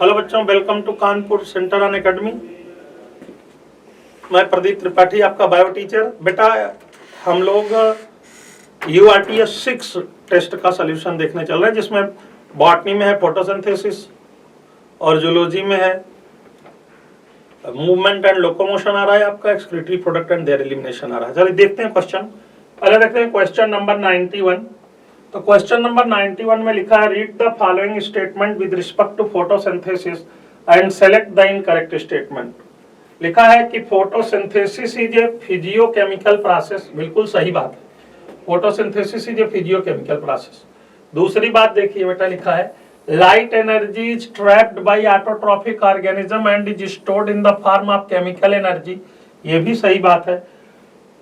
Hello बच्चों, welcome to Kanpur centre on academy. मैं प्रदीप त्रिपाठी, आपका बायो टीचर। बेटा, हम लोग URTS 6 टेस्ट का सोल्यूशन देखने चल रहे हैं, जिसमें बॉटनी में है फोटोसिंथेसिस और जूलॉजी में है मूवमेंट एंड लोकोमोशन आ रहा है, आपका excretory product and their elimination आ रहा है। चलिए देखते हैं क्वेश्चन। पहले देखते हैं क्वेश्चन नंबर 91। तो क्वेश्चन नंबर 91 में लिखा है, read the following statement with respect to photosynthesis and select the incorrect statement. लिखा है कि photosynthesis is a physiochemical process. बिल्कुल सही बात है, photosynthesis is a physiochemical process. दूसरी बात देखिए बेटा, लिखा है light energy is trapped by autotrophic organism and is stored in the form of chemical energy. ये भी सही बात है।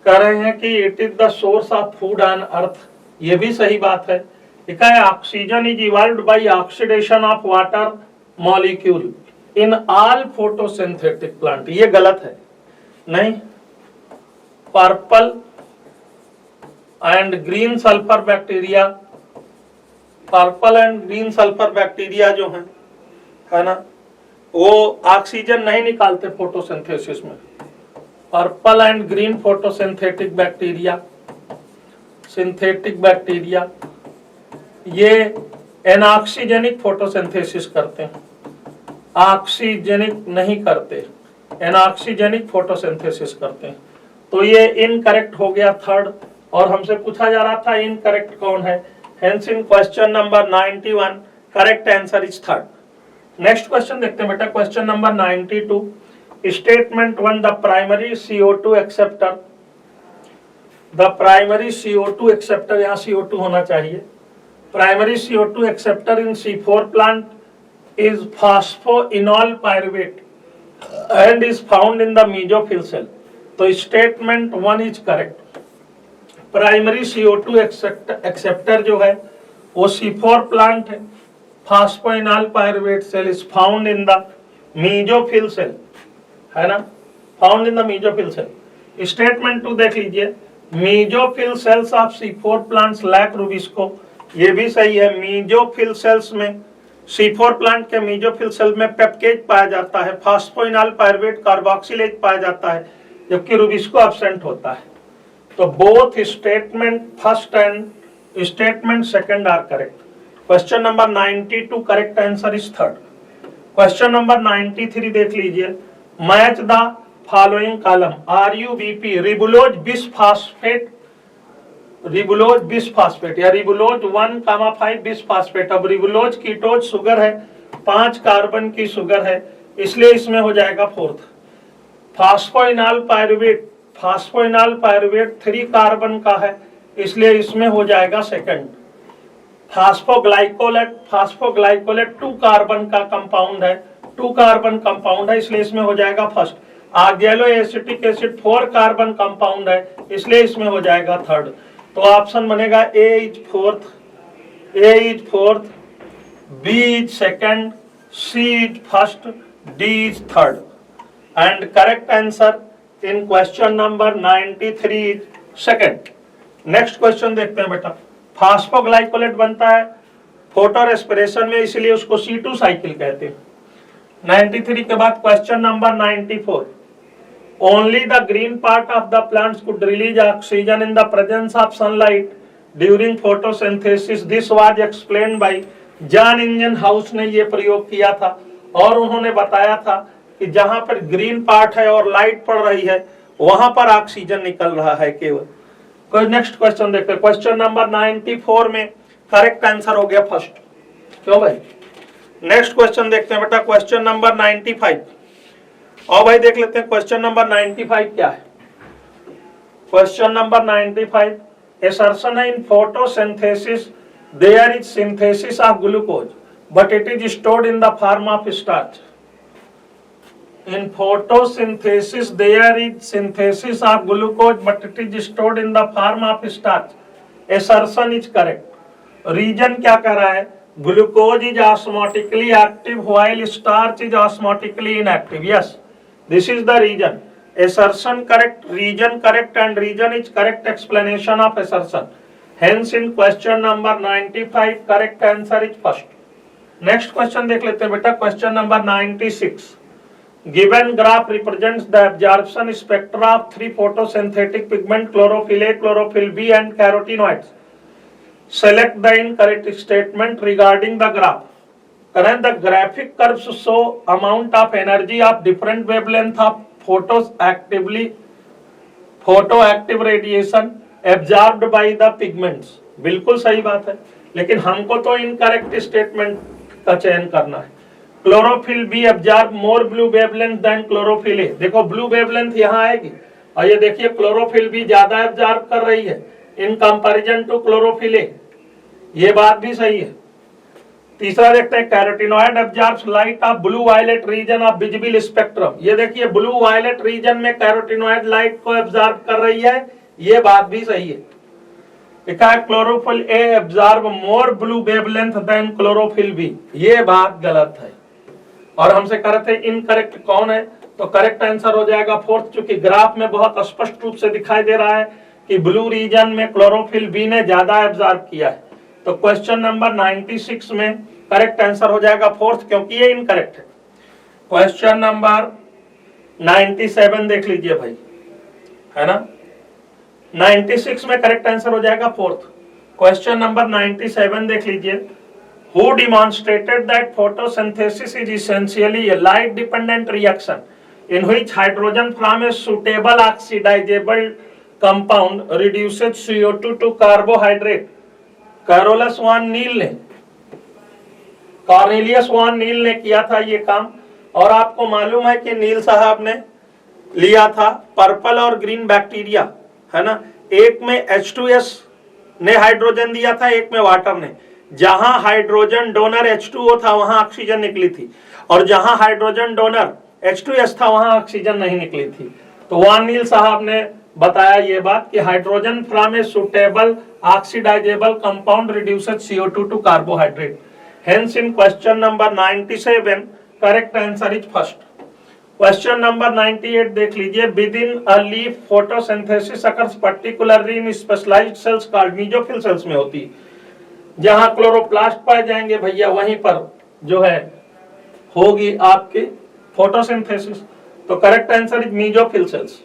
कह रहे हैं कि it is the source of food on earth. ये भी सही बात है। लिखा है oxygen is evolved by oxidation of water molecule in all photosynthetic plant. ये गलत है, नहीं। Purple and green sulphur bacteria, purple and green sulphur bacteria जो है ना, वो ऑक्सीजन नहीं निकालते फोटोसिंथेसिस में। Purple and green photosynthetic bacteria, synthetic bacteria, ये एनऑक्सीजेनिक फोटोसिंथेसिस करते हैं, ऑक्सीजेनिक नहीं करते, एनऑक्सीजेनिक फोटोसिंथेसिस करते हैं। तो ये इनकरेक्ट हो गया थर्ड, और हमसे पूछा जा रहा था इनकरेक्ट कौन है। Hence in question number 91 correct answer is third. Next question देखते हैं बेटा, question number 92। Statement 1, the primary CO2 acceptor, the primary CO2 acceptor, यहाँ CO2 होना चाहिए। Primary CO2 acceptor in C4 plant is phosphoenol pyruvate and is found in the mesophyll cell। तो statement 1 is correct. Primary CO2 acceptor जो है वो C4 plant है। phosphoenol pyruvate cell is found in the mesophyll cell, है ना, found in the mesophyll cell। Statement 2 देख लीजिए, mesophyll cells of C4 plants lack rubisco. ये भी सही है। mesophyll cells में, C4 प्लांट के मेसोफिल सेल में पेप्केज पाया जाता है, फास्फोइनॉल पायरुवेट कार्बोक्सिलेज पाया जाता है, जबकि रुबिस्को एब्सेंट होता है। तो both statement first and statement second are correct. Question number 92 correct answer is third. Question number 93 देख लीजिए, match the following column. RUBP ribulose bisphosphate, ribulose bisphosphate या रिबुलोज 1,5 बिसफॉस्फेट। अब रिबुलोज कीटोज शुगर है, 5 carbon की sugar है, इसलिए इसमें हो जाएगा fourth. Phosphoenol pyruvate, phosphoenol pyruvate 3 carbon का है, इसलिए इसमें हो जाएगा सेकंड। फास्फोग्लाइकोलेट, फास्फोग्लाइकोलेट 2 कार्बन का कंपाउंड है, 2 कार्बन कंपाउंड है, इसलिए इसमें हो जाएगा फर्स्ट। आर्गेलो एसिटिक एसिड 4 कार्बन कंपाउंड है, इसलिए इसमें हो जाएगा थर्ड। तो ऑप्शन बनेगा A is fourth, A is fourth, B is second, C is first, D is third. And correct answer in question number 93 is second. Next question देखते हैं बेटा। फास्फोग्लाइकोलेट बनता है फोटो रेस्पिरेशन में, इसलिए उसको C2 साइकिल कहते हैं। 93 के बाद question number 94। Only the green part of the plants could release oxygen in the presence of sunlight during photosynthesis. This was explained by John Ingenhousz ने ये प्रयोग किया था, और उन्होंने बताया था कि जहां पर ग्रीन पार्ट है और लाइट पड़ रही है, वहां पर ऑक्सीजन निकल रहा है केवल। कोई नेक्स्ट क्वेश्चन देखते हैं। क्वेश्चन नंबर 94 में करेक्ट आंसर हो गया फर्स्ट। क्यों भाई? नेक्स्ट क्वेश्चन देखते हैं बेटा, क्वेश्चन नंबर 95। और भाई देख लेते हैं क्वेश्चन नंबर 95 क्या है। क्वेश्चन नंबर 95 assertion है, in photosynthesis there is synthesis of glucose but it is stored in the form of starch. In photosynthesis there is synthesis of glucose but it is stored in the form of starch. assertion is correct. Reason क्या कह रहा है? Glucose is osmotically active while starch is osmotically inactive. Yes, this is the reason। assertion correct, region correct, and region is correct explanation of assertion। Hence in question number 95 correct answer is first। Next question देख लेते हैं बेटा, question number 96। Given graph represents the absorption spectra of 3 photosynthetic pigment chlorophyll A, chlorophyll B and carotenoids. Select the incorrect statement regarding the graph. करें the graphic curves show amount of energy of different wavelength of photo active radiation absorbed by the pigments. बिल्कुल सही बात है, लेकिन हमको तो incorrect statement का चयन करना है। Chlorophyll B absorb more blue wavelength than chlorophyll A. देखो ब्लू वेवलेंथ यहाँ आएगी, और ये देखिए क्लोरोफिल बी ज्यादा एब्जॉर्ब कर रही है in comparison to chlorophyll a, ये बात भी सही है। तीसरा देखते हैं, carotenoid absorbs light of blue violet region of visible spectrum. ये देखिए ब्लू वायलेट रीजन में कैरोटीनॉइड लाइट को एब्जॉर्ब कर रही है, ये बात भी सही है। लिखा है chlorophyll A absorb more blue wavelength than chlorophyll B, ये बात गलत है। और हमसे कह रहे थे इनकरेक्ट कौन है, तो करेक्ट आंसर हो जाएगा फोर्थ, चूंकि ग्राफ में बहुत स्पष्ट रूप से दिखाई दे रहा है कि ब्लू रीजन में क्लोरोफिल बी ने ज्यादा एब्जॉर्ब किया है। तो क्वेश्चन नंबर 96 में करेक्ट आंसर हो जाएगा फोर्थ, क्योंकि ये इनकरेक्ट है। क्वेश्चन नंबर 97 देख लीजिए भाई, है ना। 96 में करेक्ट आंसर हो जाएगा फोर्थ। क्वेश्चन नंबर 97 देख लीजिए। Who demonstrated that photosynthesis is essentially a light dependent reaction in which hydrogen from a suitable oxidizable compound reduces CO2 to carbohydrate? Carolus van Niel ने, कॉर्नेलियस वान Niel ने किया था ये काम। और आपको मालूम है कि नील साहब ने लिया था पर्पल और ग्रीन बैक्टीरिया, है ना। एक में H2S ने हाइड्रोजन दिया था, एक में वाटर ने। जहां हाइड्रोजन डोनर H2O था वहां ऑक्सीजन निकली थी, और जहां हाइड्रोजन डोनर H2S था वहां ऑक्सीजन नहीं निकली थी। तो वान नील साहब ने बताया ये बात कि hydrogen from a suitable oxidisable compound reduces CO2 to carbohydrate. Hence in question number 97 correct answer is first. Question number 98 देख लीजिए। Within a leaf photosynthesis occurs particularly in specialised cells called mesophyll cells में होती है। जहां chloroplast पाए जाएंगे भैया वहीं पर जो है होगी आपकी फोटोसिंथेसिस। तो correct answer is mesophyll cells.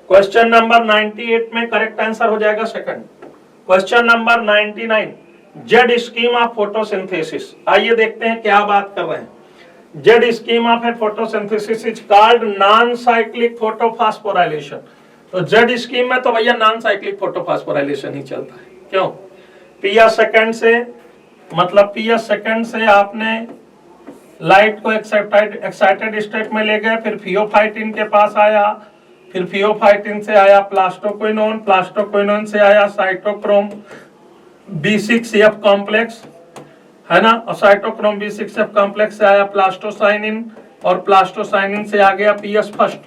Question number 98 में करेक्ट आंसर हो जाएगा second. Question number 99 Z scheme of photosynthesis. आइए देखते हैं क्या बात कर रहे हैं। Z scheme of A photosynthesis is called non cyclic photophosphorylation. तो जेड स्कीम में तो भैया नॉन साइक्लिक फोटोफॉस्फोराइलेशन ही चलता है। क्यों? पीएस सेकंड से, मतलब पीएस सेकंड से आपने लाइट को एक्साइटेड स्टेट में ले गए, फिर फियोफाइटिन के पास आया, फिर फियोफाइटिन से आया प्लास्टोक्विनोन, प्लास्टोक्विनोन से आया साइटोक्रोम B6F कॉम्प्लेक्स, है ना। और साइटोक्रोम B6F कॉम्प्लेक्स से आया प्लास्टोसाइनिन, और प्लास्टोसाइनिन से आ गया पीएस फर्स्ट,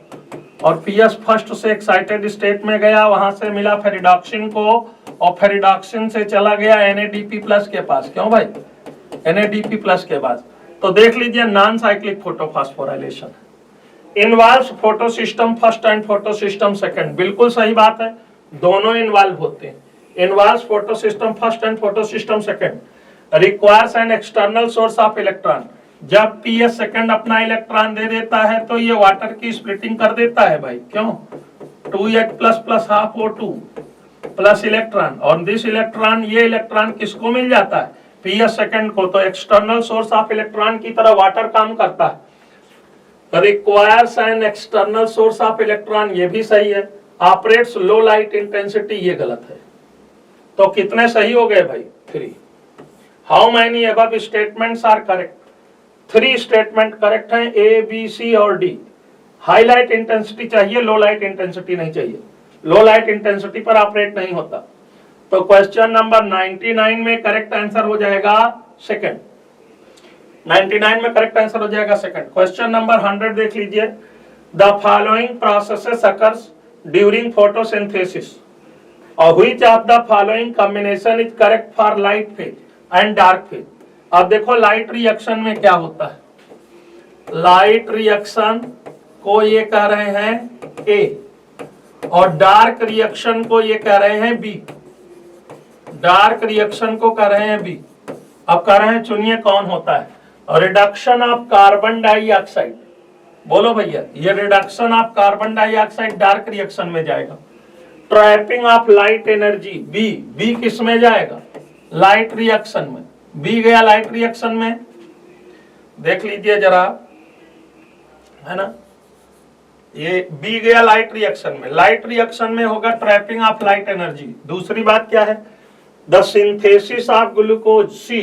और पीएस फर्स्ट से एक्साइटेड स्टेट में गया, वहां से मिला फेरिडॉक्सिन को, और फेरिडॉक्सिन से चला गया NADP प्लस के पास। क्यों भाई? NADP प्लस के पास। तो देख लीजिए non cyclic photophosphorylation involves photosystem first and photosystem second. बिल्कुल सही बात है, दोनों इन्वॉल्व होते हैं। Involves photosystem first and photosystem second. Requires an external source of electron. जब पीएस सेकंड अपना इलेक्ट्रॉन दे देता है तो ये वाटर की स्प्लिटिंग कर देता है भाई। क्यों? 2H plus plus half O2 plus electron, और दिस इलेक्ट्रॉन, ये इलेक्ट्रॉन किसको मिल जाता है? पीएस सेकंड को। तो एक्सटर्नल सोर्स ऑफ इलेक्ट्रॉन की तरह वाटर काम करता है। Requires an external source of electron, ये भी सही है। ऑपरेट्स लो लाइट इंटेंसिटी, ये गलत है। तो कितने सही हो गए भाई? 3। How many above statements are correct? 3 statement correct हैं, A, B, C और D। हाई लाइट इंटेंसिटी चाहिए, लो लाइट इंटेंसिटी नहीं चाहिए। लो लाइट इंटेंसिटी पर ऑपरेट नहीं होता। तो क्वेश्चन नंबर 99 में करेक्ट आंसर हो जाएगा सेकंड। 99 में करेक्ट आंसर हो जाएगा सेकंड। क्वेश्चन नंबर 100 देख लीजिए। The following processes occurs during photosynthesis, और which of the following combination is correct for light phase and dark phase. अब देखो लाइट रिएक्शन में क्या होता है। लाइट रिएक्शन को ये कह रहे हैं A, और डार्क रिएक्शन को ये कह रहे हैं B। डार्क रिएक्शन को कह रहे हैं B। अब कह रहे हैं चुनिए कौन होता है, रिडक्शन ऑफ कार्बन डाइऑक्साइड। बोलो भैया, ये reduction of carbon dioxide dark reaction में जाएगा। Trapping of light energy, B किस में जाएगा, लाइट रिएक्शन में। बी गया लाइट रिएक्शन में, देख लीजिए जरा, है ना, ये बी गया लाइट रिएक्शन में। लाइट रिएक्शन में होगा ट्रैपिंग ऑफ लाइट एनर्जी। दूसरी बात क्या है, the synthesis of glucose, C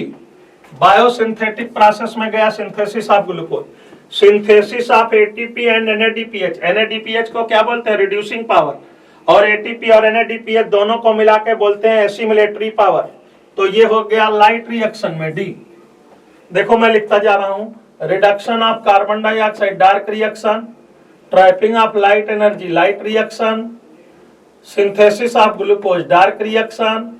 biosynthetic process में गया synthesis of glucose. Synthesis of ATP and NADPH, NADPH को क्या बोलते हैं, रिड्यूसिंग पावर, और एटीपी और एनएडीपीएच दोनों को मिला के बोलते हैं एसिमिलेटरी पावर। तो ये हो गया लाइट रिएक्शन में, डी। देखो मैं लिखता जा रहा हूं, reduction of carbon dioxide dark reaction, trapping of light energy light reaction, synthesis of glucose dark reaction,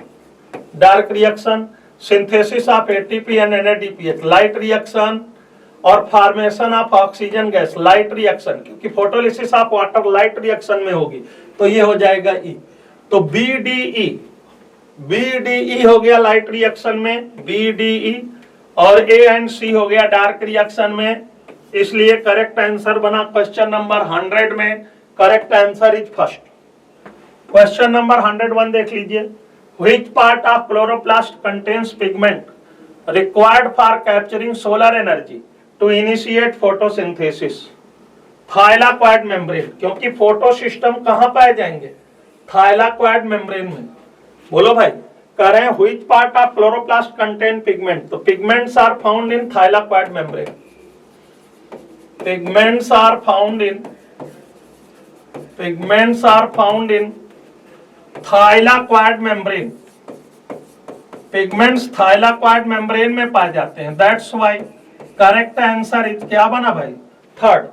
synthesis of ATP and NADPH light reaction, और formation of oxygen gas light reaction, क्योंकि photolysis of water light reaction में होगी, तो ये हो जाएगा ई। तो BDE हो गया लाइट रिएक्शन में, बीडीई, और ए एंड सी हो गया डार्क रिएक्शन में। इसलिए करेक्ट आंसर बना क्वेश्चन नंबर 100 में, correct answer is first. Question number 101 देख लीजिए, which part of chloroplast contains pigment required for capturing solar energy to initiate photosynthesis. Thylakoid membrane, क्योंकि फोटो सिस्टम कहां पाए जाएंगे, थाइलाक्वाइड मेम्ब्रेन में। बोलो भाई, कह रहे हैं which part of chloroplast contain pigment, तो pigments are found in thylakoid membrane. Pigments are found in thylakoid membrane. Pigments thylakoid membrane में पाए जाते हैं, that's why correct answer is क्या बना भाई, थर्ड।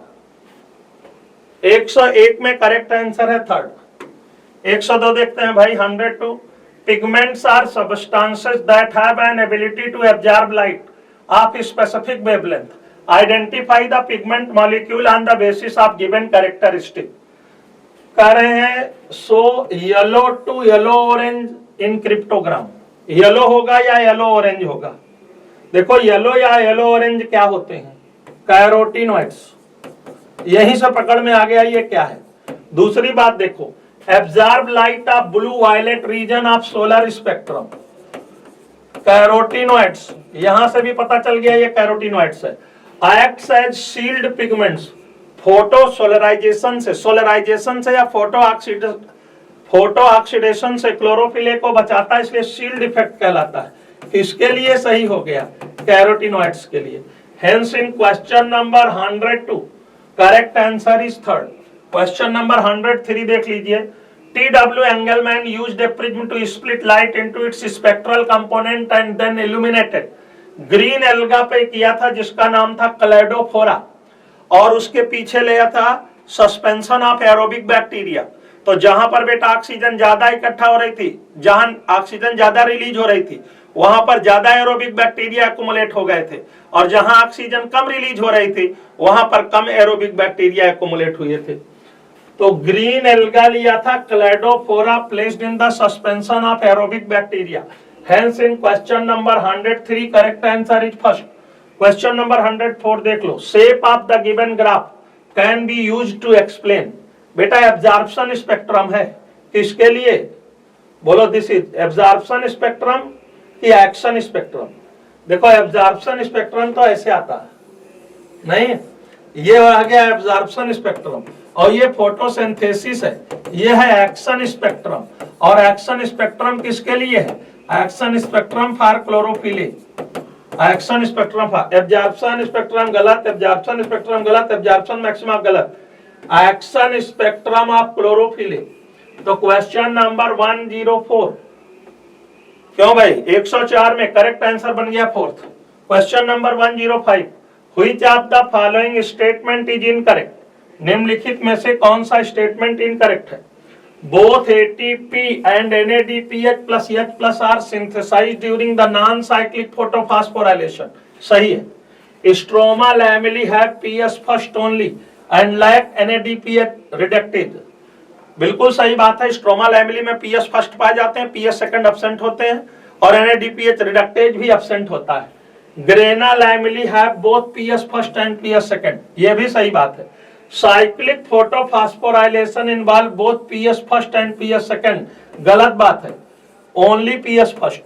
101 में करेक्ट आंसर है थर्ड। 102 देखते हैं भाई, 102, pigments are substances that have an ability to absorb light of specific wavelength, identify the pigment molecule on the basis of given characteristic. कह रहे हैं so yellow to yellow orange in cryptogram, yellow होगा या yellow orange होगा। देखो yellow या yellow orange क्या होते हैं, कैरोटीनॉइड्स। यहीं से पकड़ में आ गया ये क्या है। दूसरी बात देखो, absorb light of blue violet region of solar spectrum, carotenoids, यहां से भी पता चल गया ये कैरोटीनॉइड्स है। Acts as shield pigments, photo solarisation से या फोटो ऑक्सीडेशन से क्लोरोफिल को बचाता है, इसलिए शील्ड इफेक्ट कहलाता है। इसके लिए सही हो गया कैरोटीनॉइड्स के लिए। Hence in question number 102 correct answer is third. Question number 103 देख लीजिए, T.W. Engelmann used a prism to split light into its spectral component and then illuminated। Green alga पे किया था जिसका नाम था क्लेडोफोरा, और उसके पीछे लिया था सस्पेंशन ऑफ एरोबिक बैक्टीरिया। तो जहां पर बेटा ऑक्सीजन ज्यादा इकट्ठा हो रही थी, जहां ऑक्सीजन ज्यादा रिलीज हो रही थी, वहां पर ज्यादा एरोबिक बैक्टीरिया एक्युमुलेट हो गए थे, और जहां ऑक्सीजन कम रिलीज हो रही थी वहां पर कम एरोबिक बैक्टीरिया एक्युमुलेट हुए थे। तो ग्रीन एल्गा लिया था cladophora placed in the suspension of aerobic bacteria. Hence in question number 103 correct answer is first. Question number 104 देख लो, shape of the given graph can be used to explain. बेटा absorption spectrum है, किसके लिए, बोलो this is absorption spectrum कि action spectrum. देखो absorption spectrum तो ऐसे आता है, नहीं, ये आ गया एब्जॉर्प्शन स्पेक्ट्रम, और ये फोटोसिंथेसिस है, ये है एक्शन स्पेक्ट्रम। और एक्शन स्पेक्ट्रम किसके लिए है, action spectrum for chlorophyll, action spectrum for, absorption spectrum गलत, एब्जॉर्प्शन स्पेक्ट्रम गलत, एब्जॉर्प्शन मैक्सिमम गलत, एक्शन स्पेक्ट्रम ऑफ क्लोरोफिल। तो क्वेश्चन नंबर 104, क्यों भाई 104 में करेक्ट आंसर बन गया fourth. Question number 105, which of the following statement is incorrect. निम्नलिखित में से कौन सा स्टेटमेंट इनकरेक्ट है। Both ATP and NADPH plus H plus are synthesised during the non cyclic photophosphorylation, सही है। Stroma lamellae have PS first only and lack NADPH reductase, बिल्कुल सही बात है। स्ट्रोमा लैमेली में पीएस फर्स्ट पाए जाते हैं, पीएस सेकंड एब्सेंट होते हैं, और NADPH रिडक्टेज भी एब्सेंट होता है। Grana lamellae have both PS first and PS second, ये भी सही बात है। Cyclic photophosphorylation involve both PS first and PS second, गलत बात है, only PS first.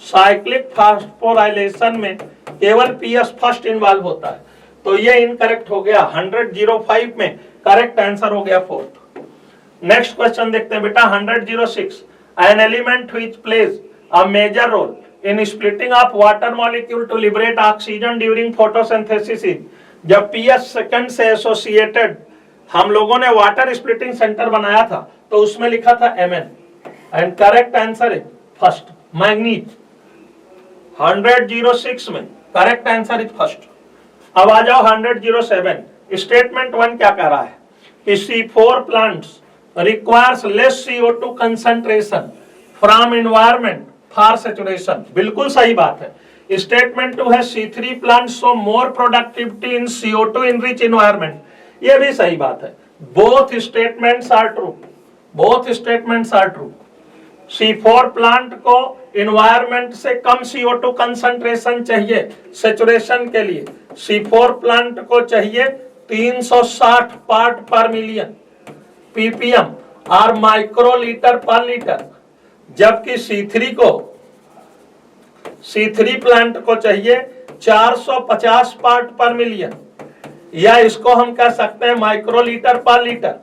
Cyclic phosphorylation में केवल PS फर्स्ट इन्वॉल्व होता है, तो ये इनकरेक्ट हो गया। 100-05 में करेक्ट आंसर हो गया 4th। नेक्स्ट क्वेश्चन देखते हैं बेटा 100-06। An element which plays a major role in splitting of water molecule to liberate oxygen during photosynthesis is. जब PS सेकंड से एसोसिएटेड हम लोगों ने वाटर स्प्लिटिंग सेंटर बनाया था तो उसमें लिखा था Mn and correct answer is first manganese. 100-06 में करेक्ट आंसर इज फर्स्ट। अब आ जाओ 100-07। स्टेटमेंट 1 क्या कह रहा है कि C4 plants requires less CO2 concentration from environment for saturation, बिल्कुल सही बात है। स्टेटमेंट 2 है C3 plants show more productivity in CO2 enrich environment, ये भी सही बात है। Both statements are true, both statements are true. C4 plant को एनवायरनमेंट से कम CO2 कंसंट्रेशन चाहिए सैचुरेशन के लिए। C4 प्लांट को चाहिए 360 पार्ट पर मिलियन ppm और माइक्रोलीटर पर लीटर, जबकि C3 प्लांट को चाहिए 450 पार्ट पर मिलियन, या इसको हम कह सकते हैं माइक्रोलीटर पर लीटर।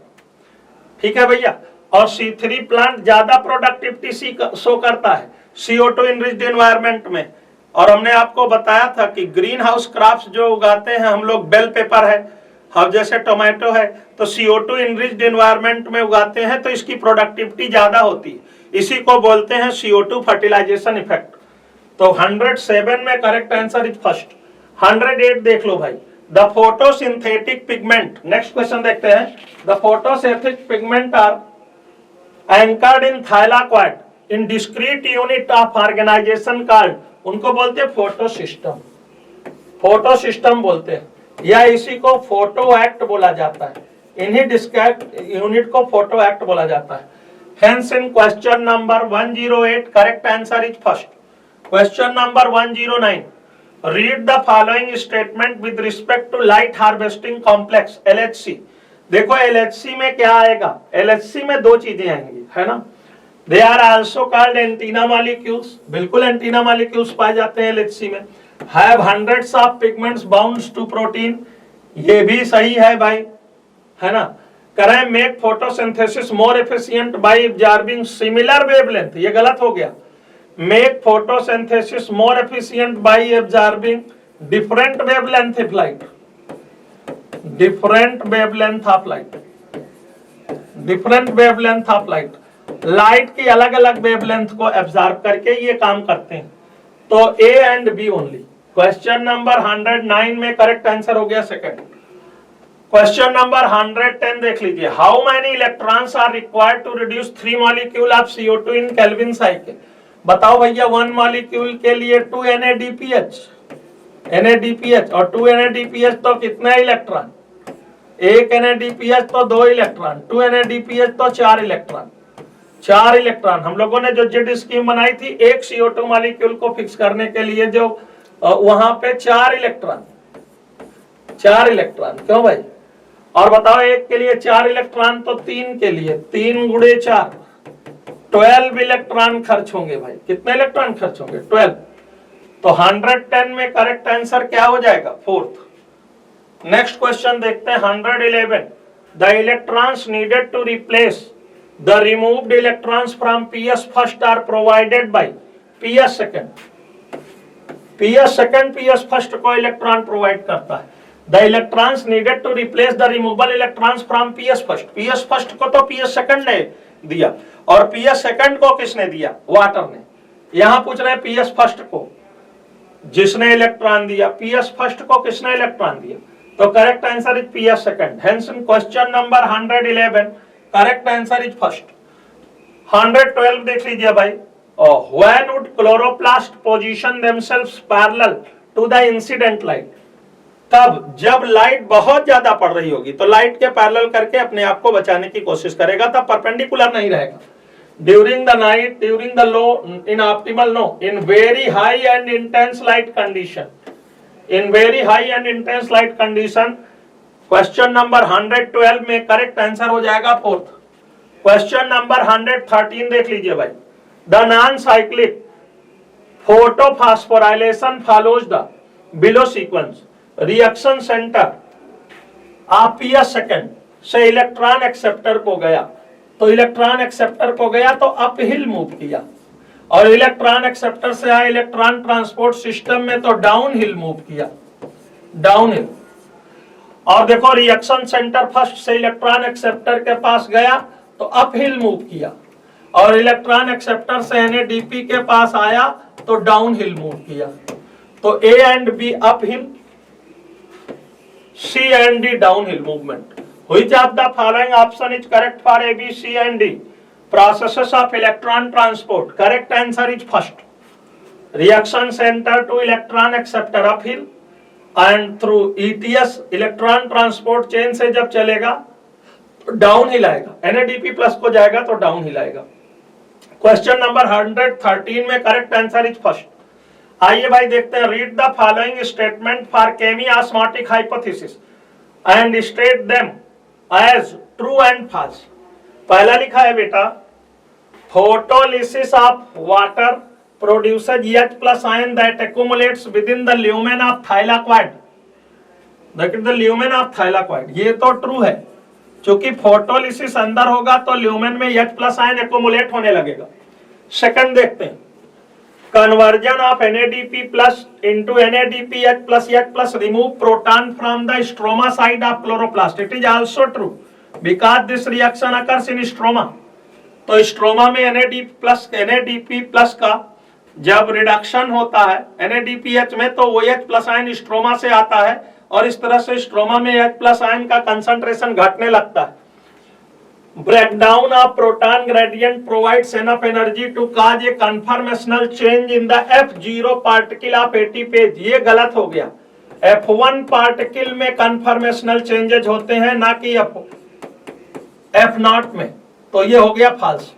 ठीक है भैया। और C3 प्लांट ज्यादा प्रोडक्टिविटी शो करता है CO2 इनरिच्ड एनवायरनमेंट में। और हमने आपको बताया था कि ग्रीन हाउस क्रॉप्स जो उगाते हैं हम लोग, बेल पेपर है, अब जैसे टोमेटो है, तो CO2 इनरिच्ड एनवायरनमेंट में उगाते हैं तो इसकी प्रोडक्टिविटी ज्यादा होती है, इसी को बोलते हैं CO2 फर्टिलाइजेशन इफेक्ट। तो 107 में करेक्ट आंसर इज फर्स्ट। 108 देख लो भाई, the photosynthetic pigment. Next question देखते हैं। The photosynthetic pigment are anchored in thylakoid in discrete unit of organisation called, उनको बोलते हैं फोटोसिस्टम, फोटोसिस्टम बोलते हैं, या इसी को फोटो एक्ट बोला जाता है। इन्हीं डिस्क्रीट यूनिट को फोटो एक्ट बोला जाता है। Hence in question number 108 correct answer is first. Question number 109. Read the following statement with respect to light harvesting complex LHC. देखो LHC में क्या आएगा, LHC में दो चीजें आएंगी, है ना। They are also called antenna molecules, बिल्कुल एंटीना molecules पाए जाते हैं LHC में। Have hundreds of pigments bound to protein, ये भी सही है भाई, है ना। करें make photosynthesis more efficient bye absorbing similar wavelength, ये गलत हो गया। Make photosynthesis more efficient bye absorbing different wavelength of light, different wavelength of light, different wavelength of light, light की अलग अलग वेवलेंथ को एब्जॉर्ब करके ये काम करते हैं। तो A and B only. Question number 109 में करेक्ट आंसर हो गया सेकंड। क्वेश्चन नंबर 110 देख लीजिए। How many electrons are required to reduce 3 molecule of CO2 in Calvin cycle. बताओ भैया, 1 मॉलिक्यूल के लिए 2 NADPH, NADPH और 2 NADPH तो कितने इलेक्ट्रॉन, 1 NADPH तो 2 इलेक्ट्रॉन, 2 NADPH तो 4 इलेक्ट्रॉन, 4 इलेक्ट्रॉन। हम लोगों ने जो जेड स्कीम बनाई थी एक CO2 मॉलिक्यूल को फिक्स करने के लिए, जो वहां पे 4 इलेक्ट्रॉन, 4 इलेक्ट्रॉन, क्यों भाई। और बताओ एक के लिए 4 इलेक्ट्रॉन तो 3 के लिए 3 गुणे 4, 12 इलेक्ट्रॉन खर्च होंगे भाई। कितने इलेक्ट्रॉन खर्च होंगे, 12। तो 110 में करेक्ट आंसर क्या हो जाएगा, 4th। नेक्स्ट क्वेश्चन देखते हैं 111। The electrons needed to replace the removed electrons from PS first are provided by PS second. PS second PS first को इलेक्ट्रॉन प्रोवाइड करता है। The electrons needed to replace the removable electrons from PS first. PS first को तो PS second ने दिया, और PS second को किसने दिया, वाटर ने। यहां पूछ रहे हैं PS first को जिसने इलेक्ट्रॉन दिया, PS first को किसने इलेक्ट्रॉन दिया, तो correct answer is PS second. Hence in question number 111 correct answer is first. 112 देख लीजिए भाई। When would chloroplast position themselves parallel to the incident light? तब जब लाइट बहुत ज्यादा पड़ रही होगी तो लाइट के पैरेलल करके अपने आप को बचाने की कोशिश करेगा, तब परपेंडिकुलर नहीं रहेगा। during the night, during the low, in optimal, no, in very high and intense light condition, in very high and intense light condition. Question number 112 में करेक्ट आंसर हो जाएगा फोर्थ। क्वेश्चन नंबर 113 देख लीजिए भाई, the non cyclic photophosphorylation follows the below sequence, reaction centre आप second से electron acceptor को गया, तो इलेक्ट्रॉन एक्सेप्टर को गया तो अप हिल मूव किया, और इलेक्ट्रॉन एक्सेप्टर से आया इलेक्ट्रॉन ट्रांसपोर्ट सिस्टम में तो डाउन हिल मूव किया, डाउन हिल। और देखो रिएक्शन सेंटर फर्स्ट से इलेक्ट्रॉन एक्सेप्टर के पास गया तो अप हिल मूव किया, और इलेक्ट्रॉन एक्सेप्टर से NADP के पास आया तो डाउन हिल मूव किया। तो A and B up hill, C and D down hill movement. Which of the following option is correct for A, B, C and D? Processes of electron transport. Correct answer is first. Reaction center to electron acceptor uphill and through ETS electron transport chain से जब चलेगा तो down hill आएगा, NADP plus को जाएगा तो down hill आएगा। Question number 113 में करेक्ट आंसर इज फर्स्ट। आइए भाई देखते हैं, read the following statement for chemiosmotic hypothesis and state them as true and false. पहला लिखा है बेटा, photolysis of water produces H+ ion that accumulates within the lumen of thylakoid, that is the lumen of thylakoid. ये तो true है, क्योंकि photolysis अंदर होगा तो ल्यूमेन में H+ आयन एक्युमुलेट होने लगेगा। सेकंड देखते हैं, conversion of NADP plus into NADPH plus remove proton from the stroma side of chloroplast. It is also true because this reaction occurs in stroma. तो stroma में NADP plus का जब reduction होता है NADPH में तो वो H+ आयन स्ट्रोमा से आता है, और इस तरह से स्ट्रोमा में H+ आयन का कंसंट्रेशन घटने लगता है। Breakdown of proton gradient provides enough energy to cause a conformational change in the F0 particle of 80 page। ये गलत हो गया, F1 पार्टिकल में conformational changes होते हैं, ना कि F0 में, तो ये हो गया फॉल्स,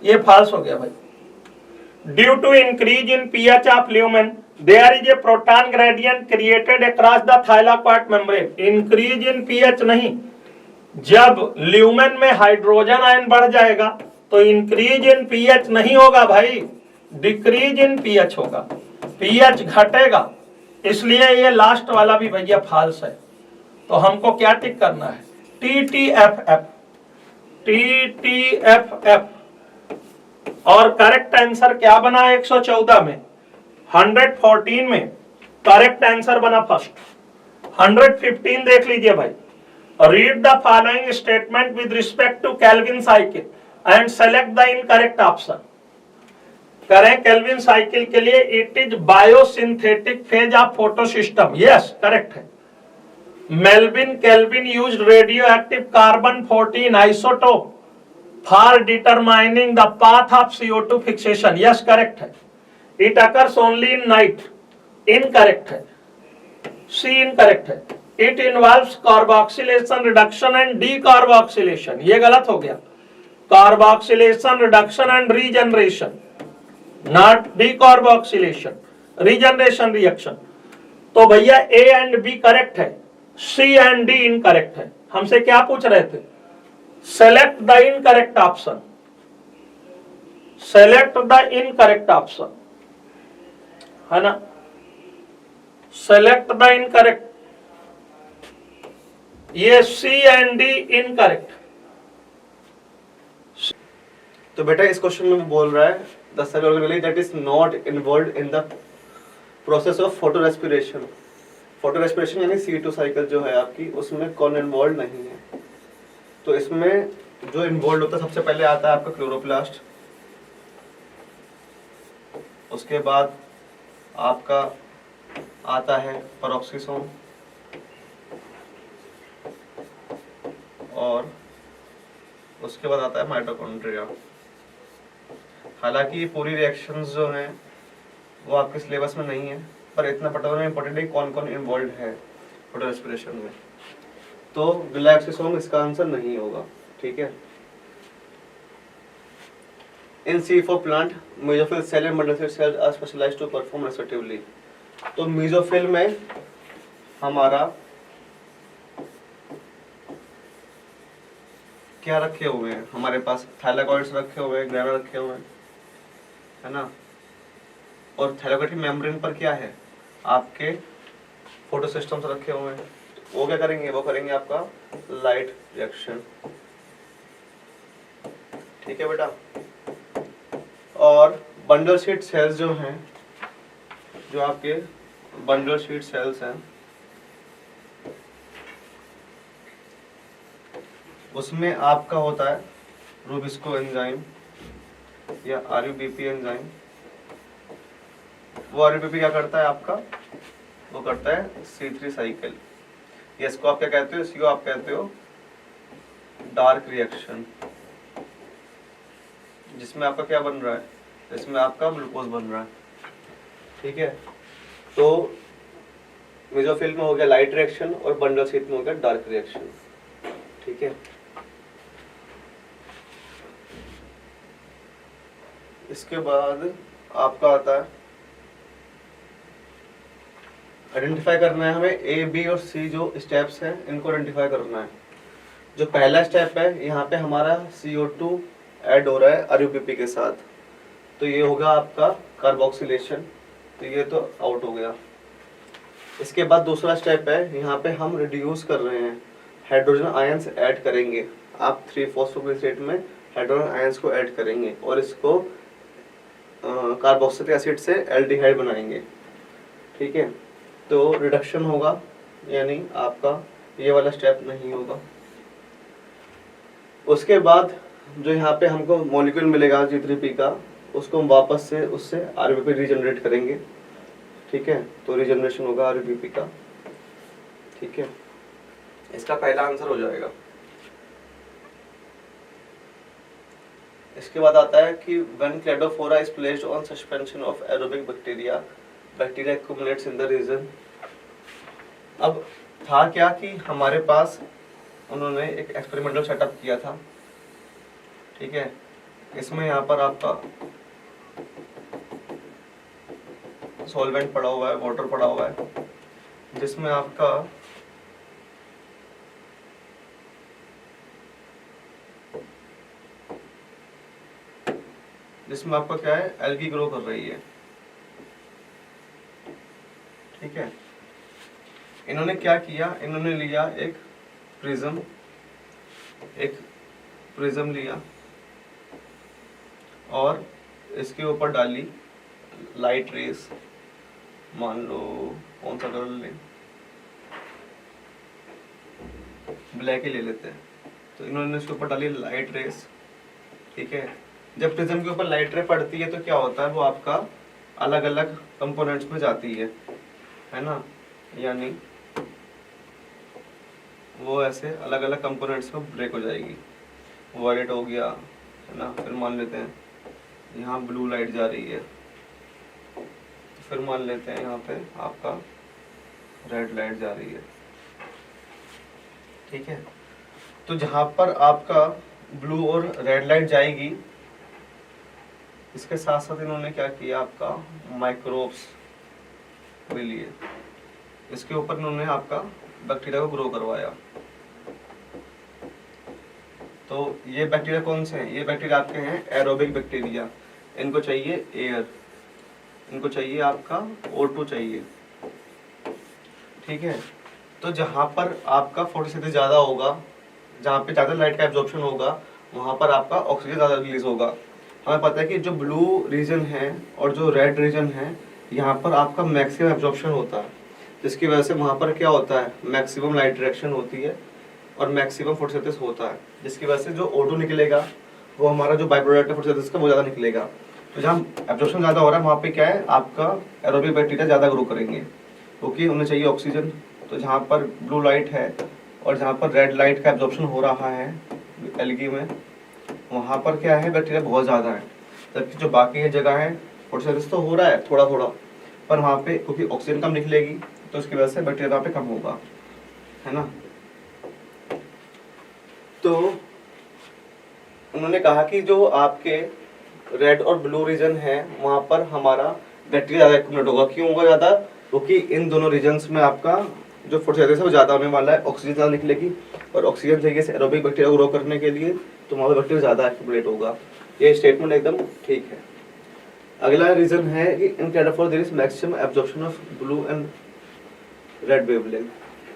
ये फॉल्स हो गया भाई। Due to increase in pH of lumen, there is a proton gradient created across the thylakoid membrane। Increase in pH नहीं, जब ल्यूमेन में हाइड्रोजन आयन बढ़ जाएगा तो इंक्रीज इन पीएच नहीं होगा भाई, डिक्रीज इन पीएच होगा, पीएच घटेगा। इसलिए ये लास्ट वाला भी भैया फॉल्स है। तो हमको क्या टिक करना है, TTFF, TTFF। और करेक्ट आंसर क्या बना 114 में, 114 में करेक्ट आंसर बना फर्स्ट। 115 देख लीजिए भाई, read the following statement with respect to Kelvin cycle and select the incorrect option। करें केल्विन साइकिल के लिए, it is biosynthetic phase of photosystem। yes correct है। Melvin Kelvin used radioactive carbon 14 isotope for determining the path of CO2 fixation। yes correct है। It occurs only in night। Incorrect है, C incorrect है। It involves carboxylation, reduction and decarboxylation। ये गलत हो गया, carboxylation, reduction and regeneration, not decarboxylation, regeneration reaction। तो भैया A and B correct है, C and D इनकरेक्ट है। हमसे क्या पूछ रहे थे, select the incorrect option, select the incorrect option, है ना, select the incorrect। ये C and D इनकरेक्ट। तो बेटा इस क्वेश्चन में बोल रहा है the cell organelle that is not involved in the process of photorespiration. Photorespiration यानी C2 साइकिल जो है आपकी, उसमें कौन इन्वॉल्व नहीं है। तो इसमें जो इन्वॉल्व होता है सबसे पहले आता है आपका क्लोरोप्लास्ट, उसके बाद आपका आता है पेरोक्सिसोम, और उसके बाद आता है माइटोकॉन्ड्रिया। हालांकि ये पूरी रिएक्शंस जो हैं वो आपके सिलेबस में नहीं है, पर इतना पर्टिकुलर इंपॉर्टेंट है कौन कौन इन्वॉल्व है फोटो रेस्पिरेशन में। तो ग्लाइकोसोम इसका आंसर नहीं होगा, ठीक है। In C4 plant mesophyll cell and bundle cell are specialised to perform respectively. तो मेसोफिल में हमारा क्या रखे हुए हैं, हमारे पास थाइलाकॉइड्स रखे हुए हैं, ग्रैनुल रखे हुए हैं, है ना। और थाइलाकॉइड की मेम्ब्रेन पर क्या है, आपके फोटोसिस्टम्स रखे हुए हैं। वो क्या करेंगे, वो करेंगे आपका लाइट रिएक्शन। ठीक है बेटा। और बंडल शीट सेल्स जो हैं, जो आपके बंडल शीट सेल्स हैं, उसमें आपका होता है रूबिस्को एंजाइम या आरयूबीपी एंजाइम। वो आरयूबीपी क्या करता है आपका, वो करता है C3 साइकिल। इसको आप क्या कहते हो, इसको आप कहते हो डार्क रिएक्शन, जिसमें आपका क्या बन रहा है, इसमें आपका ग्लूकोज बन रहा है। ठीक है। तो मेसोफिल में हो गया लाइट रिएक्शन और बंडल शीट में हो गया डार्क रिएक्शन। ठीक है। इसके बाद आपका आता है आइडेंटिफाई करना है हमें A, B और C जो स्टेप्स हैं, इनको आइडेंटिफाई करना है। जो पहला स्टेप है, यहाँ पे हमारा CO2 ऐड हो रहा है आरयूबीपी के साथ, तो ये होगा आपका कार्बोक्सिलेशन। तो ये तो आउट हो गया। इसके बाद दूसरा स्टेप है, यहाँ पे हम रिड्यूस कर रहे हैं, हाइड्रोजन आयंस ऐड करेंगे। आप 3-फॉस्फोग्लिसरेट में हाइड्रोजन आयंस को ऐड करेंगे और इसको कार्बोक्सिलिक एसिड से एल्डिहाइड बनाएंगे। ठीक है। तो रिडक्शन होगा, यानी आपका ये वाला स्टेप नहीं होगा। उसके बाद जो यहाँ पे हमको मॉलिक्यूल मिलेगा G3P का, उसको हम वापस से उससे आरयूबीपी रीजनरेट करेंगे। ठीक है। तो रीजनरेशन होगा आरयूबीपी का। ठीक है। इसका पहला आंसर हो जाएगा। इसके बाद आता है कि when cladophora is placed on suspension of aerobic bacteria, bacteria accumulates in the region। अब था क्या कि हमारे पास उन्होंने एक एक्सपेरिमेंटल सेटअप किया था। ठीक है। इसमें यहाँ पर आपका सॉल्वेंट पड़ा हुआ है, वाटर पड़ा हुआ है, जिसमें आपका क्या है, एल्गी ग्रो कर रही है। ठीक है। इन्होंने क्या किया, इन्होंने लिया एक प्रिज्म लिया और इसके ऊपर डाली लाइट रेस। मान लो कौन सा कलर लें, ब्लैक ही ले लेते हैं। तो इन्होंने इसके ऊपर डाली लाइट रेस। ठीक है। जब प्रिज्म के ऊपर लाइट रे पड़ती है तो क्या होता है, वो आपका अलग अलग कंपोनेंट्स में जाती है ना, यानी वो ऐसे अलग अलग कंपोनेंट्स में ब्रेक हो जाएगी। वायलेट हो गया, है ना। फिर मान लेते हैं यहाँ ब्लू लाइट जा रही है, फिर मान लेते हैं यहाँ पे आपका रेड लाइट जा रही है। ठीक है। तो जहाँ पर आपका ब्लू और रेड लाइट जाएगी, इसके साथ साथ इन्होंने क्या किया, आपका माइक्रोब्स भी लिए। इसके ऊपर इन्होंने आपका बैक्टीरिया को ग्रो करवाया। तो ये बैक्टीरिया कौन से हैं, ये बैक्टीरिया आपके हैं एरोबिक बैक्टीरिया। इनको चाहिए एयर, इनको चाहिए आपका O2 चाहिए। ठीक है। तो जहाँ पर आपका फोटोसिंथेसिस ज़्यादा होगा, जहाँ पे ज़्यादा लाइट का एब्जॉर्प्शन होगा, वहाँ पर आपका ऑक्सीजन ज़्यादा रिलीज होगा। हमें पता है कि जो ब्लू रीजन है और जो रेड रीजन है, यहाँ पर आपका मैक्सिमम एब्जॉर्प्शन होता है, जिसकी वजह से वहाँ पर क्या होता है, मैक्सिमम लाइट रिएक्शन होती है और मैक्सिमम फोटोसिंथेसिस होता है, जिसकी वजह से जो O2 निकलेगा वो हमारा जो बाई प्रोडक्ट है फोटोसिंथेसिस का, वो ज़्यादा निकलेगा। तो जहाँ एब्जॉर्प्शन ज़्यादा हो रहा है, वहाँ पे क्या है, आपका एरोबिक बैक्टीरिया ज़्यादा ग्रो करेंगे, क्योंकि उन्हें चाहिए ऑक्सीजन। तो जहाँ पर ब्लू लाइट है और जहाँ पर रेड लाइट का एब्जॉर्प्शन हो रहा है एल्गी में, वहाँ पर क्या है, बैक्टीरिया बहुत ज़्यादा है। जबकि जो बाकी है जगह है, फोटोसिंथेसिस तो हो रहा है थोड़ा थोड़ा, पर वहाँ पे क्योंकि ऑक्सीजन कम निकलेगी, तो उसकी वजह से बैक्टीरिया वहाँ पे कम होगा, है ना। तो उन्होंने कहा कि जो आपके रेड और ब्लू रीजन है वहाँ पर हमारा बैक्टीरिया ज़्यादा एक्यूमुलेट होगा। क्यों होगा ज़्यादा? क्योंकि इन दोनों रीजन्स में आपका जो फोटोसिंथेसिस है वो ज़्यादा होने वाला है, ऑक्सीजन ज़्यादा निकलेगी और ऑक्सीजन चाहिए एरोबिक बैक्टीरिया ग्रो करने के लिए, तो वहाँ पर बैक्टीरिया ज़्यादा एक्यूमुलेट होगा। ये स्टेटमेंट एकदम ठीक है। अगला रीजन है कि in chlorophyll there is maximum absorption of blue and red wavelength.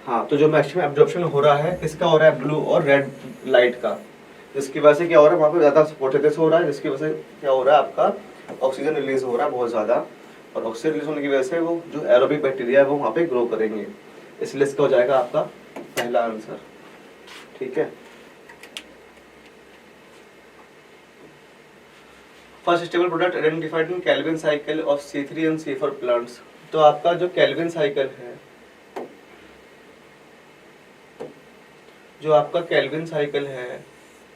हाँ, तो जो मैक्सिमम एब्जॉर्प्शन हो रहा है किसका हो रहा है? ब्लू और रेड लाइट का, जिसकी वजह से क्या हो रहा है वहाँ पर ज़्यादा फोटोसिंथेसिस हो रहा है, जिसकी वजह से क्या हो रहा है आपका ऑक्सीजन रिलीज हो रहा है बहुत ज़्यादा, और ऑक्सीजन रिलीज होने की वजह से वो जो एरोबिक बैक्टीरिया है वो वहाँ पे ग्रो करेंगे। इसलिए इसका हो जाएगा आपका पहला आंसर। ठीक है। First stable product identified in Calvin cycle of C3 and C4 plants. तो आपका जो केल्विन साइकिल है, जो आपका केल्विन साइकिल है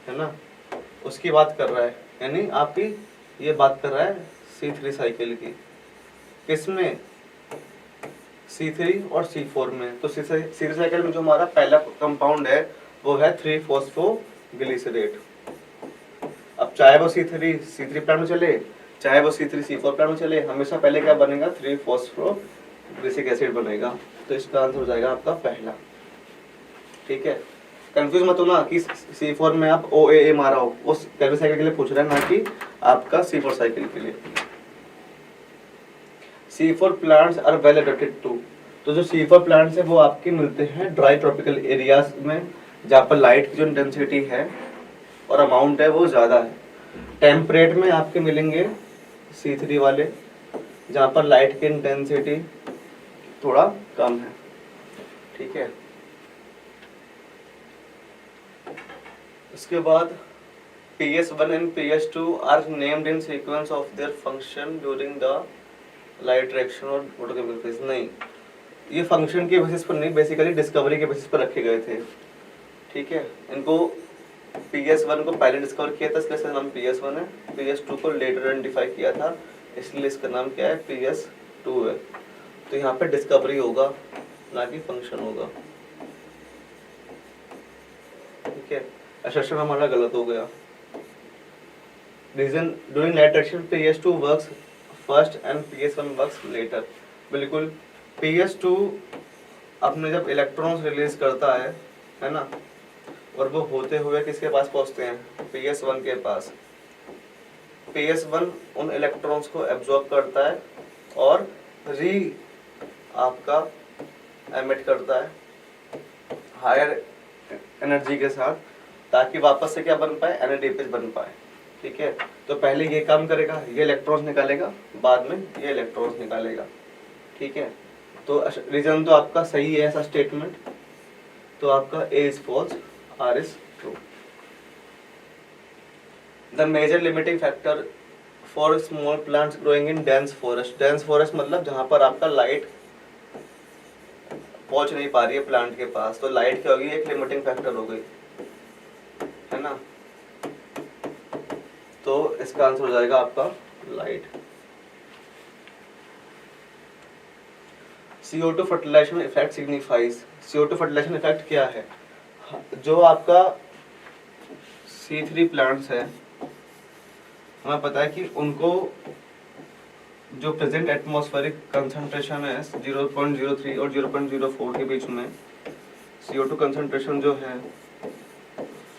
ना, उसकी बात कर रहा है, यानी आपकी ये बात कर रहा है C3 साइकिल की। किसमें? C3 और C4 में। तो C3 साइकिल में जो हमारा पहला कंपाउंड है वो है 3-फॉस्फोग्लिसरेट। अब चाहे वो C3 प्लांट में चले, चाहे वो C3-C4 प्लांट में चले, हमेशा पहले क्या बनेगा? 3-फॉस्फोग्लिसरिक एसिड बनेगा। तो इसका आंसर हो जाएगा आपका पहला। ठीक है। कंफ्यूज मत हो ना कि C4 में आप OAA मारा हो, उस केल्विन साइकिल के लिए पूछ रहा है, ना कि आपका C4 साइकिल के लिए। C4 plants are well adapted to. तो जो C4 प्लांट्स है वो आपके मिलते हैं ड्राई ट्रॉपिकल एरियाज में, जहाँ पर लाइट की जो इंटेंसिटी है और अमाउंट है वो ज़्यादा है। टेम्परेट में आपके मिलेंगे C3 वाले, जहाँ पर लाइट की इंटेंसिटी थोड़ा कम है। ठीक है। इसके बाद PS1 and PS2 are named in sequence of their function during the light reaction और फोटोकेमिकल फेज। नहीं, ये फंक्शन के बेसिस पर नहीं, बेसिकली डिस्कवरी के बेसिस पर रखे गए थे। ठीक है। इनको PS1 को पहले डिस्कवर किया था, इसलिए इसका नाम PS1 है। PS2 को लेटर आइडेंटिफाई किया था, इसलिए इसका नाम क्या है? PS2 है। तो यहाँ पे डिस्कवरी होगा, ना कि फंक्शन होगा। ठीक है। असर्शन हमारा गलत हो गया। Reason during light reaction PS2 works first and PS1 works later. बिल्कुल, PS2 अपने जब इलेक्ट्रॉन्स रिलीज करता है ना, और वो होते हुए किसके पास पहुंचते हैं? PS1 के पास। PS1 उन इलेक्ट्रॉन्स को एब्जॉर्ब करता है और आपका एमिट करता है हायर एनर्जी के साथ, ताकि वापस से क्या बन पाए? NADH बन पाए। ठीक है। तो पहले ये काम करेगा, ये इलेक्ट्रॉन्स निकालेगा, बाद में ये इलेक्ट्रॉन्स निकालेगा। ठीक है। तो रीजन तो आपका सही है ऐसा स्टेटमेंट, तो आपका A is false, R is true. The major limiting factor for small plants growing in dense forest. Dense forest मतलब जहां पर आपका लाइट पहुंच नहीं पा रही है प्लांट के पास, तो लाइट क्या होगी? एक लिमिटिंग फैक्टर हो गई, है ना। तो इसका आंसर हो जाएगा आपका light. CO2 fertilisation effect signifies. CO2 fertilisation effect क्या है? जो आपका C3 प्लांट्स है, हमें पता है कि उनको जो प्रेजेंट एटमॉस्फेरिक कंसंट्रेशन है 0.03 और 0.04 के बीच में, CO2 कंसंट्रेशन जो है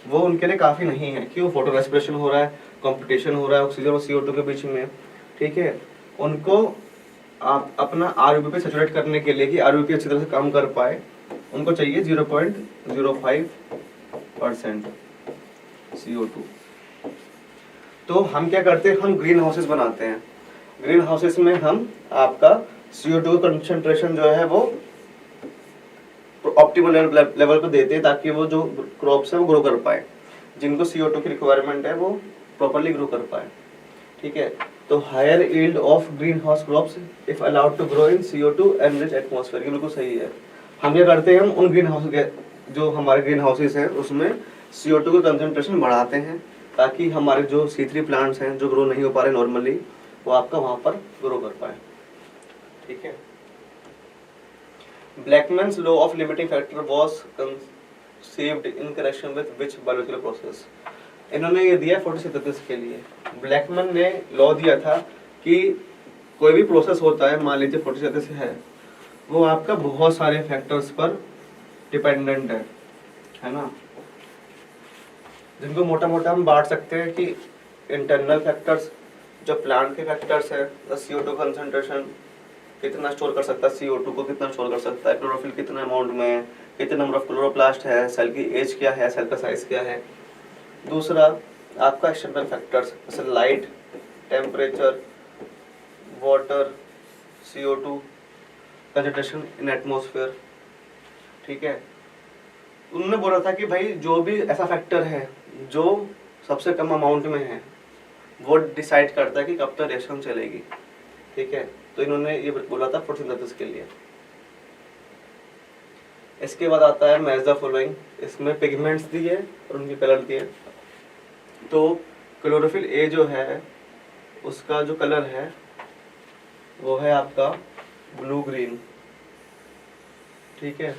वो उनके लिए काफ़ी नहीं है। क्यों? फोटो रेस्पिरेशन हो रहा है, कंपटीशन हो रहा है ऑक्सीजन और CO2 के बीच में। ठीक है। उनको आप अपना RUP पे सैचुरेट करने के लिए कि RUP अच्छी तरह से काम कर पाए, उनको चाहिए 0.05% CO2। तो हम क्या करते हैं? हम ग्रीन हाउसेस बनाते हैं। ग्रीन हाउसेस में हम आपका CO2 कंसंट्रेशन जो है वो ऑप्टिमल लेवल पे देते हैं, ताकि वो जो क्रॉप्स है वो ग्रो कर पाए, जिनको CO2 की रिक्वायरमेंट है वो प्रॉपर्ली ग्रो कर पाए। ठीक है। तो higher yield of greenhouse crops if allowed to grow in CO2 enrich atmosphere. ये बिल्कुल सही है। हम क्या करते हैं? हम उन ग्रीन हाउस जो हमारे ग्रीन हाउसेस हैं उसमें CO2 का कंसंट्रेशन बढ़ाते हैं, ताकि हमारे जो C3 प्लांट्स हैं जो ग्रो नहीं हो पा रहे नॉर्मली, वो आपका वहां पर ग्रो कर पाए। ठीक है। Blackman's law of limiting factor was conceived in connection with which biological process? इन्होंने ये दिया फोटोसिंथेसिस के लिए। ब्लैकमैन ने लॉ दिया था कि कोई भी प्रोसेस होता है, मान लीजिए फोटोसिंथेसिस है, वो आपका बहुत सारे फैक्टर्स पर डिपेंडेंट है ना, जिनको मोटा मोटा हम बांट सकते हैं कि इंटरनल फैक्टर्स, जो प्लांट के फैक्टर्स है, CO2 कंसंट्रेशन कितना स्टोर कर सकता है, CO2 को कितना स्टोर कर सकता है, क्लोरोफिल कितना अमाउंट में है, कितने नंबर ऑफ क्लोरोप्लास्ट है, सेल की एज क्या है, सेल का साइज क्या है। दूसरा आपका एक्सटर्नल फैक्टर्स जैसे light, temperature, water, CO2 concentration in atmosphere. ठीक है, उन्होंने बोला था कि भाई जो भी ऐसा फैक्टर है जो सबसे कम अमाउंट में है वो डिसाइड करता है कि कब तक रिएक्शन चलेगी। ठीक है, तो इन्होंने ये बोला था फोटोसिंथेसिस के लिए। इसके बाद आता है मैच द फॉलोइंग। इसमें पिगमेंट्स दिए और उनके कलर दिए। तो क्लोरोफिल ए जो है उसका जो कलर है वो है आपका ब्लू ग्रीन। ठीक है,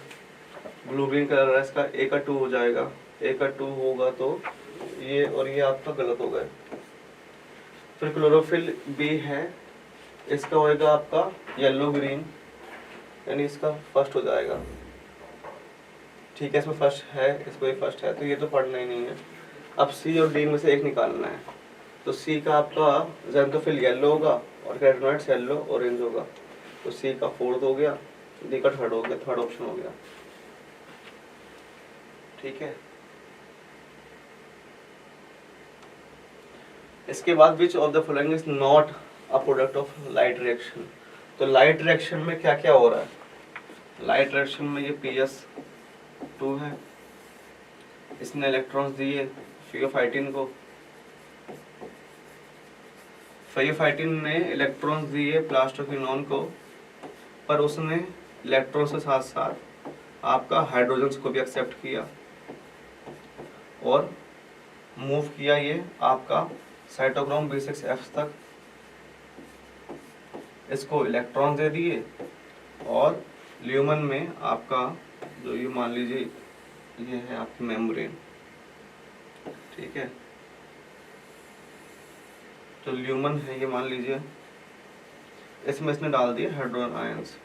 ब्लू ग्रीन कलर है इसका। ए का 2 हो जाएगा, ए का 2 होगा तो ये और ये आपका गलत हो गया। फिर क्लोरोफिल बी है, इसका होएगा आपका येलो ग्रीन, यानी इसका फर्स्ट हो जाएगा। ठीक है, इसमें फर्स्ट है, इसमें भी फर्स्ट है, तो ये तो पढ़ना ही नहीं है। अब सी और डी में से एक निकालना है। तो सी का आपका ज़ैंथोफिल येलो होगा और कैरोटिनॉइड्स येलो ऑरेंज होगा। तो सी का 4th हो गया, डी का 3rd हो गया, 3rd ऑप्शन हो गया। ठीक है, इसके बाद विच of the following is not a product of light reaction. तो लाइट रिएक्शन में क्या क्या हो रहा है? लाइट रिएक्शन में ये PS2 है, इसने इलेक्ट्रॉन्स दिए फियोफाइटिन को, फियोफाइटिन ने इलेक्ट्रॉन्स दिए प्लास्टोक्विनोन को, पर उसने इलेक्ट्रॉन के साथ साथ आपका हाइड्रोजन्स को भी एक्सेप्ट किया और मूव किया ये आपका साइटोक्रोम B6F तक। इसको इलेक्ट्रॉन दे दिए और ल्यूमन में आपका जो ये मान लीजिए ये है आपकी मेम्ब्रेन। ठीक है, तो ल्यूमन है ये मान लीजिए, इसमें इसने डाल दिए हाइड्रोजन आयंस।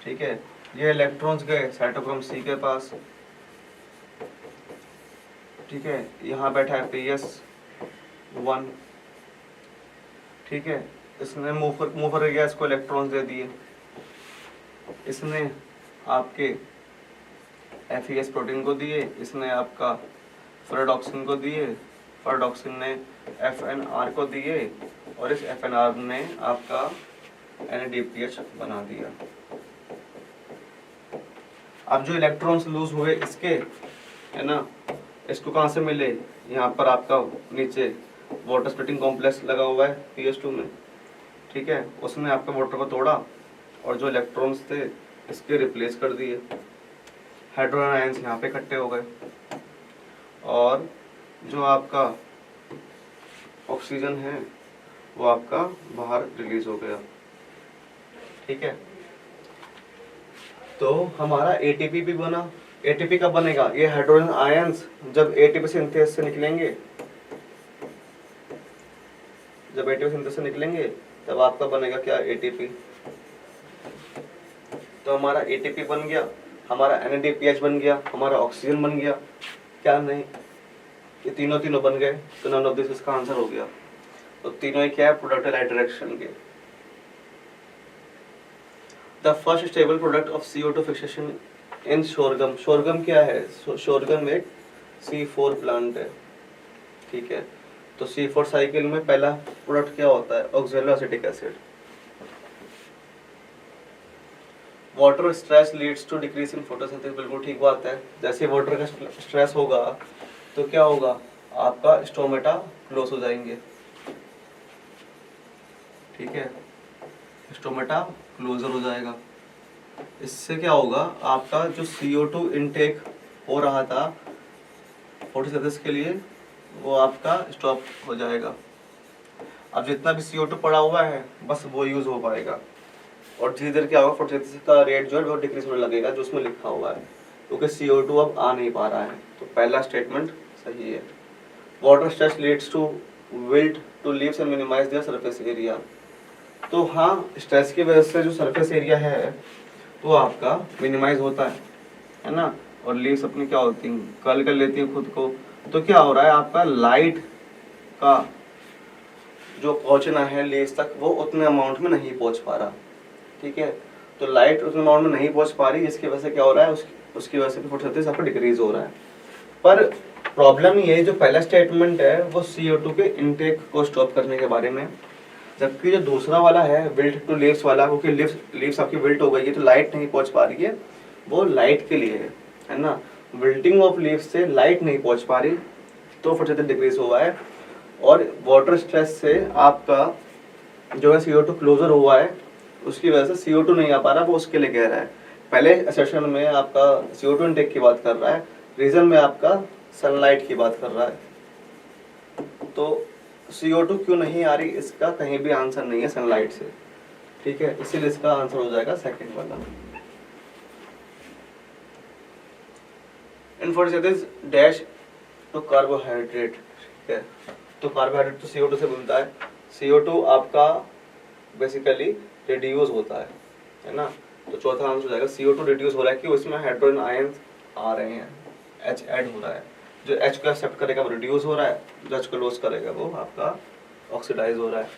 ठीक है, ये इलेक्ट्रॉन्स गए साइटोक्रोम C के पास। ठीक है, यहाँ बैठा है PS1। ठीक है, इसने मूव कर गया, इसको इलेक्ट्रॉन्स दे दिए। इसने आपके FES प्रोटीन को दिए, इसने आपका फेरोडॉक्सिन को दिए, फेरोडॉक्सिन ने FNR को दिए और इस FNR ने आपका NADPH बना दिया। अब जो इलेक्ट्रॉन्स लूज हुए इसके, है ना, इसको कहाँ से मिले? यहाँ पर आपका नीचे वाटर स्प्लिटिंग कॉम्प्लेक्स लगा हुआ है PS2 में। ठीक है, उसने आपका वाटर को तोड़ा और जो इलेक्ट्रॉन्स थे इसके रिप्लेस कर दिए। हाइड्रोजन आयंस यहाँ पे इकट्ठे हो गए और जो आपका ऑक्सीजन है वो आपका बाहर रिलीज हो गया। ठीक है, तो हमारा ATP भी बना। ATP कब बनेगा? ये हाइड्रोजन आयंस जब ATP सिंथेसिस से निकलेंगे, जब ATP सिंथेसिस से निकलेंगे तब आपका बनेगा क्या? ATP। तो हमारा ATP बन गया, हमारा NADPH बन गया, हमारा ऑक्सीजन बन गया। क्या नहीं, ये तीनों बन गए। तो नन ऑफ दिस इसका आंसर हो गया। तो तीनों ही क्या है? प्रोडक्ट है लाइट रिएक्शन के। The first stable product of CO2 fixation in sorghum. Sorghum क्या है? शोरगम एक C4 प्लांट है। ठीक है, तो C4 साइकिल में पहला प्रोडक्ट क्या होता है? Oxaloacetic acid. Water stress leads to decrease in photosynthesis. बिल्कुल ठीक बात है। जैसे वाटर का स्ट्रेस होगा तो क्या होगा? आपका स्टोमेटा क्लोज हो जाएंगे। ठीक है, स्टोमेटा क्लोजर हो जाएगा। इससे क्या होगा? आपका जो CO2 इनटेक हो रहा था फोटोसिंथेसिस के लिए वो आपका स्टॉप हो जाएगा। अब जितना भी CO2 पड़ा हुआ है बस वो यूज हो पाएगा और धीरे धीरे क्या होगा? फोटोसिंथेसिस का रेट जो है वो डिक्रीज होने लगेगा, जो उसमें लिखा हुआ है, क्योंकि CO2 अब आ नहीं पा रहा है। तो पहला स्टेटमेंट सही है। Water stress leads to wilt to leaves and minimise their surface area. तो हाँ, स्ट्रेस की वजह से जो सरफेस एरिया है वो आपका मिनिमाइज होता है ना, और लीव्स अपनी क्या होती हैं, कर्ल कर लेती हैं खुद को। तो क्या हो रहा है, आपका लाइट का जो पहुंचना है लीव्स तक वो उतने अमाउंट में नहीं पहुंच पा रहा। ठीक है, तो लाइट उतने अमाउंट में नहीं पहुंच पा रही, जिसकी वजह से क्या हो रहा है, उसकी वजह से फोटोसिंथेसिस आपका डिक्रीज हो रहा है। पर प्रॉब्लम ये है, जो पहला स्टेटमेंट है वो CO2 के इनटेक को स्टॉप करने के बारे में, जबकि जो दूसरा वाला है विल्ट टू लीव्स वाला, क्योंकि लीव्स आपकी विल्ट हो गई है तो लाइट नहीं पहुंच पा रही है, वो लाइट के लिए है ना। विल्टिंग ऑफ लीव्स से लाइट नहीं पहुंच पा रही तो फोटोसिंथेसिस डिक्रीज हुआ है। और वाटर स्ट्रेस से आपका जो है CO2 क्लोजर हुआ है, उसकी वजह से CO2 नहीं आ पा रहा, वो उसके लिए कह रहा है। पहले सेशन में आपका CO2 इनटेक की बात कर रहा है, रीजन में आपका सनलाइट की बात कर रहा है। तो CO2 क्यों नहीं आ रही, इसका कहीं भी आंसर नहीं है सनलाइट से। ठीक है, इसीलिए इसका आंसर हो जाएगा सेकंड वाला। In photosynthesis dash to carbohydrate. ठीक है, तो कार्बोहाइड्रेट तो CO2 से बनता है। CO2 आपका बेसिकली रिड्यूस होता है ना। तो चौथा आंसर हो जाएगा CO2 रिड्यूस हो रहा है कि उसमें हाइड्रोजन आयन आ रहे हैं, H ऐड हो रहा है। जो H को एक्सेप्ट करेगा वो रिड्यूस हो रहा है, जो H को लॉस करेगा वो आपका ऑक्सीडाइज हो रहा है।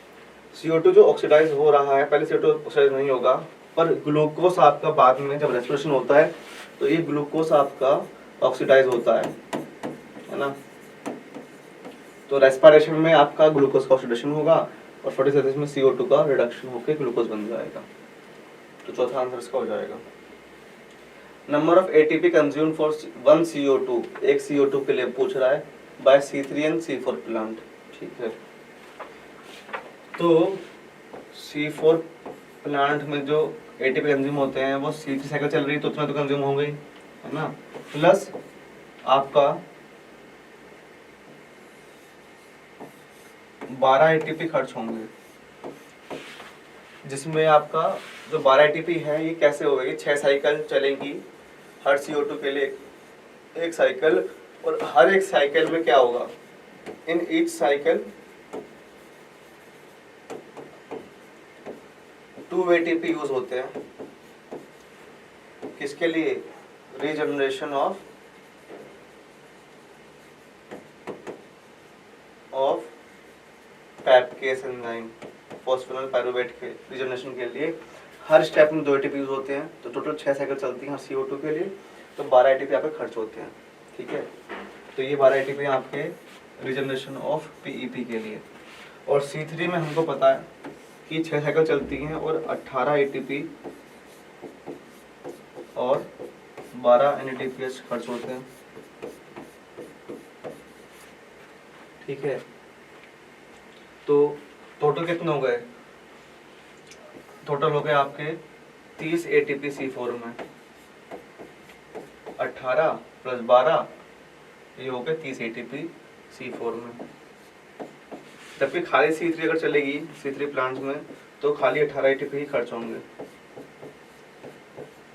CO2 जो ऑक्सीडाइज हो रहा है, पहले CO2 ऑक्सीडाइज नहीं होगा, पर ग्लूकोज आपका बाद में जब रेस्पिरेशन होता है तो ये ग्लूकोज आपका ऑक्सीडाइज होता है ना। तो रेस्पिरेशन में आपका ग्लूकोज का ऑक्सीडेशन होगा और फोटोसिंथेसिस में CO2 का रिडक्शन होकर ग्लूकोज बन जाएगा। तो चौथा आंसर इसका हो जाएगा। Number of ATP consume for 1 CO2, एक CO2 के लिए पूछ रहा है, bye C3 and C4 plant. ठीक है, तो C4 प्लांट में जो ATP कंज्यूम होते हैं वो C3 साइकिल चल रही है तो उतना तो कंज्यूम हो गई है ना, प्लस आपका 12 ATP खर्च होंगे, जिसमें आपका जो 12 ATP है ये कैसे होगी, 6 साइकिल चलेंगी हर CO2 के लिए एक साइकिल, और हर एक साइकिल में क्या होगा, in each cycle 2 ATP use होते हैं। किसके लिए, regeneration of PEPcase enzyme, phosphoryl pyruvate के रीजनरेशन के लिए हर स्टेप में 2 ATP यूज होते हैं। तो टोटल 6 साइकिल चलती हैं CO2 के लिए, तो 12 ATP आपके खर्च होते हैं। ठीक है, तो ये 12 ATP आपके रीजनरेशन ऑफ PEP के लिए। और C3 में हमको पता है कि 6 साइकिल चलती हैं और 18 ATP और 12 NADPH खर्च होते हैं। ठीक है, तो टोटल कितने हो गए, टोटल हो गए आपके 30 ATP C4 में, 18 प्लस 12 ये हो गए 30 ATP C4 में। जबकि खाली C3 अगर चलेगी C3 प्लांट्स में तो खाली 18 ATP ही खर्च होंगे।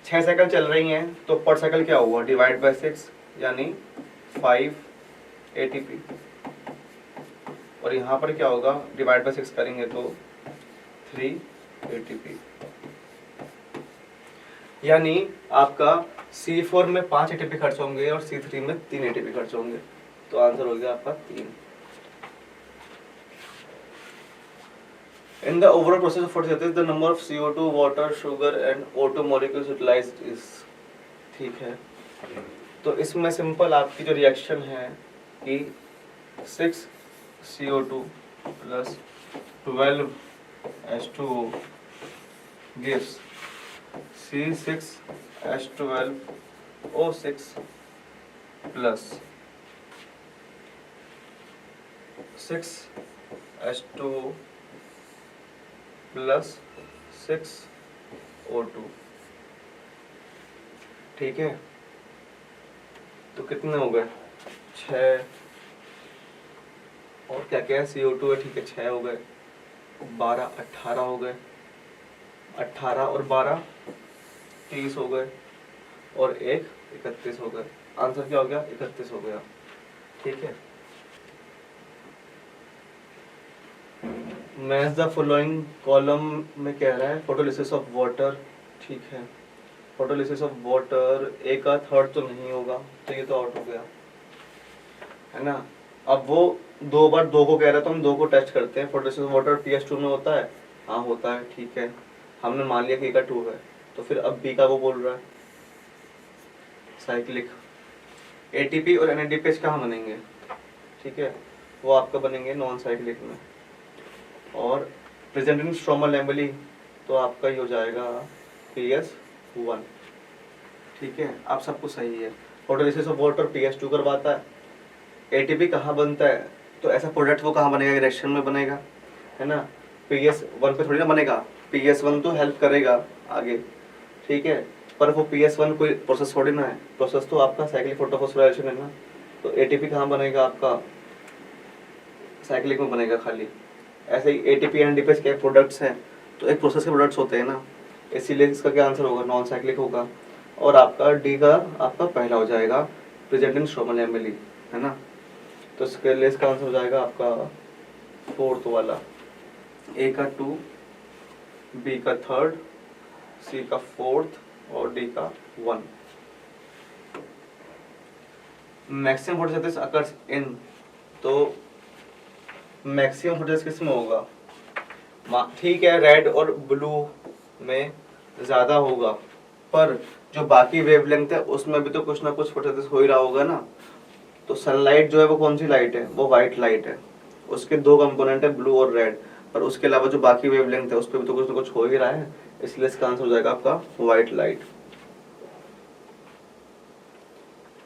6 साइकिल चल रही हैं तो पर साइकिल क्या हुआ, डिवाइड बाय 6 यानी 5 ATP, और यहाँ पर क्या होगा, डिवाइड बाय 6 करेंगे तो 3 ATP, यानी आपका C4 में 5 ATP खर्च होंगे और C3 में 3 ATP खर्च होंगे। तो आंसर हो गया आपका 3। In the overall process of photosynthesis, the number of CO2, water, sugar and O2 molecules utilized is, ठीक है, तो इसमें सिंपल आपकी जो रिएक्शन है कि 6 CO2 plus 12 H2O gives C6 H12 O6 plus 6 H2O plus 6 O2। ठीक है, तो कितने हो गए, 6, और क्या क्या है, CO2 है, ठीक है, 6 हो गए, 12 18 हो गए, 18 और 12 30 हो गए, और 1 31 हो गए। आंसर क्या हो गया, 31 हो गया। ठीक है, मैच द फॉलोइंग कॉलम में कह रहा है फोटोलिसिस ऑफ वाटर, ठीक है। फोटोलिसिस ऑफ वाटर ए का थर्ड तो नहीं होगा, तो ये तो आउट हो गया, है ना। अब वो 2 बार 2 को कह रहा है तो हम 2 को टेस्ट करते हैं। फोटोलिसिस ऑफ वाटर PS2 में होता है, हाँ होता है, ठीक है। हमने मान लिया कि A का 2 है, तो फिर अब B का वो बोल रहा है साइक्लिक। ATP और NADPH कहाँ बनेंगे, ठीक है, वो आपका बनेंगे नॉन साइक्लिक में। और प्रेजेंट इन स्ट्रोमल एम्बली तो आपका ही हो जाएगा PS1, ठीक है। आप सब कुछ सही है। फोटोलिसिस ऑफ वाटर PS2 करवाता है। ATP कहाँ बनता है, तो ऐसा प्रोडक्ट वो कहाँ बनेगा, रिएक्शन में बनेगा, है ना। PS1 पे थोड़ी ना बनेगा, PS1 तो हेल्प करेगा आगे, ठीक है, पर वो PS1 कोई प्रोसेस थोड़ी ना है, प्रोसेस तो आपका साइक्लिक फोटोफॉस्फोराइलेशन है ना। तो ATP कहाँ बनेगा, आपका साइक्लिक में बनेगा खाली। ऐसे ही ATP एंड NADPH के प्रोडक्ट्स हैं, तो एक प्रोसेस के प्रोडक्ट्स होते हैं ना, इसीलिए इसका क्या आंसर होगा, नॉन साइक्लिक होगा। और आपका D का आपका पहला हो जाएगा प्रेजेंट इन स्ट्रोमल एम्बली, है ना। तो इसके लिए इसका आंसर हो जाएगा आपका 4th वाला, A का 2, B का 3rd, C का 4th और D का 1। मैक्सिमम फोटोसिंथेसिस अकर्स इन, तो मैक्सिमम फोटोसिंथेसिस किस में होगा, ठीक है, रेड और ब्लू में ज्यादा होगा, पर जो बाकी वेवलेंथ है उसमें भी तो कुछ ना कुछ फोटोसिंथेसिस हो ही रहा होगा ना। तो सनलाइट जो है वो कौन सी लाइट है, वो व्हाइट लाइट है, उसके 2 कंपोनेंट है ब्लू और रेड, पर उसके अलावा जो बाकी वेवलेंथ है उस पर भी तो कुछ ना कुछ हो ही रहा है, इसलिए इसका आंसर हो जाएगा आपका white light.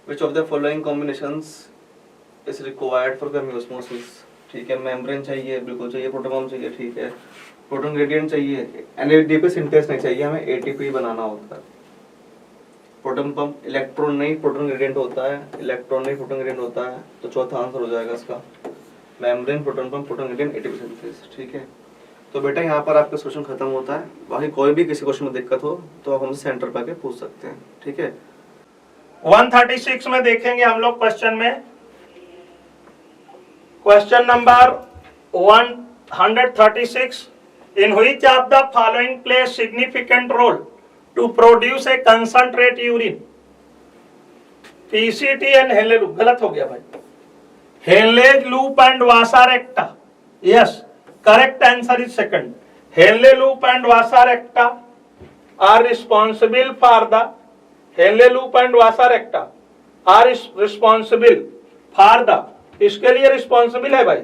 Which of the following combinations is required for chemiosmosis, ठीक है। मेम्ब्रेन चाहिए, बिल्कुल चाहिए, प्रोटोन पंप चाहिए, ठीक है, प्रोटोन ग्रेडियंट चाहिए, NADP सिंथेस नहीं चाहिए, हमें ATP बनाना होता है। प्रोटोन पंप इलेक्ट्रॉन नहीं प्रोटोन ग्रेडियंट होता है, इलेक्ट्रॉन नहीं प्रोटोन ग्रेडियंट होता है, तो चौथा आंसर हो जाएगा इसका membrane, proton pump, proton gradient, ATP synthase, ठीक है। तो बेटा यहाँ पर आपका क्वेश्चन खत्म होता है। बाकी कोई भी किसी क्वेश्चन में दिक्कत हो तो आप हमसे सेंटर पर आके पूछ सकते हैं, ठीक है। 136 में देखेंगे हम लोग क्वेश्चन में, question number 136, in which of the following play significant role to produce a concentrate urine, PCT and Henle loop, गलत हो गया भाई, Henle loop and vasa recta, yes correct answer is second. Henle loop and vasa recta are responsible for the, Henle loop and vasa recta are responsible for the, इसके लिए responsible है भाई,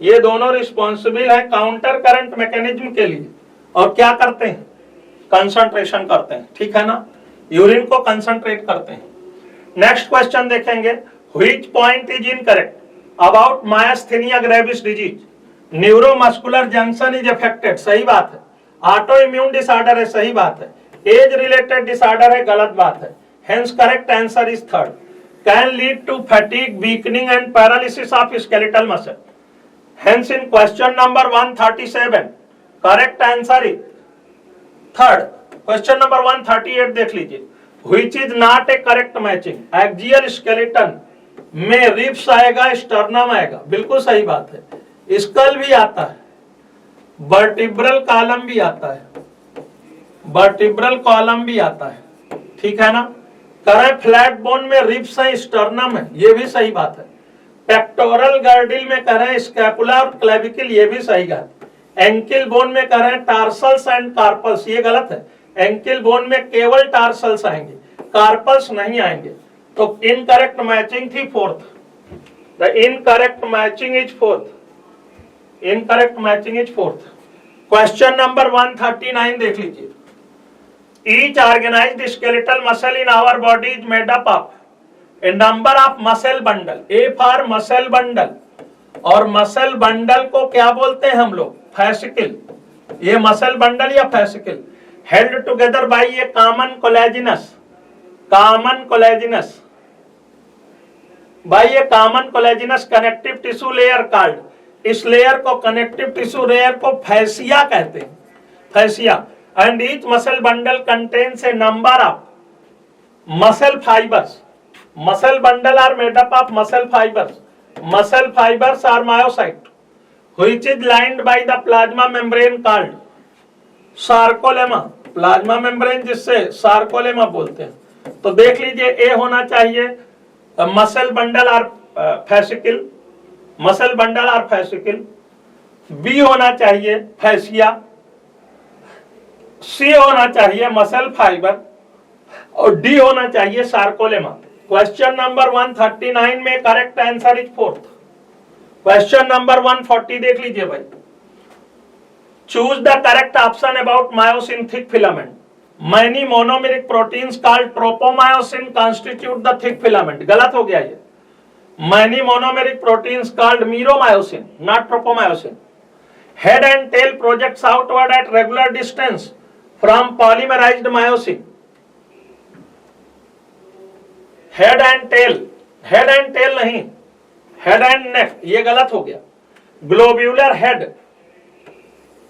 ये दोनों रिस्पॉन्सिबल है काउंटर करंट मैकेनिज्म के लिए, और क्या करते हैं, कंसंट्रेशन करते हैं, ठीक है ना, यूरिन को कंसंट्रेट करते हैं। नेक्स्ट क्वेश्चन देखेंगे, which point is incorrect about myasthenia gravis disease, neuromuscular junction is affected, सही बात है, ऑटो इम्यून डिसऑर्डर है, सही बात है, एज रिलेटेड डिसऑर्डर है, गलत बात है, hence correct answer is third, can lead to fatigue, weakening and paralysis of skeletal muscle, hence in question number 137 correct answer is third. Question number 138 देख लीजिए, which is not a correct matching, axial skeleton में ribs आएगा, sternum आएगा, बिल्कुल सही बात है, school भी आता है, वर्टिब्रल कॉलम भी आता है, वर्टिब्रल कॉलम भी आता है, ठीक है ना। करें फ्लैट बोन में रिब्स है, स्टर्नम है, ये भी सही बात है, पेक्टोरल गर्डिल में करें स्कैपुला और क्लेविकल, ये भी सही बात, एंकिल बोन में करें टार्सल्स एंड कार्पल्स, ये गलत है, एंकिल बोन में केवल टार्सल्स आएंगे, कार्पल्स नहीं आएंगे, तो इनकरेक्ट मैचिंग थी fourth, the incorrect matching is fourth, incorrect matching is fourth. Question number 139 देख लीजिए, each organized skeletal muscle in our body is made up of a number of muscle bundle, a for muscle bundle, और muscle bundle को क्या बोलते हैं हम लोग, fascicle, ये मसल बंडल या fascicle, held together by a common collagenous, common collagenous, by a common collagenous connective tissue layer called, इस लेयर को कनेक्टिव टिश्यू लेयर को फैसिया कहते हैं, fascia, and each muscle bundle contains a number of muscle fibres, muscle bundle are made up of muscle fibres, muscle fibres are myocyte, which is lined by the plasma membrane called sarcolemma. Plasma membrane जिससे sarcolemma बोलते हैं। तो देख लीजिए, A होना चाहिए muscle bundle और fascicle, muscle bundle और फैसिकल, बी होना चाहिए फैसिया, सी होना चाहिए मसल फाइबर और डी होना चाहिए सार्कोलेमा। क्वेश्चन नंबर 139 में correct answer is fourth. Question number 140 देख लीजिए भाई, choose the correct option about myosin thick filament. Many monomeric proteins called tropomyosin constitute the thick filament. गलत हो गया ये। Many monomeric proteins called meromyosin, not tropomyosin. Head and tail projects outward at regular distance from polymerized myosin. Head and tail नहीं, head and neck, ये गलत हो गया। Globular head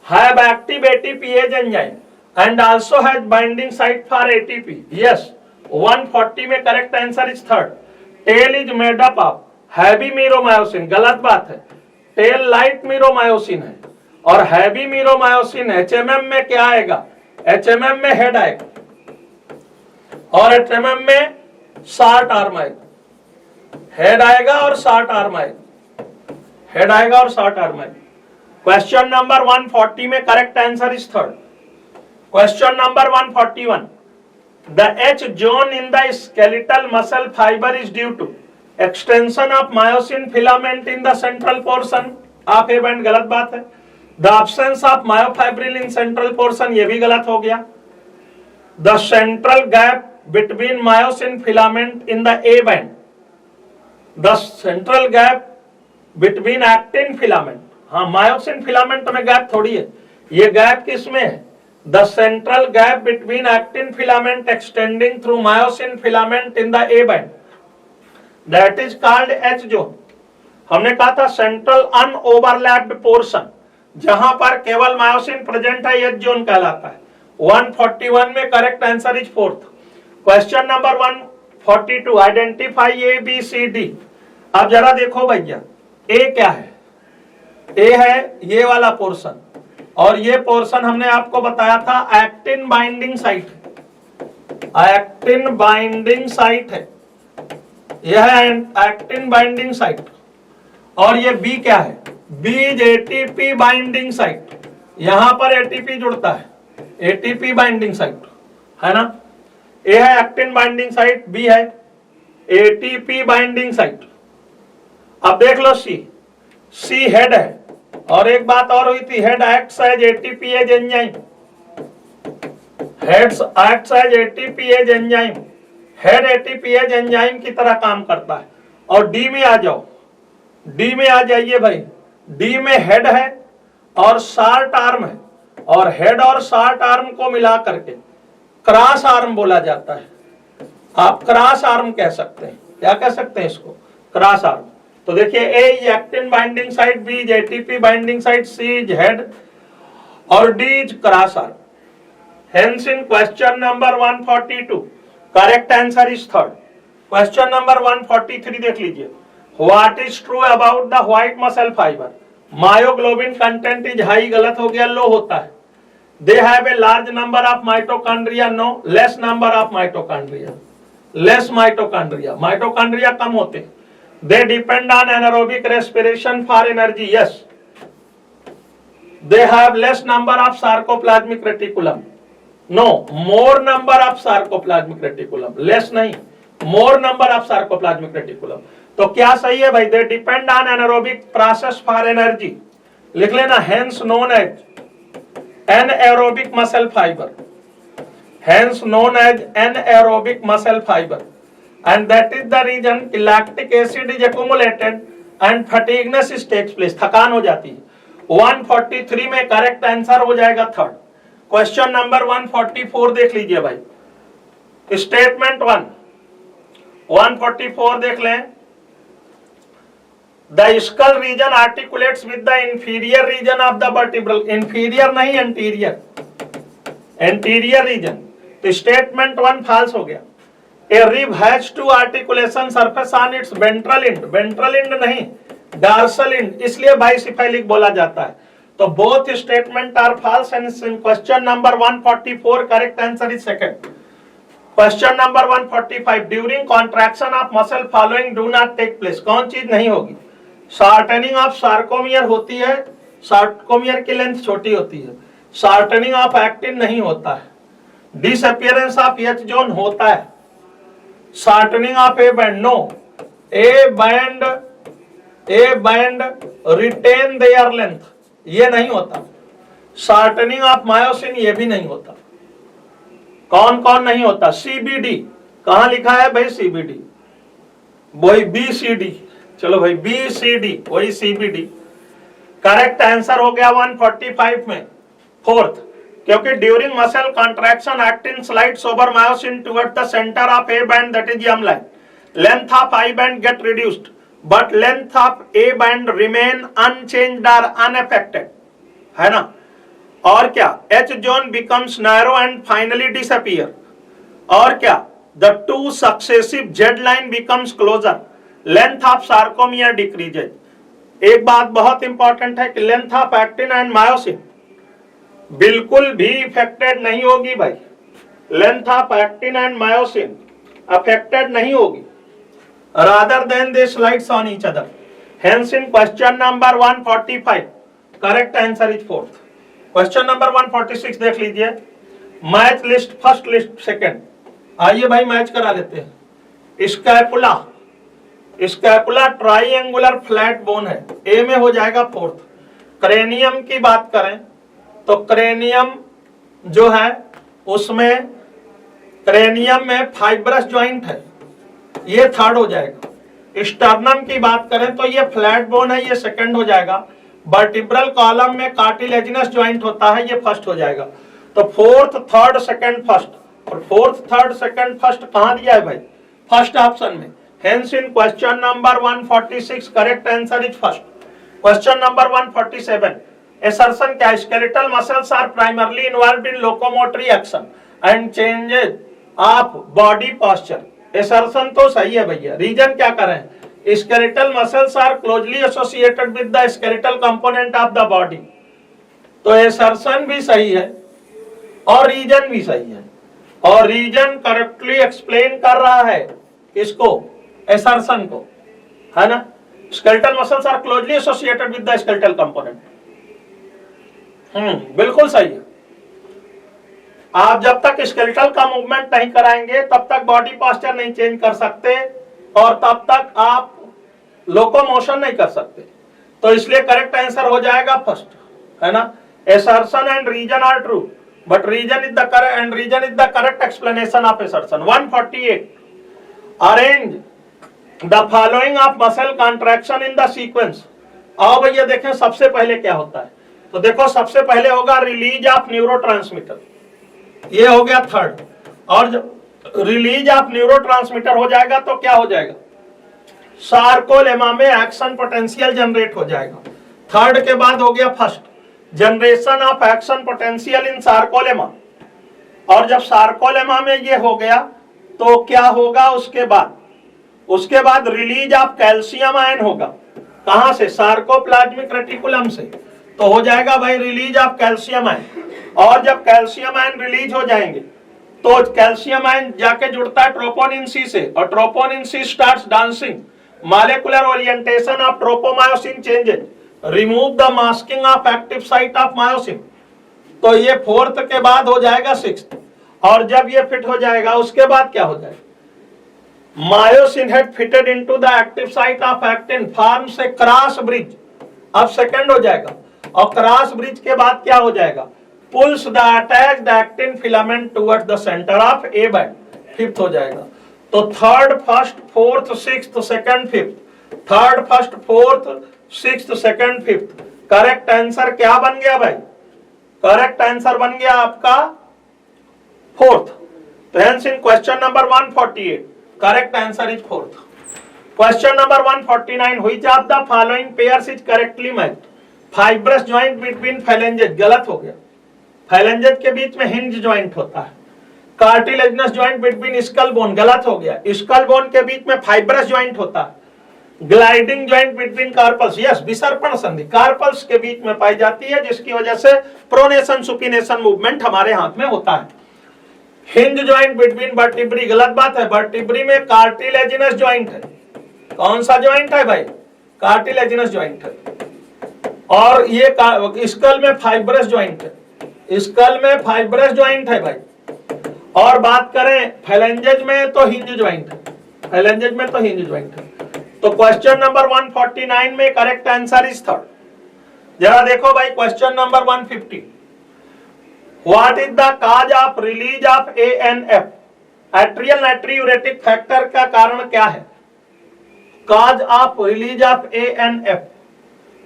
have active ATPase enzyme and also has binding site for ATP. Yes, 140 में correct answer is third. Tail is made up of heavy myromyosin, गलत बात है। Tail light myromyosin है और heavy myromyosin HMM में क्या आएगा? HMM में head आएगा और HMM में short arm आएगा। head आएगा और short arm आएगा, head आएगा और short arm आएगा। क्वेश्चन नंबर 140 में correct answer is third. Question number 141, the H zone in the skeletal muscle fibre is due to extension of myosin filament in the central portion of A band, गलत बात है। The absence of myofibril in central portion, ये भी गलत हो गया। The central gap between myosin filament in the A band, the central gap between actin filament. हाँ, myosin filament में गैप थोड़ी है, ये गैप किसमें है? The central gap between actin filament extending through myosin filament in the A band, that is called H zone. हमने कहा था सेंट्रल अनओवरलैप्ड पोर्शन, जहां पर केवल मायोसिन प्रेजेंट है, एच जोन कहलाता है। 141 में correct answer is fourth. Question number 142, identify A B C D. अब जरा देखो भैया, ए क्या है? ए है ये वाला पोर्शन और ये पोर्शन हमने आपको बताया था actin binding site, actin binding site है, यह है एक्टिन बाइंडिंग साइट। और ये बी क्या है? B is ATP binding site, यहां पर एटीपी जुड़ता है, एटीपी बाइंडिंग साइट है ना। ए है एक्टिन बाइंडिंग साइट, बी है एटीपी बाइंडिंग साइट। अब देख लो सी हेड है और एक बात और हुई थी, head acts as ATPase enzyme, heads acts as ATPase enzyme, head ATPase enzyme की तरह काम करता है। और डी में आ जाओ, डी में आ जाइए भाई, डी में हेड है और शार्ट आर्म है और हेड और शार्ट आर्म को मिला करके क्रॉस आर्म बोला जाता है। आप क्रॉस आर्म कह सकते हैं, क्या कह सकते हैं इसको? Cross arm. तो देखिए, A is actin binding site, B is ATP binding site, C is head और D is cross arm. Hence in question number 142 correct answer is third. Question number 143 देख लीजिए, what is true about the white muscle fibre? Myoglobin content is high, गलत हो गया, low होता है। They have a large number of mitochondria, no, less number of mitochondria, less mitochondria, mitochondria कम होते हैं। They depend on anaerobic respiration for energy. Yes. They have less number of sarcoplasmic reticulum. No, more number of sarcoplasmic reticulum. Less नहीं, more number of sarcoplasmic reticulum. तो क्या सही है भाई? They depend on anaerobic process for energy. लिख लेना, hence known as anaerobic muscle fiber. Hence known as anaerobic muscle fiber. And that is the reason lactic acid is accumulated and fatigueness takes place, थकान हो जाती है। 143 में correct answer हो जाएगा third. Question number 144 देख लीजिए भाई, स्टेटमेंट 1 144 देख लें। The skull region articulates with the inferior region of the vertebral, inferior नहीं एंटीरियर, एंटीरियर रीजन। तो स्टेटमेंट 1 फॉल्स हो गया। A rib has two articulation surface on its ventral end, ventral end नहीं, डार्सलिन, इसलिए बाइसिफेलिक बोला जाता है। तो both statement are false and question number 144 correct answer is second. Question number 145 during contraction of muscle following do not take place, कौन चीज नहीं होगी? शॉर्टनिंग ऑफ सार्कोमियर होती है, सार्कोमियर की लेंथ छोटी होती है। शॉर्टनिंग ऑफ एक्टिन नहीं होता है। डिसअपियरेंस ऑफ एच जोन होता है। Shortening of A band no, A band retain their length, ये नहीं होता। शॉर्टनिंग ऑफ मायोसिन, ये भी नहीं होता। कौन कौन नहीं होता? सीबीडी, कहां लिखा है भाई सीबीडी? वही बीसीडी, चलो भाई बीसीडी वही सीबीडी। करेक्ट आंसर हो गया 145 में फोर्थ, क्योंकि during muscle contraction actin slides over myosin toward the centre of A band that is M line. Length of I band get reduced but length of A band remain unchanged और unaffected, है ना। और क्या? H zone becomes narrow and finally disappear. और क्या? The two successive Z line becomes closer, length of sarcomere decreases. एक बात बहुत इंपॉर्टेंट है कि length of actin and myosin बिल्कुल भी इफेक्टेड नहीं होगी भाई। Length of actin and myosin affected नहीं होगी, rather than they slides on each other. Hence in question number 145 correct answer is fourth. Question number 146 देख लीजिए, match list first list second. आइए भाई मैच करा लेते हैं। Scapula, scapula triangular flat bone है, ए में हो जाएगा फोर्थ। क्रेनियम की बात करें तो क्रेनियम जो है उसमें क्रेनियम में फाइब्रस ज्वाइंट है, ये थर्ड हो जाएगा। स्टर्नम की बात करें तो ये फ्लैट बोन है, ये सेकंड हो जाएगा। वर्टिब्रल कॉलम में कार्टिलेजिनस ज्वाइंट होता है, ये फर्स्ट हो जाएगा। तो फोर्थ थर्ड सेकंड फर्स्ट, और फोर्थ थर्ड सेकंड फर्स्ट कहां दिया है भाई? फर्स्ट ऑप्शन में। Hence in question number 146 correct answer is first. Question number 147 assertion क्या? Skeletal muscles are primarily involved in locomotory action and changes of body posture. Assertion तो सही है भैया, रीजन क्या करें? Skeletal muscles are closely associated with the skeletal component of the body. तो assertion भी सही है और रीजन भी सही है, और रीजन करेक्टली एक्सप्लेन कर रहा है इसको, एसर्शन को, है ना। Skeletal muscles are closely associated with the skeletal component, बिल्कुल सही है। आप जब तक स्केलेटल का मूवमेंट नहीं कराएंगे तब तक बॉडी पोस्चर नहीं चेंज कर सकते, और तब तक आप लोकोमोशन नहीं कर सकते। तो इसलिए करेक्ट आंसर हो जाएगा फर्स्ट, है ना। Assertion and reason are true, but reason is the correct and reason is the correct explanation of assertion. 148 arrange the following of muscle contraction in the sequence. आओ भैया देखें सबसे पहले क्या होता है। तो देखो सबसे पहले होगा रिलीज ऑफ न्यूरोट्रांसमीटर, ये हो गया थर्ड। और जब रिलीज ऑफ न्यूरोट्रांसमीटर हो जाएगा तो क्या हो जाएगा? सार्कोलेमा में एक्शन पोटेंशियल जनरेट हो जाएगा। थर्ड के बाद हो गया first, generation of action potential in sarcolemma. और जब सार्कोलेमा में ये हो गया तो क्या होगा उसके बाद? उसके बाद रिलीज ऑफ कैल्शियम आयन होगा। कहां से? सार्कोप्लाज्मिक रेटिकुलम से। तो हो जाएगा भाई रिलीज ऑफ कैल्शियम आयन। और जब कैल्शियम आयन रिलीज हो जाएंगे तो कैल्शियम आयन जाके जुड़ता है ट्रोपोनिन सी से, और troponin C starts dancing. Molecular orientation of tropomyosin changes, remove the masking of active site of myosin. तो ये फोर्थ के बाद हो जाएगा सिक्स्थ। और जब ये फिट हो जाएगा उसके बाद क्या हो जाएगा? Myosin head fitted into the active site of actin forms a cross bridge, अब सेकंड हो जाएगा। और क्रॉस ब्रिज के बाद क्या हो जाएगा? Pulls the attached actin filament towards the centre of A band, fifth हो जाएगा। तो third first fourth sixth second fifth, third first fourth sixth second fifth. Correct answer क्या बन गया भाई? करेक्ट आंसर बन गया आपका फोर्थ। तो hence in question number 148 correct answer is fourth. Question number 149 which of the following pairs is correctly matched? Fibrous joint between phalanges, गलत हो गया। फैलेंजेस के बीच में हिंज ज्वाइंट होता है। Cartilaginous joint between skull bone, गलत हो गया। स्कल बोन के बीच में फाइब्रस ज्वाइंट होता है। Gliding joint between carpals, yes, विसर्पण संधि कार्पल्स के बीच में पाई जाती है, जिसकी वजह से प्रोनेशन सुपिनेशन मूवमेंट हमारे हाथ में होता है। हिंज ज्वाइंट बिटवीन वर्टिब्री, गलत बात है, वर्टिब्री में कार्टिलेजिनस ज्वाइंट है। कौन सा ज्वाइंट है भाई? कार्टिलेजिनस ज्वाइंट है। और ये स्कल में फाइब्रस ज्वाइंट है, स्कल में फाइब्रस ज्वाइंट है भाई। और बात करें फेलेंजेज में तो हिंज ज्वाइंट है, फेलेंजेज में तो हिंज ज्वाइंट है। तो क्वेश्चन नंबर 149 में करेक्ट आंसर इज थर्ड। जरा देखो भाई question number 150, what is the cause of release of ANF, atrial natriuretic factor का कारण क्या है? Cause of release of ANF,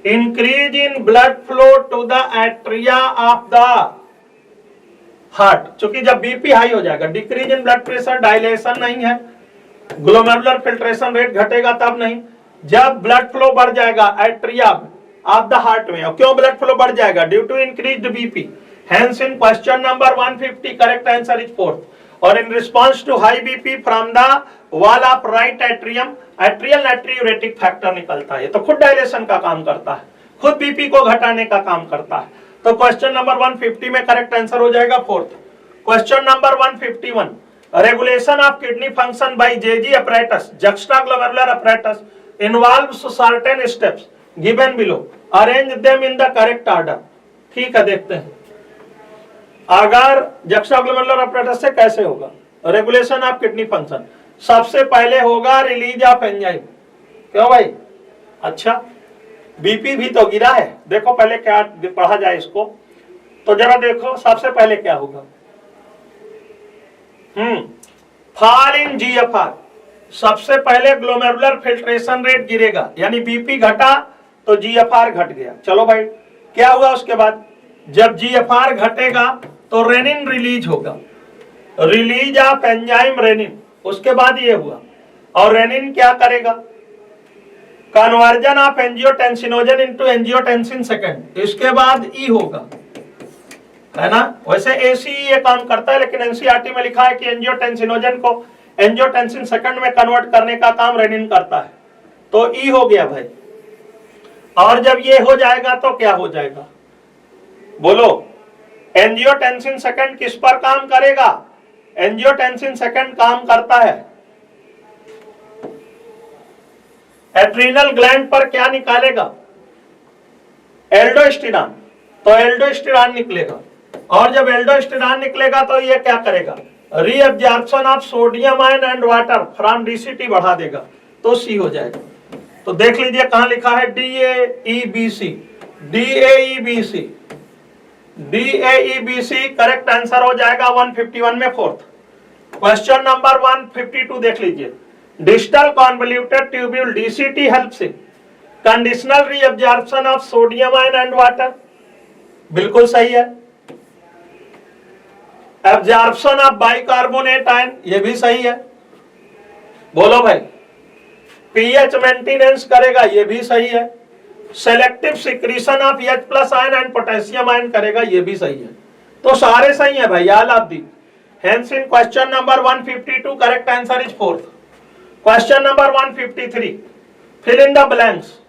increase in blood flow to the atria of the heart. चूंकि जब BP high हो जाएगा, decrease in blood pressure, dilation नहीं है, ग्लोमेरुलर फिल्ट्रेशन रेट घटेगा तब नहीं, जब ब्लड फ्लो बढ़ जाएगा एट्रिया ऑफ द हार्ट में। और क्यों ब्लड फ्लो बढ़ जाएगा? Due to increased BP. Hence in question number 150 correct answer is fourth. और in response to high BP from the wall of right atrium, atrial natriuretic factor निकलता है, तो खुद डायलेशन का काम करता है, खुद बीपी को घटाने का काम करता है। तो क्वेश्चन नंबर 150 में करेक्ट आंसर हो जाएगा fourth. Question number 151, regulation of kidney function by JG apparatus, juxtaglomeralar apparatus involves certain steps given below, arrange them in the correct order। ठीक है, देखते हैं अगर juxtaglomeralar apparatus से कैसे होगा रेगुलेशन ऑफ किडनी फंक्शन। सबसे पहले होगा रिलीज ऑफ एंजाइम। क्यों भाई? अच्छा, बीपी भी तो गिरा है, देखो पहले क्या पढ़ा जाए इसको। तो जरा देखो सबसे पहले क्या होगा, फॉल इन GFR, सबसे पहले ग्लोमेरुलर फिल्ट्रेशन रेट गिरेगा, यानी बीपी घटा तो GFR घट गया। चलो भाई, क्या हुआ उसके बाद? जब GFR घटेगा तो रेनिन रिलीज होगा, रिलीज ऑफ एंजाइम रेनिन। उसके बाद ये हुआ, और रेनिन क्या करेगा? Conversion of angiotensinogen into angiotensin second. इसके बाद ई होगा, है ना? वैसे ACE ये काम करता है, लेकिन NCERT में लिखा है कि एंजियोटेंसिनोजन को एंजियोटेंसिन सेकंड में कन्वर्ट करने का काम रेनिन करता है। तो ई हो गया भाई। और जब ये हो जाएगा तो क्या हो जाएगा? बोलो, एंजियोटेंसिन सेकंड किस पर काम करेगा? एंजियोटेंसिन सेकंड काम करता है एड्रीनल ग्लैंड पर। क्या निकालेगा? एल्डोस्टेरॉन। तो एल्डोस्टेरॉन निकलेगा, और जब एल्डोस्टेरॉन निकलेगा तो ये क्या करेगा? Reabsorption of sodium ion and water from DCT बढ़ा देगा, तो C हो जाएगा। तो देख लीजिए कहां लिखा है, DAEBC, DAEBC, DAEBC correct answer हो जाएगा 151 में फोर्थ। क्वेश्चन नंबर 152 देख लीजिए, distal convoluted tubule DCT helps in conditional reabsorption of sodium ion and water. बिल्कुल सही है। एब्जॉर्प्शन ऑफ बाइकार्बोनेट आयन, ये भी सही है। बोलो भाई, पीएच मेंटेनेंस करेगा, ये भी सही है। Selective secretion of H+ ion and potassium ion करेगा, ये भी सही है। तो सारे सही है भाई, all of the. Hence in question number 152 correct answer is fourth. Question number 153, fill in the blanks,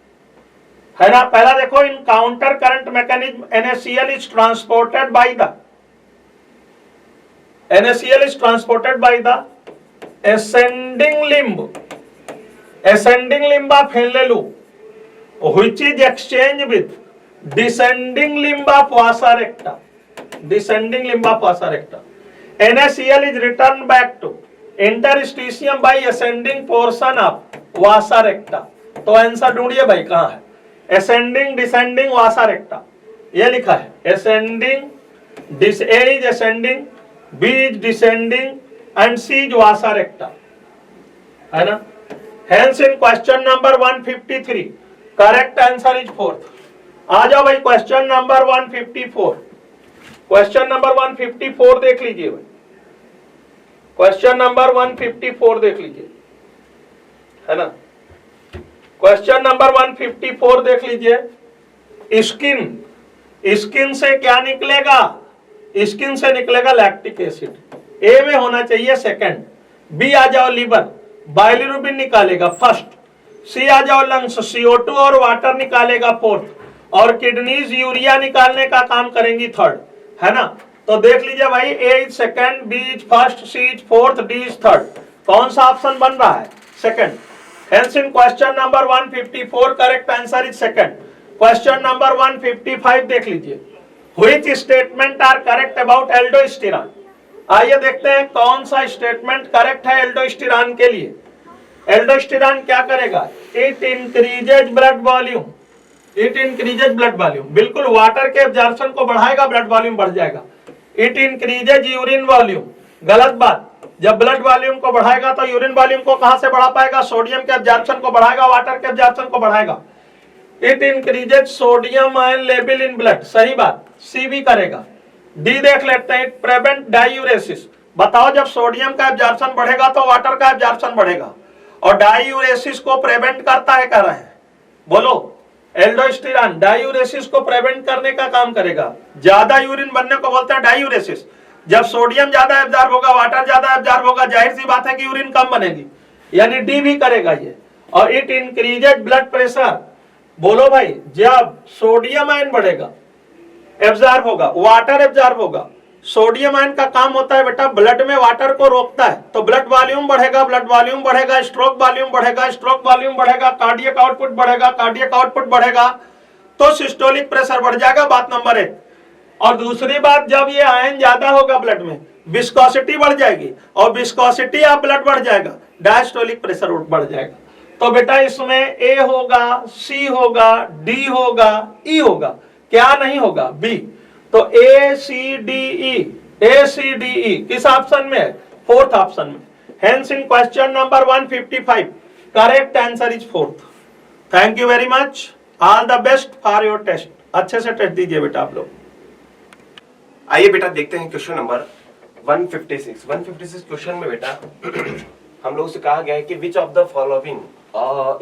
है ना? पहला देखो, in counter current mechanism NaCl is transported by the NaCl is transported by the ascending limb of Henle loop, which is exchanged with descending limb of vasa recta. Descending limb of vasa recta. NaCl is returned back to interstitium by ascending portion of vasa recta. तो answer ढूंढिए भाई, कहां है? ascending, descending, vasa recta, ये लिखा है। ascending, A is ascending, B is descending and C is vasa recta, है ना? Hence in question number 153 correct answer is fourth। आ जाओ भाई क्वेश्चन नंबर 154। क्वेश्चन नंबर 154 देख लीजिए भाई, क्वेश्चन नंबर 154 देख लीजिए, है ना? क्वेश्चन नंबर 154 देख लीजिए। स्किन से क्या निकलेगा? स्किन से निकलेगा लैक्टिक एसिड। ए में होना चाहिए सेकंड। बी आ जाओ, लीवर, बाइलिरुबिन निकालेगा फर्स्ट। सी आ जाओ लंग्स, CO2 और वाटर निकालेगा फोर्थ, और किडनीज यूरिया निकालने का काम करेंगी थर्ड, है ना। तो देख लीजिए भाई, A is second, B is first, C is fourth, D is third. कौन सा ऑप्शन बन रहा है? Second. Hence in question number 154 correct answer is second. Question number 155 देख लीजिए, which statement are correct about aldosterone? आइए देखते हैं कौन सा स्टेटमेंट करेक्ट है एल्डोस्टेरॉन के लिए। एल्डोस्टेरॉन क्या करेगा? It increases blood volume, it increases blood volume, बिल्कुल वाटर के एब्जॉर्प्शन को बढ़ाएगा, ब्लड वॉल्यूम बढ़ जाएगा। इट इंक्रीजेज यूरिन वॉल्यूम, गलत बात। जब ब्लड वॉल्यूम को बढ़ाएगा तो यूरिन वॉल्यूम को कहां से बढ़ा पाएगा? सोडियम के एब्जॉर्प्शन को बढ़ाएगा, वाटर के एब्जॉर्प्शन को बढ़ाएगा। It increases sodium ion level in blood, सही बात, सी भी करेगा। डी देख लेते हैं, प्रिवेंट डायूरेसिस। बताओ, जब सोडियम का एब्जॉर्प्शन बढ़ेगा तो वाटर का एब्जॉर्प्शन बढ़ेगा, और डायूरेसिस को प्रिवेंट करता है, कर रहे हैं, बोलो। एल्डोस्टेरॉन डायूरेसिस को प्रिवेंट करने का काम करेगा। ज्यादा यूरिन बनने को बोलते हैं डायूरेसिस। जब सोडियम ज्यादा एब्जॉर्ब होगा, वाटर ज्यादा एब्जॉर्ब होगा, जाहिर सी बात है कि यूरिन कम बनेगी, यानी डी भी करेगा ये। और इट इंक्रीजेज ब्लड प्रेशर, बोलो भाई, जब सोडियम आयन बढ़ेगा, एब्जॉर्ब होगा, वाटर एब्जॉर्ब होगा। सोडियम आयन का काम होता है बेटा ब्लड में वाटर को रोकता है, तो ब्लड वॉल्यूम बढ़ेगा, ब्लड वॉल्यूम बढ़ेगा, स्ट्रोक वॉल्यूम बढ़ेगा, स्ट्रोक वॉल्यूम बढ़ेगा, कार्डियक आउटपुट बढ़ेगा, कार्डियक आउटपुट बढ़ेगा, तो सिस्टोलिक प्रेशर बढ़ जाएगा, बात नंबर 1। और दूसरी बात, जब ये आयन ज्यादा होगा ब्लड में, विस्कोसिटी बढ़ जाएगी, और विस्कोसिटी ऑफ ब्लड बढ़ जाएगा, डायस्टोलिक प्रेशर बढ़ जाएगा। तो बेटा इसमें ए होगा, सी होगा, डी होगा, ई होगा, क्या नहीं होगा? बी। तो ए सी डी ई, ए सी डी ई किस ऑप्शन में है? फोर्थ ऑप्शन में। Hence in question number 155 correct answer is fourth. Thank you very much, all the best for your test. अच्छे से टेस्ट दीजिए बेटा आप लोग। आइए बेटा देखते हैं क्वेश्चन नंबर 156। 156 क्वेश्चन में बेटा हम लोग से कहा गया है कि which of the following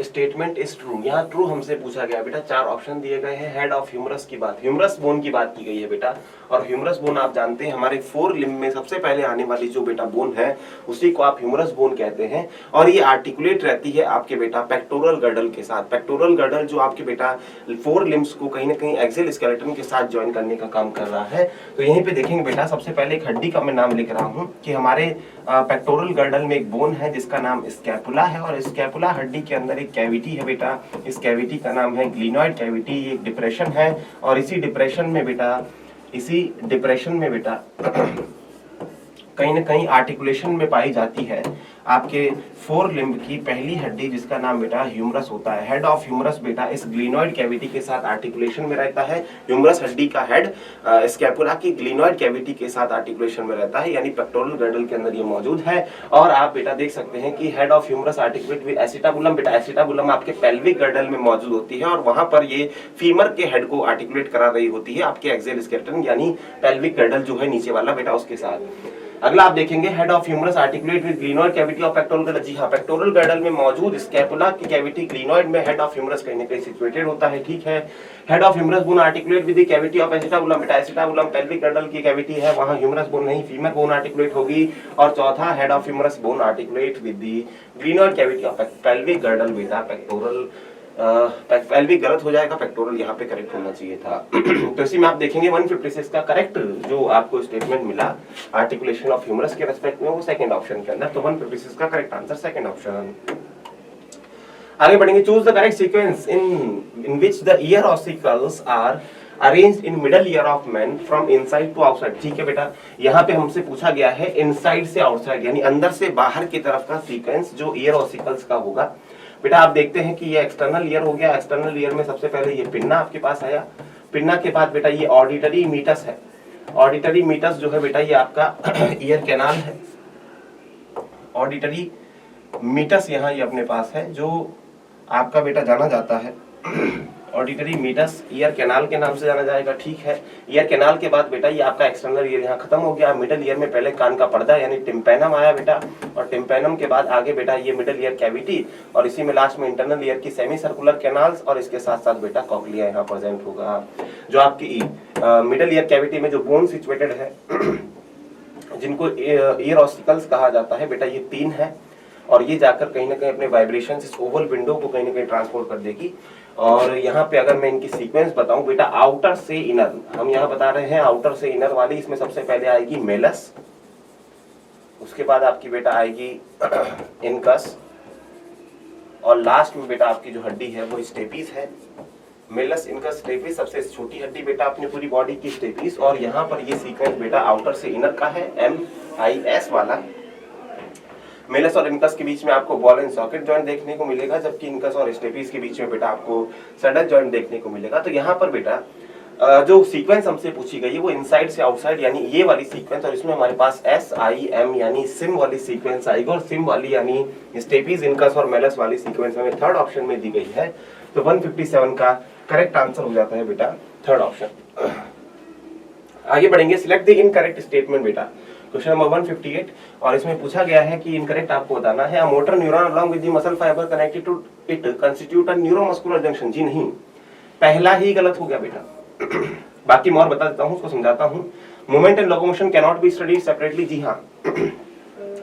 statement is true. यहाँ ट्रू हमसे पूछा गया बेटा, 4 ऑप्शन दिए गए हैं। हेड ऑफ ह्यूमरस की बात, ह्यूमरस बोन की बात की गई है बेटा, और ह्यूमरस बोन आप जानते हैं हमारे 4 लिम्ब में सबसे पहले आने वाली जो बेटा बोन है उसी को आप ह्यूमरस बोन कहते हैं, और ये आर्टिकुलेट रहती है आपके बेटा पेक्टोरल गर्डल के साथ। पेक्टोरल गर्डल जो आपके बेटा 4 लिम्ब्स को कहीं ना कहीं एक्सियल स्केलेटन के साथ ज्वाइन करने का काम कर रहा है। तो यहीं पे देखेंगे बेटा, सबसे पहले एक हड्डी का मैं नाम लिख रहा हूँ कि हमारे पेक्टोरल गर्डल में एक बोन है जिसका नाम स्कैपुला है, और स्कैपुला हड्डी के अंदर एक कैविटी है बेटा, इस कैविटी का नाम है ग्लिनॉइड कैविटी। ये एक डिप्रेशन है, और इसी डिप्रेशन में बेटा कहीं ना कहीं आर्टिकुलेशन में पाई जाती है आपके 4 लिम्ब की पहली हड्डी जिसका नाम बेटा ह्यूमरस होता है। हेड ऑफ ह्यूमरस बेटा इस ग्लिनॉइड कैविटी के साथ आर्टिकुलेशन में रहता है। ह्यूमरस हड्डी का हेड स्कैपुला की ग्लिनॉइड कैविटी के साथ आर्टिकुलेशन में रहता है, यानी पेक्टोरल गर्डल के अंदर ये मौजूद है। और आप बेटा देख सकते हैं कि head of humerus articulate with acetabulum. बेटा एसिटाबुलम आपके पेल्विक गर्डल में मौजूद होती है, और वहां पर ये फीमर के हेड को आर्टिकुलेट करा रही होती है आपके एक्सियल स्केलेटन यानी पेल्विक गर्डल जो है नीचे वाला बेटा उसके साथ। अगला आप देखेंगे head of humerus articulate with glenoid cavity of pectoral girdle. जी हाँ, पेक्टोरल गर्डल में मौजूद स्कैपुला की कैविटी ग्लिनॉइड में हेड ऑफ ह्यूमरस कहीं ना कहीं सिचुएटेड होता है, ठीक है। Head of humerus bone articulate with the cavity of acetabulum. बेटा एसिटाबुलम पेल्विक गर्डल की कैविटी है, वहां ह्यूमरस बोन नहीं फीमर बोन आर्टिकुलेट होगी। और चौथा head of humerus bone articulate with the glenoid cavity of pelvic girdle बेटा pectoral pelvic गलत हो जाएगा, पेक्टोरल यहाँ पे करेक्ट होना चाहिए था। तो इसी में आप देखेंगे 156 का करेक्ट जो आपको स्टेटमेंट मिला आर्टिकुलेशन ऑफ ह्यूमरस के रेस्पेक्ट में वो सेकंड ऑप्शन के अंदर, तो 156 का करेक्ट आंसर सेकंड ऑप्शन। आगे बढ़ेंगे, choose the correct sequence in which the ear ossicles are arranged in middle ear of man from inside to outside. ठीक है बेटा, यहाँ पे हमसे पूछा गया है इनसाइड से आउटसाइड यानी अंदर से बाहर की तरफ का सीक्वेंस जो ईयर ऑसिकल्स का होगा। बेटा आप देखते हैं कि ये एक्सटर्नल ईयर हो गया, एक्सटर्नल ईयर में सबसे पहले ये पिन्ना आपके पास आया, पिन्ना के बाद बेटा ये ऑडिटरी मीटस है, ऑडिटरी मीटस जो है बेटा ये आपका ईयर कैनाल है, ऑडिटरी मीटस यहाँ ये अपने पास है जो आपका बेटा जाना जाता है ऑडिटरी मीटस ईयर कैनाल के नाम से जाना जाएगा, ठीक है। ईयर कैनाल के बाद बेटा ये आपका एक्सटर्नल ईयर यहाँ खत्म हो गया, मिडल ईयर में पहले कान का पर्दा यानी टिम्पैनम आया बेटा, और टिम्पैनम के बाद आगे बेटा ये मिडल ईयर कैविटी, और इसी में लास्ट में इंटरनल ईयर की सेमी सर्कुलर कैनाल्स, और इसके साथ साथ बेटा कॉक्लिया यहाँ प्रेजेंट होगा। जो आपकी मिडल ईयर कैविटी में जो बोन सिचुएटेड है जिनको ईयर ऑसिकल्स कहा जाता है बेटा ये 3 है। और ये जाकर कहीं ना कहीं अपने वाइब्रेशन इस ओवल विंडो को कहीं ना कहीं ट्रांसपोर्ट कर देगी। और यहाँ पे अगर मैं इनकी सीक्वेंस बताऊं बेटा, आउटर से इनर, हम यहाँ बता रहे हैं आउटर से इनर वाली, इसमें सबसे पहले आएगी मेलस, उसके बाद आपकी बेटा आएगी इनकस, और लास्ट में बेटा आपकी जो हड्डी है वो स्टेपीज है। मेलस, इनकस, स्टेपीज, सबसे छोटी हड्डी बेटा अपनी पूरी बॉडी की स्टेपीज। और यहाँ पर ये सीक्वेंस बेटा आउटर से इनर का है, MIS वाला। मेलस और इनकस के बीच में आपको बॉल एंड सॉकेट जॉइंट देखने को मिलेगा, जबकि इनकस और स्टेपीज के बीच में बेटा आपको सडक जॉइंट देखने को मिलेगा। तो यहाँ पर बेटा जो सीक्वेंस हमसे पूछी गई है वो इनसाइड से आउटसाइड यानी ये वाली सीक्वेंस, और इसमें हमारे पास SIM यानी सिम वाली सीक्वेंस आएगी, और सिम वाली यानी स्टेपीज, इनकस और मेलस वाली सीक्वेंस हमें थर्ड ऑप्शन में दी गई है। तो 157 का करेक्ट आंसर हो जाता है बेटा थर्ड ऑप्शन। आगे बढ़ेंगे, सिलेक्ट द इनकरेक्ट स्टेटमेंट बेटा, क्वेश्चन नंबर 158, और इसमें पूछा गया है कि इनकरेक्ट आपको बताना है। A motor neuron along with the muscle fibre connected to it constitute a neuromuscular junction. जी नहीं, पहला ही गलत हो गया बेटा। बाकी मैं और बता देता हूं, उसको समझाता हूं। Movement and locomotion can not be studied separately. जी हाँ,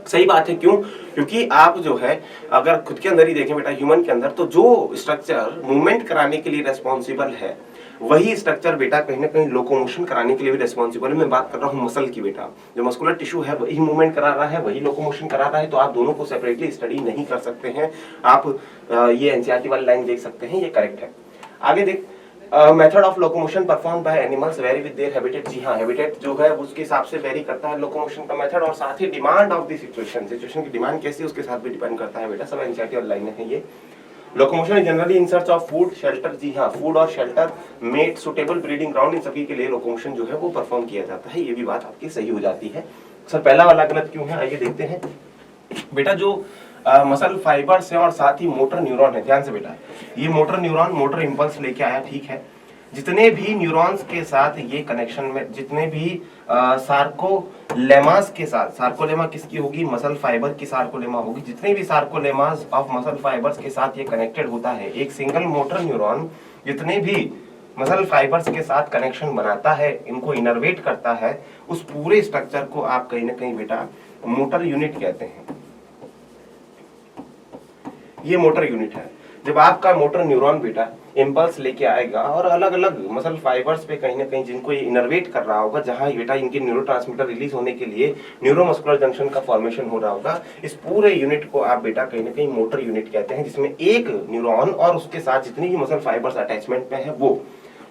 सही बात है। क्यों? क्योंकि आप जो है अगर खुद के अंदर ही देखें बेटा, ह्यूमन के अंदर, तो जो स्ट्रक्चर मूवमेंट कराने के लिए रेस्पॉन्सिबल है वही स्ट्रक्चर बेटा कहीं ना कहीं लोकोमोशन कराने के लिए भी रेस्पॉन्सिबल है। मैं बात कर रहा हूँ मसल की बेटा, जो मस्कुलर टिश्यू है वही मूवमेंट करा रहा है, वही लोकोमोशन करा रहा है। तो आप दोनों को सेपरेटली स्टडी नहीं कर सकते हैं। आप ये एनसीईआरटी वाली लाइन देख सकते हैं, ये करेक्ट है। आगे देख, method of locomotion perform by animals vary with their habitat. जी हाँ, हैबिटेट जो है उसके हिसाब से वेरी करता है लोकोमोशन का मेथड, और साथ ही डिमांड ऑफ द सिचुएशन की डिमांड कैसी है उसके साथ भी डिपेंड करता है बेटा। सब एनसीईआरटी वाली लाइनें हैं ये। Locomotion is generally in search of food shelter. जी हाँ, फूड और shelter, mate, suitable breeding ground, इन सभी के लिए लोकोमोशन जो है वो परफॉर्म किया जाता है। ये भी बात आपकी सही हो जाती है। सर पहला वाला गलत क्यों है, आइए देखते हैं बेटा। जो मसल फाइबर्स है और साथ ही मोटर न्यूरॉन है, ध्यान से बेटा, ये मोटर न्यूरॉन मोटर इंपल्स लेके आया, ठीक है। जितने भी न्यूरॉन्स के साथ ये कनेक्शन में, जितने भी सार्कोलेमास के साथ, सार्कोलेमा किसकी होगी, मसल फाइबर की सार्कोलेमा होगी, जितने भी सार्कोलेमास ऑफ मसल फाइबर्स के साथ ये कनेक्टेड होता है, एक सिंगल मोटर न्यूरॉन जितने भी मसल फाइबर्स के साथ कनेक्शन बनाता है, इनको इनर्वेट करता है, उस पूरे स्ट्रक्चर को आप कहीं ना कहीं बेटा मोटर यूनिट कहते हैं। ये मोटर यूनिट है। जब आपका मोटर न्यूरॉन बेटा इंपल्स लेके आएगा और अलग अलग मसल फाइबर्स पे कहीं ना कहीं जिनको ये इनर्वेट कर रहा होगा, जहां बेटा इनके न्यूरोट्रांसमीटर रिलीज होने के लिए न्यूरोमस्कुलर जंक्शन का फॉर्मेशन हो रहा होगा, इस पूरे यूनिट को आप बेटा कहीं ना कहीं मोटर यूनिट कहते हैं, जिसमें एक न्यूरॉन और उसके साथ जितनी भी मसल फाइबर्स अटैचमेंट में है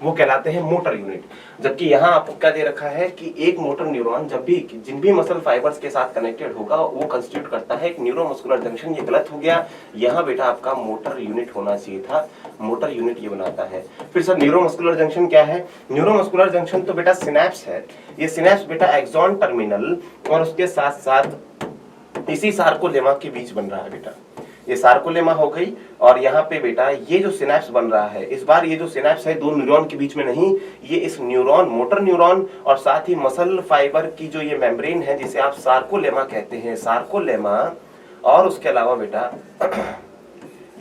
वो कहलाते हैं मोटर यूनिट। जबकि यहाँ आपको क्या दे रखा है कि एक मोटर न्यूरॉन जब भी जिन भी मसल फाइबर्स के साथ कनेक्टेड होगा वो कंस्टिट्यूट करता है एक न्यूरोमस्कुलर जंक्शन। ये गलत हो गया, यहाँ बेटा आपका मोटर यूनिट होना चाहिए था, मोटर यूनिट ये बनाता है। फिर सर न्यूरोमस्कुलर जंक्शन क्या है? न्यूरोमस्कुलर जंक्शन तो बेटा सिनेप्स है। ये सिनेप्स बेटा एक्सॉन टर्मिनल और उसके साथ साथ इसी सार्कोलेमा के बीच बन रहा है बेटा। ये सार्कोलेमा हो गई, और यहाँ पे बेटा ये जो सिनेप्स बन रहा है, इस बार ये जो सिनेप्स है दो न्यूरॉन के बीच में नहीं, ये इस न्यूरॉन, मोटर न्यूरॉन और साथ ही मसल फाइबर की जो ये मेम्ब्रेन है जिसे आप सार्कोलेमा कहते हैं, सार्कोलेमा, और उसके अलावा बेटा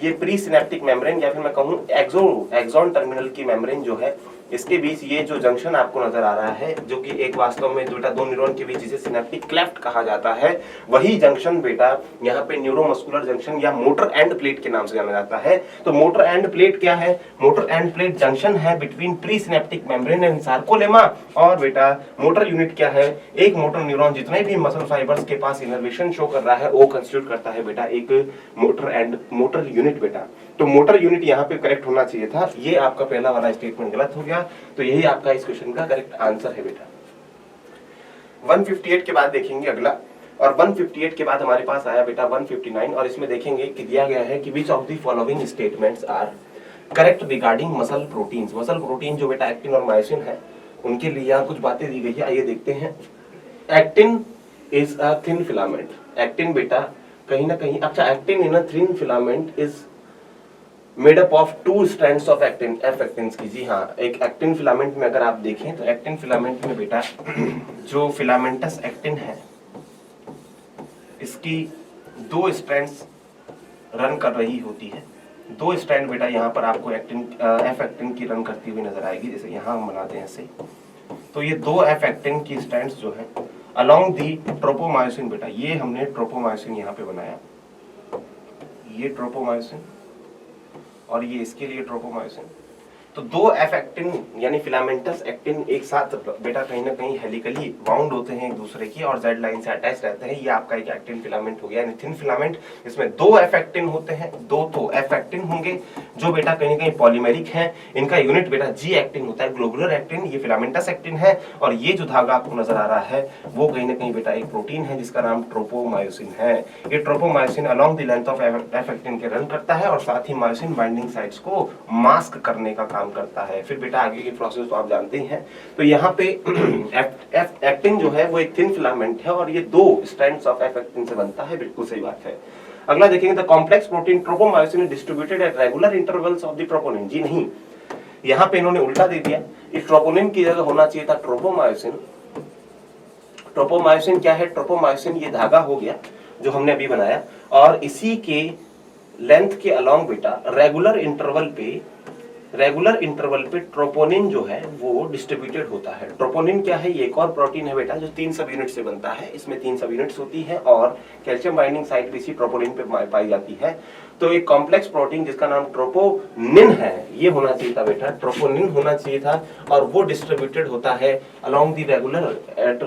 ये प्री सिनेप्टिक मेम्ब्रेन या फिर मैं कहूँ एक्सॉन टर्मिनल की मेम्ब्रेन जो है, इसके बीच ये जो जंक्शन आपको नजर आ रहा है, जो कि एक वास्तव में बेटा दो न्यूरॉन के बीच जिसे सिनेप्टिक क्लेफ्ट कहा जाता है, वही जंक्शन बेटा यहाँ पे न्यूरोमस्कुलर जंक्शन या मोटर एंड प्लेट के नाम से जाना जाता है। तो मोटर एंड प्लेट क्या है? मोटर एंड प्लेट जंक्शन है between pre synaptic membrane and sarcolemma. और बेटा मोटर यूनिट क्या है? एक मोटर न्यूरॉन जितने भी मसल फाइबर्स के पास इनर्वेशन शो कर रहा है वो कंस्टिट्यूट करता है बेटा एक मोटर यूनिट बेटा। तो मोटर यूनिट यहाँ पे करेक्ट होना चाहिए था। ये आपका पहला वाला स्टेटमेंट गलत हो गया, तो यही आपका इस क्वेश्चन का करेक्ट आंसर है बेटा। 158 के बाद देखेंगे अगला, और 158 के बाद हमारे पास आया बेटा 159, और इसमें देखेंगे कि दिया गया है कि which of the following statements are correct regarding muscle proteins. Muscle protein जो बेटा एक्टिन और मायोसिन है, उनके लिए यहाँ कुछ बातें दी गई है, आइए देखते हैं। Actin is a thin filament. Actin बेटा कहीं ना कहीं, अच्छा, actin in a thin filament is made up of 2 strands of actin, F actins की। जी हाँ, एक एक्टिन फिलामेंट में अगर आप देखें तो एक्टिन फिलामेंट में बेटा जो फिलामेंटस एक्टिन है, इसकी 2 स्ट्रैंड्स रन कर रही होती है। 2 स्ट्रैंड बेटा यहाँ पर आपको एक्टिन, एफ एक्टिन की रन करती हुई नजर आएगी, जैसे यहाँ हम बनाते हैं ऐसे। तो ये 2 एफ एक्टिन की स्ट्रैंड्स जो है अलोंग दी ट्रोपोमायोसिन बेटा, ये हमने ट्रोपोमायोसिन यहाँ पे बनाया, ये ट्रोपोमायोसिन और ये इसके लिए ट्रोपोमायोसिन। तो दो एफ एक्टिन यानी फिलामेंटस एक्टिन एक साथ बेटा कहीं ना कहीं हेलिकली बाउंड होते हैं एक दूसरे की और जेड लाइन से अटैच रहते हैं। ये आपका एक एक्टिन फिलामेंट हो गया यानी थिन फिलामेंट। इसमें दो एफ एक्टिन होते हैं, दो तो एफ एक्टिन होंगे जो बेटा कहीं ना कहीं पॉलीमेरिक हैं। इनका यूनिट बेटा जी एक्टिन होता है, ग्लोबुलर एक्टिन। ये फिलामेंटस एक्टिन है और ये जो धागा आपको नजर आ रहा है वो कहीं ना कहीं बेटा एक प्रोटीन है जिसका नाम ट्रोपोमायोसिन है। ये tropomyosin along the length of F actin के रन करता है और साथ ही मायोसिन बाइंडिंग साइट्स को मास्क करने का काम करता है। फिर बेटा आगे की प्रोसेस तो आप जानते ही हैं। तो यहाँ पे एफ एक्टिन जो है वो एक थिन फिलामेंट है और ये दो स्ट्रैंड्स ऑफ एफ एक्टिन से बनता है। बिल्कुल सही बात है। अगला देखेंगे the complex protein tropomyosin is distributed at regular intervals of the troponin. जी नहीं, यहाँ पे इन्होंने उल्टा दे दिया। इस ट्रोपोनिन की जगह होना चाहिए था ट्रोपोमायोसिन। ट्रोपोमायोसिन क्या है? ट्रोपोमायोसिन ये धागा हो गया जो हमने अभी बनाया और इसी के लेंथ के अलोंग बेटा रेगुलर इंटरवल पे ट्रोपोनिन जो है वो डिस्ट्रीब्यूटेड होता है। ट्रोपोनिन क्या है? ये एक और प्रोटीन है बेटा जो 3 सब यूनिट से बनता है। इसमें 3 सब यूनिट्स होती है और कैल्शियम बाइंडिंग साइट भी इसी ट्रोपोनिन पे पाई जाती है। तो एक कॉम्प्लेक्स प्रोटीन जिसका नाम ट्रोपोनिन है ये होना चाहिए था बेटा, ट्रोपोनिन होना चाहिए था और वो डिस्ट्रीब्यूटेड होता है along the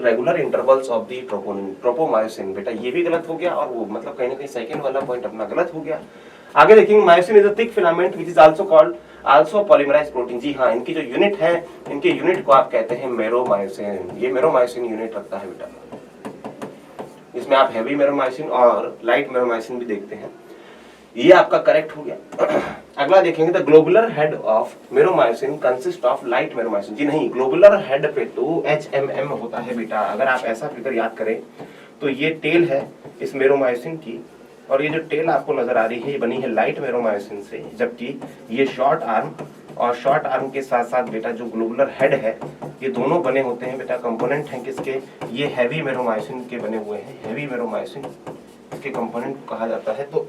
regular intervals of the troponin tropomyosin. बेटा ये भी गलत हो गया और वो मतलब कहीं ना कहीं सेकंड वाला पॉइंट अपना गलत हो गया। आगे देखेंगे myosin is a thick filament which is also called also polymerize protein. जी हाँ, इनकी जो यूनिट है इनके यूनिट को आप कहते हैं मेरोमायोसिन। ये मेरोमायोसिन यूनिट रखता है बेटा। इसमें आप हैवी मेरोमायोसिन और लाइट मेरोमायोसिन भी देखते हैं। ये आपका करेक्ट हो गया। अगला देखेंगे the globular head of meromyosin consist of light meromyosin. जी नहीं, ग्लोबुलर हेड पे तो HMM होता है बेटा। अगर आप ऐसा फिगर याद करें तो ये टेल है इस मेरोमायोसिन की और ये जो टेल आपको नजर आ रही है ये बनी है लाइट मेरोमायोसिन से, जबकि ये शॉर्ट आर्म और शॉर्ट आर्म के साथ साथ बेटा जो ग्लोबुलर हेड है ये दोनों बने होते हैं बेटा कंपोनेंट हैं किसके? ये हैवी मेरोमायोसिन के बने हुए हैं। हैवी मेरोमायोसिन इसके कंपोनेंट को कहा जाता है। तो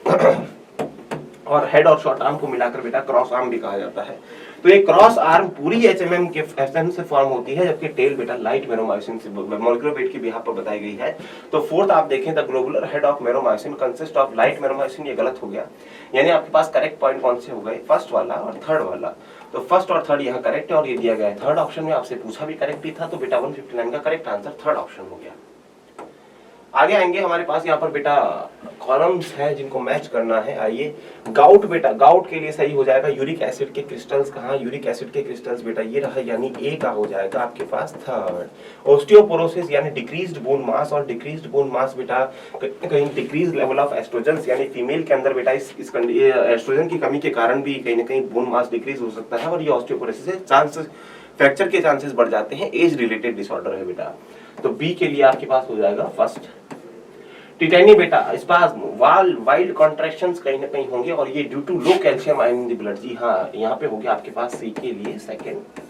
और हेड और शॉर्ट आर्म को मिलाकर बेटा क्रॉस आर्म भी कहा जाता है। तो ये क्रॉस आर्म पूरी HMM के एफएम से फॉर्म होती है जबकि टेल बेटा लाइट मेरोमायोसिन से मॉलिक्यूलर वेट की बिहाफ पर बताई गई है। तो फोर्थ आप देखें the globular head of meromyosin consist of light meromyosin. ये गलत हो गया यानी आपके पास करेक्ट पॉइंट कौन से हो गए? फर्स्ट वाला और थर्ड वाला। तो फर्स्ट और थर्ड यहाँ करेक्ट है और ये दिया गया है थर्ड ऑप्शन में। आपसे पूछा भी करेक्ट ही था तो बेटा 159 का करेक्ट आंसर थर्ड ऑप्शन हो गया। आगे आएंगे हमारे पास यहाँ पर बेटा कॉलम्स हैं जिनको मैच करना है। आइए गाउट बेटा, गाउट के लिए सही हो जाएगा यूरिक एसिड के क्रिस्टल्स। कहाँ? यूरिक एसिड के क्रिस्टल्स बेटा ये रहा यानी ए का हो जाएगा आपके पास थर्ड। ऑस्टियोपोरोसिस यानी डिक्रीज्ड बोन मास और डिक्रीज्ड बोन मास बेटा कहीं डिक्रीज लेवल ऑफ एस्ट्रोजन यानी फीमेल के अंदर बेटा इस एस्ट्रोजन की कमी के कारण भी कहीं ना कहीं बोन मास डिक्रीज हो सकता है और ये ऑस्टियोपोरोसिस है। चांसेस फ्रैक्चर के चांसेस बढ़ जाते हैं। एज रिलेटेड डिसऑर्डर है बेटा। तो बी के लिए आपके पास हो जाएगा फर्स्ट। टिटेनी बेटा स्पाज्म वाइल्ड कॉन्ट्रैक्शंस कहीं ना कहीं होंगे और ये due to low calcium ion in the blood. जी हाँ, यहाँ पे हो गया आपके पास सी के लिए सेकंड।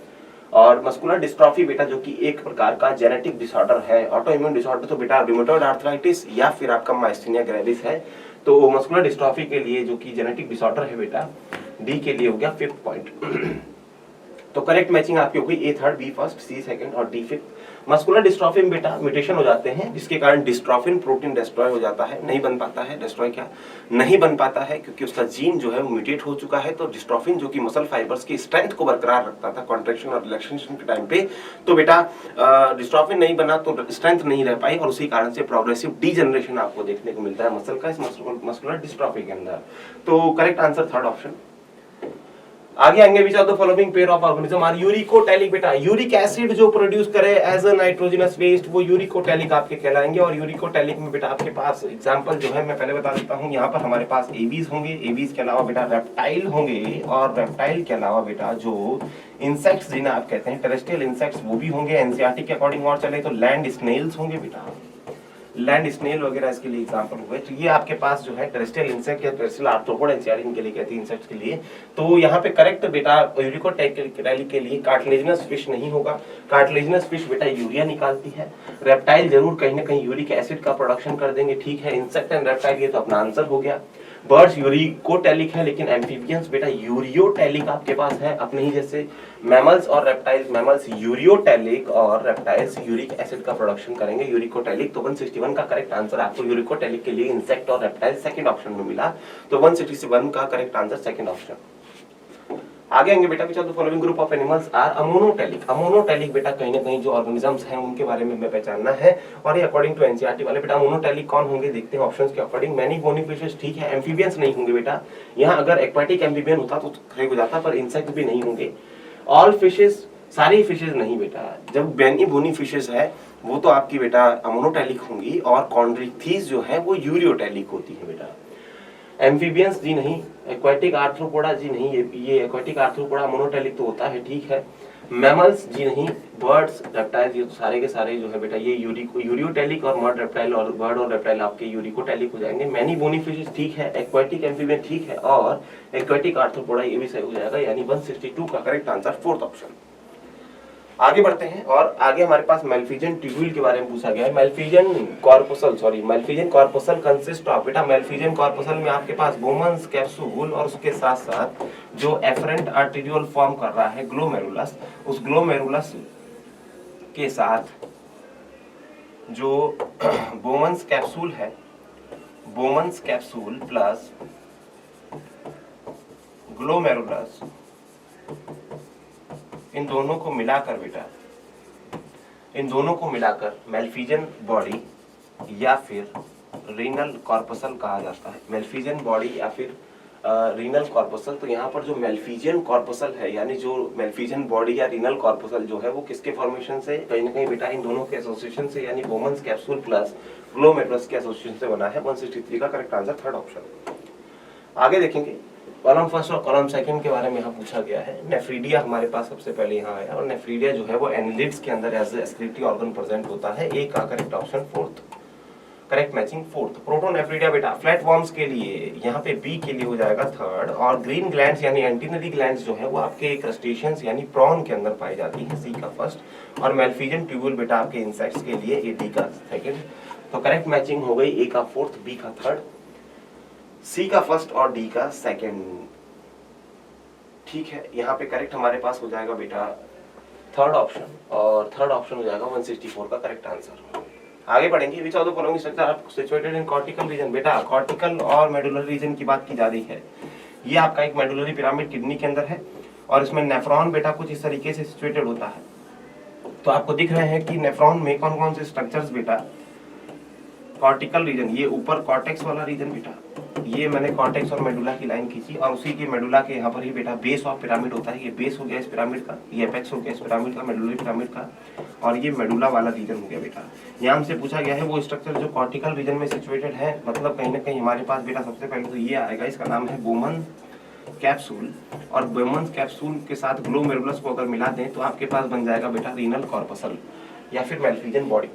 और मस्कुलर डिस्ट्रॉफी बेटा जो कि एक प्रकार का जेनेटिक डिसऑर्डर है। ऑटो इम्यून डिसऑर्डर तो बेटा रूमेटॉइड आर्थराइटिस या फिर आपका माइस्थेनिया ग्रेविस है। तो मस्कुलर डिस्ट्रॉफी के लिए जो कि जेनेटिक डिसऑर्डर है बेटा डी के लिए हो गया फिफ्थ पॉइंट। तो करेक्ट मैचिंग आपकी हो गई ए थर्ड, बी फर्स्ट, सी सेकंड और डी फिफ्थ। मस्कुलर डिस्ट्रॉफी में बेटा म्यूटेशन हो जाते हैं जिसके कारण डिस्ट्रॉफिन प्रोटीन डिस्ट्रॉय हो जाता है, नहीं बन पाता है। डिस्ट्रॉय क्या नहीं बन पाता है? क्योंकि उसका जीन जो है वो म्यूटेट हो चुका है। तो डिस्ट्रॉफिन जो कि मसल फाइबर्स की स्ट्रेंथ को बरकरार रखता था कॉन्ट्रैक्शन और रिलैक्सेशन के टाइम पे, तो बेटा डिस्ट्रॉफिन नहीं बना तो स्ट्रेंथ नहीं रह पाई और उसी कारण से प्रोग्रेसिव डीजनरेशन आपको देखने को मिलता है मसल का इस मस्कुलर डिस्ट्रॉफी के अंदर। तो करेक्ट आंसर थर्ड ऑप्शन। आगे आएंगे which of the following pair of organism are uricotelic. बेटा यूरिक एसिड जो प्रोड्यूस करे एज अ नाइट्रोजनस वेस्ट वो यूरिकोटैलिक आपके कहलाएंगे। और यूरिकोटैलिक में बेटा आपके पास एग्जांपल जो है मैं पहले बता देता हूं। यहाँ पर हमारे पास एबीज होंगे, एबीज के अलावा बेटा रेप्टाइल होंगे और रेप्टाइल के अलावा बेटा जो इंसेक्ट्स जिन्हें आप कहते हैं टेरेस्ट्रियल इंसेक्ट्स वो भी होंगे। एनसीईआरटी के अकॉर्डिंग और चले तो लैंड स्नेल्स होंगे बेटा, लैंड स्नेल वगैरह इसके लिए एग्जांपल हुए। तो ये आपके पास जो है टेरेस्ट्रियल इंसेक्ट या टेरेस्ट्रियल आर्थ्रोपोड एनसीईआरटी इनके लिए कहती है इंसेक्ट्स के लिए। तो यहाँ पे करेक्ट बेटा यूरिकोटैलिक के लिए कार्टिलेजिनस फिश नहीं होगा। कार्टिलेजिनस फिश बेटा यूरिया निकालती है। रेप्टाइल जरूर कहीं ना कहीं यूरिक एसिड का प्रोडक्शन कर देंगे, ठीक है। इंसेक्ट एंड रेप्टाइल ये तो अपना आंसर हो गया। बर्ड्स यूरिकोटैलिक है, लेकिन एम्फीबियंस बेटा यूरियोटैलिक आपके पास है। अपने ही जैसे मैमल्स और रेप्टाइल्स, मैमल्स यूरियोटैलिक और रेप्टाइल्स यूरिक एसिड का प्रोडक्शन करेंगे, यूरिकोटैलिक। तो 161 का करेक्ट आंसर आपको यूरिकोटैलिक के लिए इंसेक्ट और रेप्टाइल सेकंड ऑप्शन में मिला, तो 161 का करेक्ट आंसर सेकंड ऑप्शन। आगे आएंगे बेटा, which of the following group of animals are ammonotelic. Ammonotelic बेटा कहीं ना कहीं जो ऑर्गेनिजम्स हैं उनके बारे में हमें पहचानना है, और ये अकॉर्डिंग टू एनसीईआरटी वाले बेटा अमोनोटैलिक कौन होंगे देखते हैं ऑप्शंस के अकॉर्डिंग। मैनी बोनी फिशेस ठीक है, एम्फीबियंस नहीं होंगे बेटा, यहाँ अगर एक्वाटिक एम्फीबियन होता तो सही हो जाता, पर इंसेक्ट भी नहीं होंगे। ऑल फिशेस, सारी फिशेस नहीं बेटा, जब मैनी बोनी फिशेस है वो तो आपकी बेटा अमोनोटैलिक होंगी, और कॉन्ड्रिक्थीज जो है वो यूरियोटैलिक होती है बेटा। एम्फीबियंस जी नहीं, एक्वाटिक आर्थ्रोपोडा जी नहीं, ये एक्वाटिक आर्थ्रोपोडा मोनोटैलिक तो होता है, ठीक है। मैमल्स जी नहीं, बर्ड्स रेप्टाइल्स ये तो सारे के सारे जो है बेटा ये यूरियोटैलिक, और मर्ड रेप्टाइल और बर्ड और रेप्टाइल आपके यूरिकोटैलिक हो जाएंगे। मैनी बोनी फिशेस ठीक है, एक्वाटिक एम्फीबियन ठीक है, और एक्वाटिक आर्थ्रोपोडा ये भी सही हो जाएगा, यानी 162 का करेक्ट आंसर फोर्थ ऑप्शन। आगे बढ़ते हैं, और आगे हमारे पास मेल्फिजियन ट्यूब्यूल के बारे में पूछा गया है। मेल्फिजियन कॉर्पुसल कंसिस्ट ऑफ बेटा, मेल्फिजियन कॉर्पुसल में आपके पास बोमन्स कैप्सूल और उसके साथ साथ जो एफरेंट आर्टेरियोल फॉर्म कर रहा है ग्लोमेरुलस, उस ग्लोमेरुलस के साथ जो बोमन्स कैप्सूल है, बोमन्स कैप्सूल प्लस ग्लोमेरुलस, इन दोनों को मिलाकर बेटा, इन दोनों को मिलाकर मेल्फिजियन बॉडी या फिर रीनल कॉर्पसल कहा जाता है। मेल्फिजियन बॉडी या फिर रीनल कॉर्पसल। तो यहाँ पर जो मेल्फिजियन कॉर्पसल है, यानी जो मेल्फिजियन बॉडी या रीनल कॉर्पसल जो है वो किसके फॉर्मेशन से, कहीं ना कहीं बेटा इन दोनों के एसोसिएशन से, यानी बोमन्स कैप्सूल प्लस ग्लोमेरुलस के एसोसिएशन से बना है। 163 का करेक्ट आंसर थर्ड ऑप्शन। आगे देखेंगे, कॉलम फर्स्ट और कॉलम सेकंड के बारे में यहाँ पूछा गया है। नेफ्रीडिया हमारे पास सबसे पहले यहाँ आया, और नेफ्रीडिया जो है वो एनिलिड्स के अंदर एज एक्सक्रीटरी ऑर्गन प्रेजेंट होता है। ए का correct option fourth, correct matching fourth. Protonephridia बेटा फ्लैट वॉर्म्स के लिए यहाँ पे बी के लिए हो जाएगा थर्ड, और ग्रीन ग्लैंड्स यानी एंटीनरी ग्लैंड्स जो है वो आपके क्रस्टेशियंस यानी प्रॉन के अंदर पाई जाती है, सी का फर्स्ट। और मेल्फिजियन ट्यूब्यूल बेटा आपके इंसेक्ट्स के लिए ए डी का सेकंड। तो करेक्ट मैचिंग हो गई, ए का फोर्थ, बी का थर्ड, सी का फर्स्ट और डी का सेकंड। ठीक है, यहाँ पे करेक्ट हमारे पास हो जाएगा बेटा थर्ड ऑप्शन, और थर्ड ऑप्शन हो जाएगा 164 का करेक्ट आंसर। आगे बढ़ेंगे, which of the following structure are situated in cortical region. बेटा कॉर्टिकल और मेडुलरी रीजन की बात की जा रही है। ये आपका एक मेडुलरी पिरामिड किडनी के अंदर है, और इसमें नेफ्रॉन बेटा कुछ इस तरीके से सिचुएटेड होता है। तो आपको दिख रहे हैं कि नेफ्रॉन में कौन कौन से स्ट्रक्चर्स बेटा, कॉर्टिकल रीजन, ये ऊपर कॉर्टेक्स वाला रीजन बेटा, ये मैंने कॉर्टेक्स और मेडुला की लाइन खींची, और उसी के मेडुला के यहाँ पर ही बेटा बेस ऑफ पिरामिड होता है। ये बेस हो गया इस पिरामिड का, ये एपेक्स हो गया इस पिरामिड का, मेडुलरी पिरामिड का, और ये मेडुला वाला रीजन हो गया बेटा। यहाँ हमसे पूछा गया है वो स्ट्रक्चर जो कॉर्टिकल रीजन में सिचुएटेड है, मतलब कहीं ना कहीं हमारे पास बेटा सबसे पहले तो ये आएगा, इसका नाम है बोमन कैप्सूल, और बोमन कैप्सूल के साथ ग्लोमेरुलस को अगर मिला दें तो आपके पास बन जाएगा बेटा रीनल कॉर्पसल या फिर मेल्फिजियन बॉडी।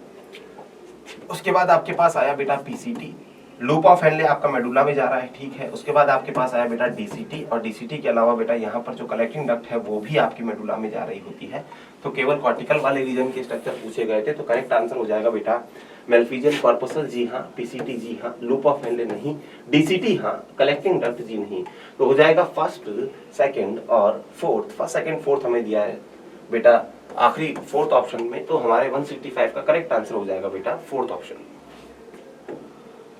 उसके बाद आपके पास आया बेटा पीसीटी, लूप ऑफ हेनले आपका मेडुला में जा रहा है, ठीक है। उसके बाद आपके पास आया बेटा डीसीटी, और डीसीटी के अलावा बेटा यहाँ पर जो कलेक्टिंग डक्ट है वो भी आपकी मेडुला में जा रही होती है। तो केवल कॉर्टिकल वाले रीजन के स्ट्रक्चर पूछे गए थे, तो करेक्ट आंसर हो जाएगा बेटा मेल्फिजियन कॉर्पसल जी हाँ, पीसीटी जी हाँ, लूप ऑफ हेनले नहीं, डीसीटी हाँ, कलेक्टिंग डक्ट जी नहीं। तो हो जाएगा फर्स्ट, सेकंड और फोर्थ। फर्स्ट सेकंड फोर्थ हमें दिया है बेटा आखिरी फोर्थ ऑप्शन में, तो हमारे 165 का करेक्ट आंसर हो जाएगा बेटा फोर्थ ऑप्शन।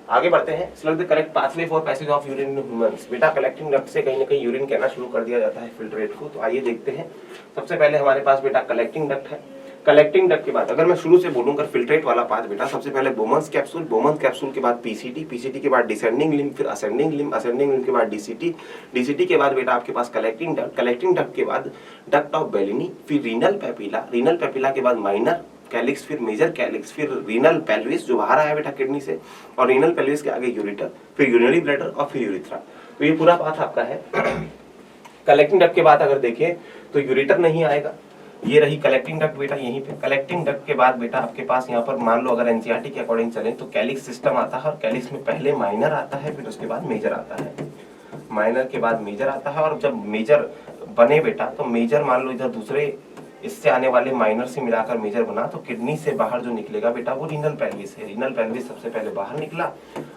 आगे बढ़ते हैं, select the correct pathway for passage of urine in humans. बेटा कलेक्टिंग डक्ट से कहीं ना कहीं यूरिन कहना शुरू कर दिया जाता है फिल्ट्रेट को, तो आइए देखते हैं। सबसे पहले हमारे पास बेटा कलेक्टिंग डक्ट है। कलेक्टिंग डक्ट के बाद अगर मैं शुरू से बोलूंगा फिल्ट्रेट वाला पाथ बेटा, सबसे पहले बोमन्स कैप्सूल, बोमन्स कैप्सूल के बाद पीसीटी, पीसीटी के बाद डिसेंडिंग लिम्ब, फिर असेंडिंग लिम्ब, असेंडिंग लिम्ब के बाद डीसीटी, डीसीटी के बाद बेटा आपके पास कलेक्टिंग डक्ट, कलेक्टिंग डक्ट के बाद डक्ट ऑफ बेलिनी, फिर रीनल पेपिला, रीनल पेपिला के बाद माइनर कैलिक्स, फिर मेजर कैलिक्स, फिर रीनल पेल्विस जो बाहर आया बेटा किडनी से, और रीनल पेल्विस के आगे यूरेटर, फिर यूरिनरी ब्लैडर और फिर यूरिथ्रा। तो ये पूरा पाथ आपका है। कलेक्टिंग डक्ट के बाद अगर देखें तो यूरेटर नहीं आएगा, ये रही कलेक्टिंग डक्ट बेटा यहीं पे। कलेक्टिंग डक्ट के बाद बेटा आपके पास यहाँ पर मान लो अगर एनसीईआरटी के अकॉर्डिंग चले तो कैलिक्स सिस्टम आता है, और कैलिक्स में पहले माइनर आता है, फिर उसके बाद मेजर आता है, माइनर के बाद मेजर आता है, और जब मेजर बने बेटा तो मेजर मान लो इधर दूसरे इससे आने वाले माइनर से मिलाकर मेजर बना, तो किडनी से बाहर जो निकलेगा बेटा वो रीनल पेल्विस है। रीनल पेल्विस सबसे पहले बाहर निकला,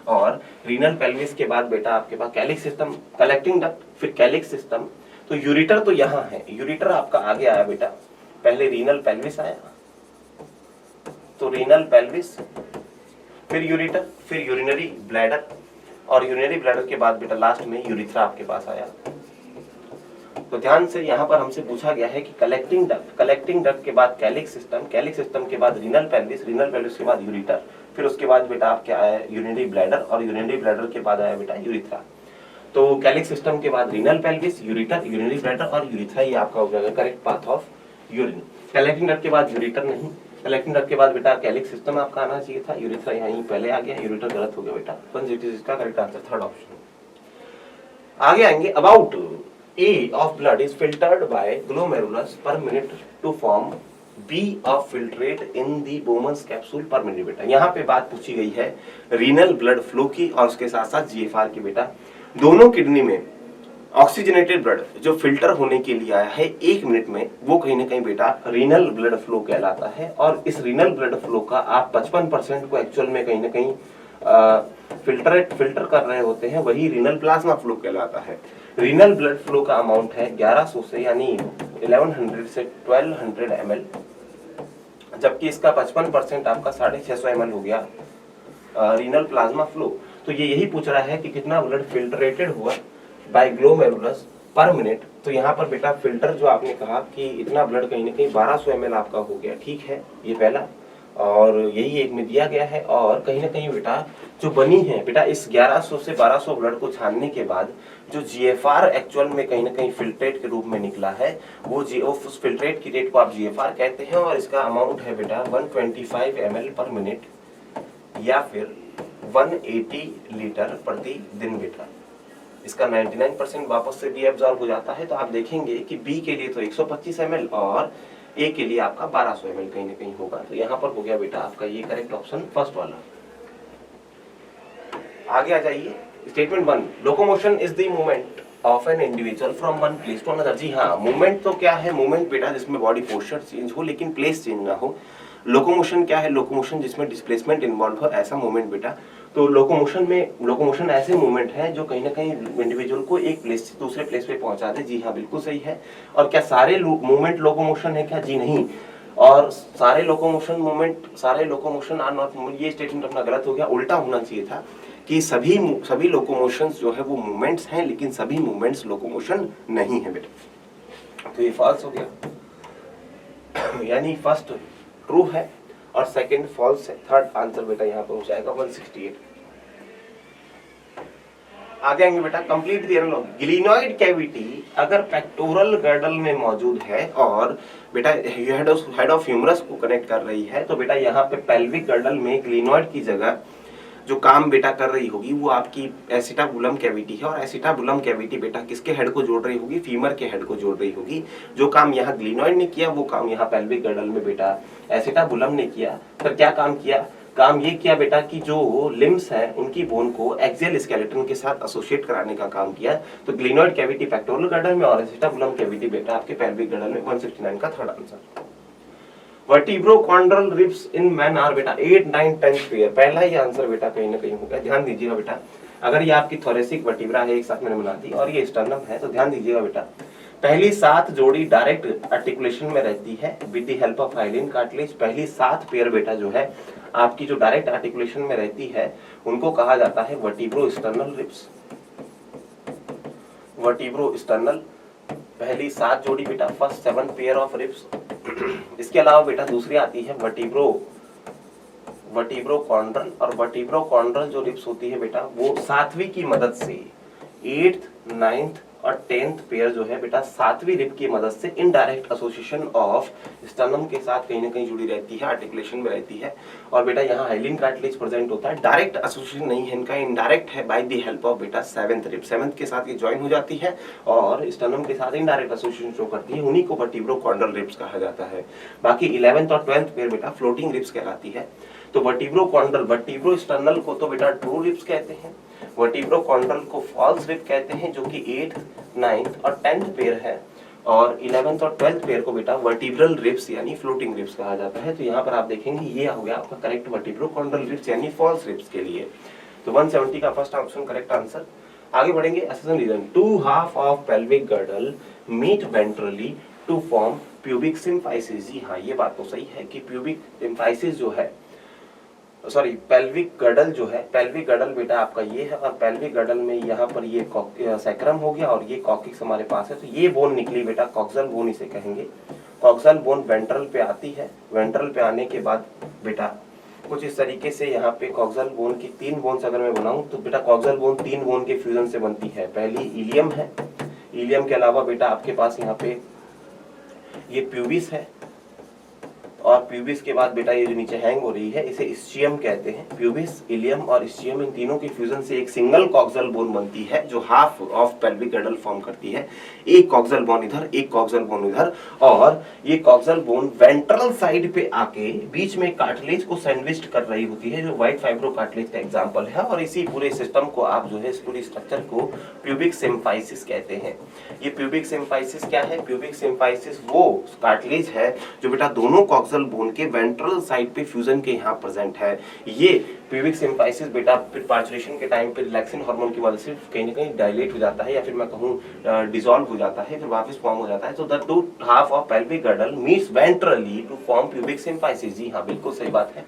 और रीनल पेल्विस के बाद बेटा आपके पास कैलिक्स सिस्टम, कलेक्टिंग डक्ट, फिर कैलिक्स सिस्टम। तो यूरिटर तो यहाँ है, यूरिटर आपका आगे आया बेटा, पहले रीनल पेल्विस आया, तो रीनल पेल्विस, फिर यूरिटर, फिर यूरिनरी ब्लैडर, और यूरिनरी ब्लैडर के बाद बेटा लास्ट में यूरिथ्रा आपके पास आया। तो ध्यान से यहाँ पर हमसे पूछा गया है कि कलेक्टिंग डक्ट, कलेक्टिंग डक्ट के बाद कैलिक्स सिस्टम, कैलिक्स सिस्टम के बाद रीनल पेल्विस, रीनल पेल्विस के बाद यूरिटर, फिर उसके बाद बेटा आपके आया यूरिनरी ब्लैडर, और यूरिनरी ब्लैडर के बाद आया बेटा यूरिथ्रा। तो कैलिक्स सिस्टम के बाद renal pelvis, ureter, urinary bladder और यूरिथ्रा, ये आपका हो जाएगा correct path of urine. Collecting duct के बाद यूरिटर नहीं, कलेक्टिंग डक्ट के बाद बेटा कैलिक्स सिस्टम आपका आना चाहिए था, यूरिथ्रा यहीं पहले आ गया, यूरिटर गलत हो गया बेटा, इसका करेक्ट आंसर थर्ड ऑप्शन। आगे आएंगे, about A of blood is filtered by glomerulus per minute to form B of filtrate in the Bowman's capsule per minute बेटा। यहाँ पे बात पूछी गई है रीनल ब्लड फ्लो की और उसके साथ साथ GFR की बेटा। दोनों किडनी में ऑक्सीजनेटेड ब्लड जो फिल्टर होने के लिए आया है 1 मिनट में, वो कहीं ना कहीं बेटा रीनल ब्लड फ्लो कहलाता है। और इस रीनल ब्लड फ्लो का आप 55% को एक्चुअल में कहीं ना कहीं फिल्टर कर रहे होते हैं, वही रीनल प्लाज्मा फ्लो कहलाता है। रीनल ब्लड फ्लो का अमाउंट है 1100 से यानी 1100 से 1200 ml, जबकि इसका 55% आपका 650 ml हो गया रीनल प्लाज्मा फ्लो। तो ये यही पूछ रहा है कि कितना ब्लड फिल्टरेटेड हुआ बाय ग्लोमेरुलस पर मिनट। तो यहाँ पर बेटा फिल्टर जो आपने कहा कि इतना ब्लड कहीं ना कहीं 1200 ml आपका हो गया, ठीक है, ये पहला, और यही एक में दिया गया है। और कहीं ना कहीं बेटा जो बनी है बेटा इस 1100 से 1200 ब्लड को छानने के बाद जो GFR एक्चुअल में कहीं ना कहीं फिल्ट्रेट के रूप में निकला है, वो उस फिल्ट्रेट की रेट को आप GFR कहते हैं, और इसका अमाउंट है बेटा 125 ml पर मिनट या फिर 180 लीटर प्रति दिन बेटा। इसका 99% वापस से डीएब्जॉर्ब हो जाता है। तो आप देखेंगे कि बी के लिए तो 125 ml और ए के लिए आपका 1200 ml कहीं ना कहीं होगा। तो यहाँ पर हो गया बेटा आपका ये करेक्ट ऑप्शन फर्स्ट वाला। आगे आ जाइए, statement 1, locomotion is the movement of an individual from one place to another. जी हाँ, मूवमेंट तो क्या है, मूवमेंट बेटा जिसमें बॉडी पोस्चर चेंज हो लेकिन प्लेस चेंज ना हो। लोकोमोशन क्या है, लोकोमोशन जिसमें डिस्प्लेसमेंट इन्वॉल्व हो, ऐसा मूवमेंट बेटा। तो लोकोमोशन ऐसे मूवमेंट है जो कहीं ना कहीं इंडिविजुअल को एक प्लेस से दूसरे प्लेस पे पहुंचा दे। जी हाँ, बिल्कुल सही है। और क्या सारे मूवमेंट लोकोमोशन है क्या? जी नहीं। और सारे लोकोमोशन आर नॉट मूवमेंट, ये स्टेटमेंट अपना गलत हो गया, उल्टा होना चाहिए था कि सभी लोकोमोशंस जो है वो मूवमेंट्स हैं लेकिन सभी मूवमेंट्स लोकोमोशन नहीं है बेटा। तो ये फॉल्स हो गया, यानी फर्स्ट ट्रू है और सेकंड फॉल्स है। थर्ड आंसर बेटा यहाँ पर हो जाएगा 168। आगे आएंगे बेटा, complete the analogy. Glenoid cavity अगर पेक्टोरल गर्डल में मौजूद है और बेटा हेड ऑफ ह्यूमरस को कनेक्ट कर रही है, तो बेटा यहाँ पे पेल्विक गर्डल में ग्लिनॉइड की जगह जो काम बेटा कर रही होगी वो आपकी एसिटाबुलम कैविटी है। और एसिटाबुलम कैविटी बेटा किसके हेड को जोड़ रही होगी? फीमर के हेड को जोड़ रही होगी। जो काम यहाँ ग्लिनॉइड ने किया वो काम यहाँ पेल्विक गर्डल में बेटा एसिटाबुलम ने किया। फिर क्या काम किया? काम ये किया बेटा कि जो लिम्स हैं उनकी बोन को एक्सियल स्केलेटन के साथ एसोसिएट कराने का काम किया। तो ग्लिनॉइड कैविटी पेक्टोरल गर्डल में और एसिटाबुलम कैविटी बेटा आपके पेल्विक गर्डल में। 169 का third answer. Vertebrochondral ribs in man are बेटा 8, 9, 10 पेयर। पहला ही आंसर बेटा कहीं ना कहीं होगा। ध्यान दीजिएगा बेटा, अगर ये आपकी थोरेसिक वर्टिब्रा है, एक साथ मैंने बना दी, और ये स्टर्नम है, तो ध्यान दीजिएगा बेटा पहली 7 जोड़ी डायरेक्ट आर्टिकुलेशन में रहती है with the help of hyaline cartilage. पहली 7 पेयर बेटा जो है आपकी जो डायरेक्ट आर्टिकुलेशन में रहती है उनको कहा जाता है vertebro sternal ribs. Vertebro sternal पहली 7 जोड़ी बेटा, फर्स्ट 7 पेयर ऑफ रिब्स। इसके अलावा बेटा दूसरी आती है वर्टिब्रोकॉन्ड्रल, और वर्टिब्रोकॉन्ड्रल जो रिब्स होती है बेटा वो 7वीं की मदद से 8th, 9th और 10th पेयर जो है बेटा 7वीं रिब की मदद से इनडायरेक्ट एसोसिएशन ऑफ स्टर्नम के साथ कहीं ना कहीं जुड़ी रहती है, आर्टिकुलेशन में रहती है। और बेटा यहाँ हाइलिन कार्टिलेज प्रेजेंट होता है। डायरेक्ट एसोसिएशन नहीं है इनका, इनडायरेक्ट है बाय द हेल्प ऑफ बेटा 7th रिब। 7th के साथ ये ज्वाइन हो जाती है और स्टर्नम के साथ इनडायरेक्ट एसोसिएशन शो करती है, उन्हीं को वर्टिब्रोकॉन्ड्रल रिब्स कहा जाता है। बाकी 11th और 12th पेयर बेटा फ्लोटिंग रिब्स कहलाती है। तो वर्टिब्रोकॉन्ड्रल, वर्टिब्रो स्टर्नल को तो बेटा ट्रू रिब्स कहते हैं, वर्टिब्रोकॉन्ड्रल को फॉल्स रिब कहते हैं जो कि 8th, 9th और 10th पेयर है। और 11th और 12th पेयर को बेटा वर्टिब्रल रिब्स यानी फ्लोटिंग रिब्स कहा जाता है। तो यहाँ पर आप देखेंगे ये हो गया आपका करेक्ट वर्टिब्रोकॉन्ड्रल रिब्स यानी फॉल्स रिब्स के लिए। तो 170 का फर्स्ट ऑप्शन करेक्ट आंसर। आगे बढ़ेंगे, assertion reason. 2 half of pelvic girdle meet ventrally to form pubic symphysis. जी हाँ, ये बात तो सही है कि प्यूबिक सिम्फाइसिस जो है, सॉरी पेल्विक गर्डल जो है, पेल्विक गर्डल बेटा आपका ये है, और पेल्विक गर्डल में यहाँ पर ये सैक्रम हो गया और ये कॉक्सिक्स हमारे पास है। तो ये बोन निकली बेटा, कॉक्सल बोन इसे कहेंगे। कॉक्सल बोन वेंट्रल पे आती है। वेंट्रल पे आने के बाद बेटा कुछ इस तरीके से यहाँ पे कॉक्सल बोन की 3 बोन्स अगर मैं बनाऊं तो बेटा कॉक्सल बोन 3 बोन के फ्यूजन से बनती है। पहली इलियम है, इलियम के अलावा बेटा आपके पास यहाँ पे ये प्यूबिस है, और प्यूबिस के बाद बेटा ये जो नीचे हैंग हो रही है इसे इस्चियम कहते हैं। प्यूबिस, इलियम और इस्चियम इन तीनों के फ्यूजन से एक सिंगल कॉक्सल बोन बनती है जो half of pelvic girdle form करती है। एक कॉक्सल बोन इधर, एक कॉक्सल बोन इधर, और ये कॉक्सल बोन वेंट्रल साइड पे आके बीच में कार्टिलेज को सैंडविच कर रही होती है जो व्हाइट फाइब्रो कार्टिलेज का एग्जांपल है। और इसी पूरे सिस्टम को आप जो है इस पूरी स्ट्रक्चर को प्यूबिक सिम्फाइसिस कहते हैं। ये प्यूबिक सिम्फाइसिस क्या है? प्यूबिक सिम्फाइसिस वो कार्टिलेज है जो बेटा दोनों कॉक्सल बोन के वेंट्रल साइड पे फ्यूजन के यहाँ प्रेजेंट है। ये प्यूबिक सिम्फाइसिस बेटा पार्चुरेशन के टाइम पे रिलैक्सिन हार्मोन की मदद से कहीं ना कहीं डायलेट हो जाता है, या फिर मैं कहूँ डिसॉल्व हो जाता है, फिर वापस फॉर्म हो जाता है। तो the 2 half of pelvic girdle meets ventrally to form pubic symphysis. जी हाँ, बिल्कुल सही बात है।